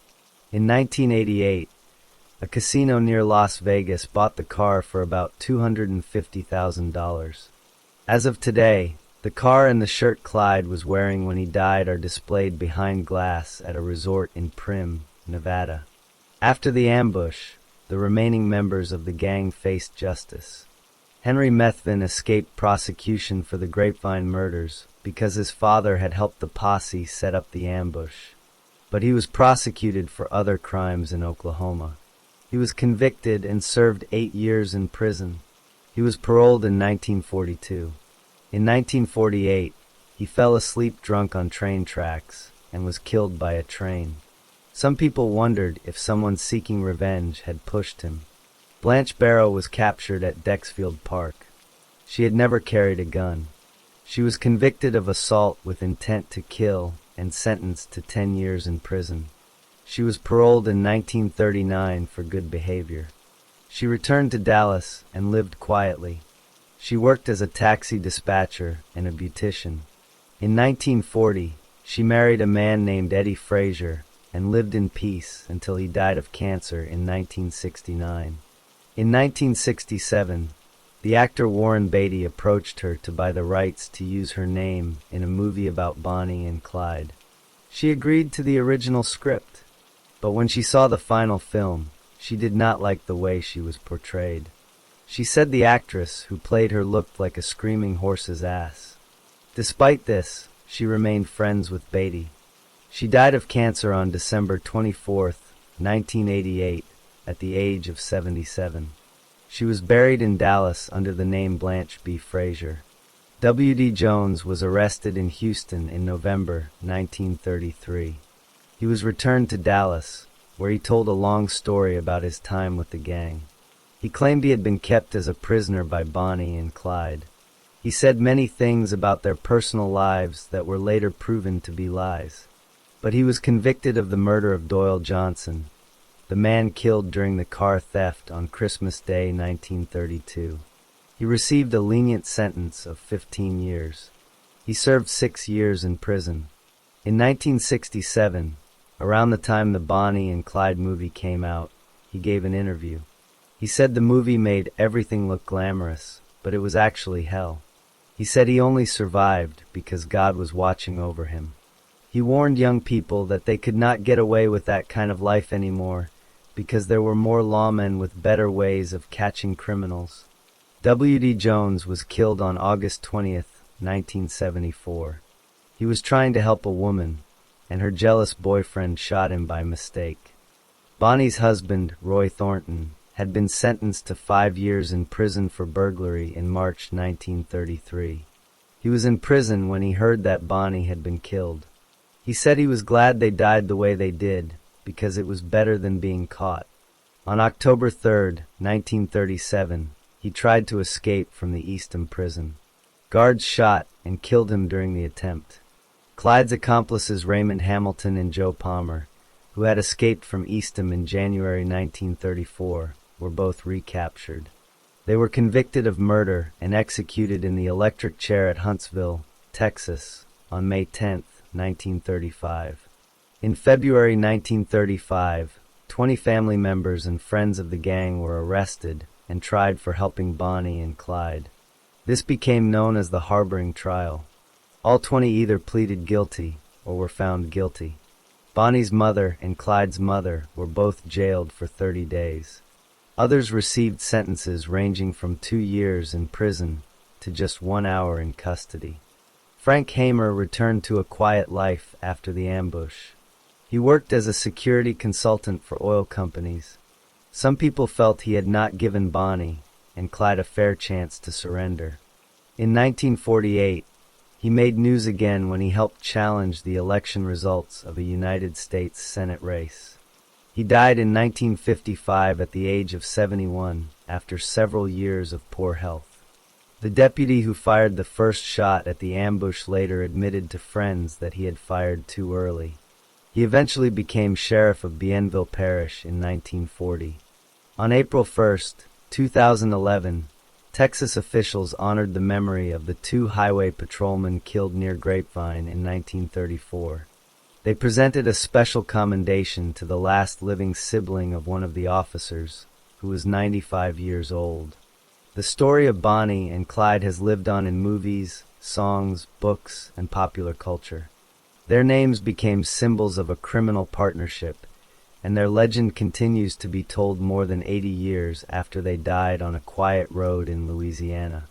In 1988, a casino near Las Vegas bought the car for about $250,000. As of today, the car and the shirt Clyde was wearing when he died are displayed behind glass at a resort in Primm, Nevada. After the ambush, the remaining members of the gang faced justice. Henry Methvin escaped prosecution for the Grapevine murders because his father had helped the posse set up the ambush. But he was prosecuted for other crimes in Oklahoma. He was convicted and served 8 years in prison. He was paroled in 1942. In 1948, he fell asleep drunk on train tracks and was killed by a train. Some people wondered if someone seeking revenge had pushed him. Blanche Barrow was captured at Dexfield Park. She had never carried a gun. She was convicted of assault with intent to kill and sentenced to 10 years in prison. She was paroled in 1939 for good behavior. She returned to Dallas and lived quietly. She worked as a taxi dispatcher and a beautician. In 1940, she married a man named Eddie Frazier and lived in peace until he died of cancer in 1969. In 1967, the actor Warren Beatty approached her to buy the rights to use her name in a movie about Bonnie and Clyde. She agreed to the original script, but when she saw the final film, she did not like the way she was portrayed. She said the actress who played her looked like a screaming horse's ass. Despite this, she remained friends with Beatty. She died of cancer on December 24, 1988, at the age of 77. She was buried in Dallas under the name Blanche B. Frazier. W.D. Jones was arrested in Houston in November 1933. He was returned to Dallas, where he told a long story about his time with the gang. He claimed he had been kept as a prisoner by Bonnie and Clyde. He said many things about their personal lives that were later proven to be lies. But he was convicted of the murder of Doyle Johnson, the man killed during the car theft on Christmas Day 1932. He received a lenient sentence of 15 years. He served 6 years in prison. In 1967, around the time the Bonnie and Clyde movie came out, he gave an interview. He said the movie made everything look glamorous, but it was actually hell. He said he only survived because God was watching over him. He warned young people that they could not get away with that kind of life anymore because there were more lawmen with better ways of catching criminals. W.D. Jones was killed on August 20th, 1974. He was trying to help a woman, and her jealous boyfriend shot him by mistake. Bonnie's husband, Roy Thornton, had been sentenced to 5 years in prison for burglary in March 1933. He was in prison when he heard that Bonnie had been killed. He said he was glad they died the way they did, because it was better than being caught. On October 3, 1937, he tried to escape from the Eastham prison. Guards shot and killed him during the attempt. Clyde's accomplices Raymond Hamilton and Joe Palmer, who had escaped from Eastham in January 1934, were both recaptured. They were convicted of murder and executed in the electric chair at Huntsville, Texas, on May 10, 1935. In February 1935, 20 family members and friends of the gang were arrested and tried for helping Bonnie and Clyde. This became known as the harboring trial. All 20 either pleaded guilty or were found guilty. Bonnie's mother and Clyde's mother were both jailed for 30 days. Others received sentences ranging from 2 years in prison to just 1 hour in custody. Frank Hamer returned to a quiet life after the ambush. He worked as a security consultant for oil companies. Some people felt he had not given Bonnie and Clyde a fair chance to surrender. In 1948, he made news again when he helped challenge the election results of a United States Senate race. He died in 1955 at the age of 71 after several years of poor health. The deputy who fired the first shot at the ambush later admitted to friends that he had fired too early. He eventually became sheriff of Bienville Parish in 1940. On April 1, 2011, Texas officials honored the memory of the two highway patrolmen killed near Grapevine in 1934. They presented a special commendation to the last living sibling of one of the officers, who was 95 years old. The story of Bonnie and Clyde has lived on in movies, songs, books, and popular culture. Their names became symbols of a criminal partnership, and their legend continues to be told more than 80 years after they died on a quiet road in Louisiana.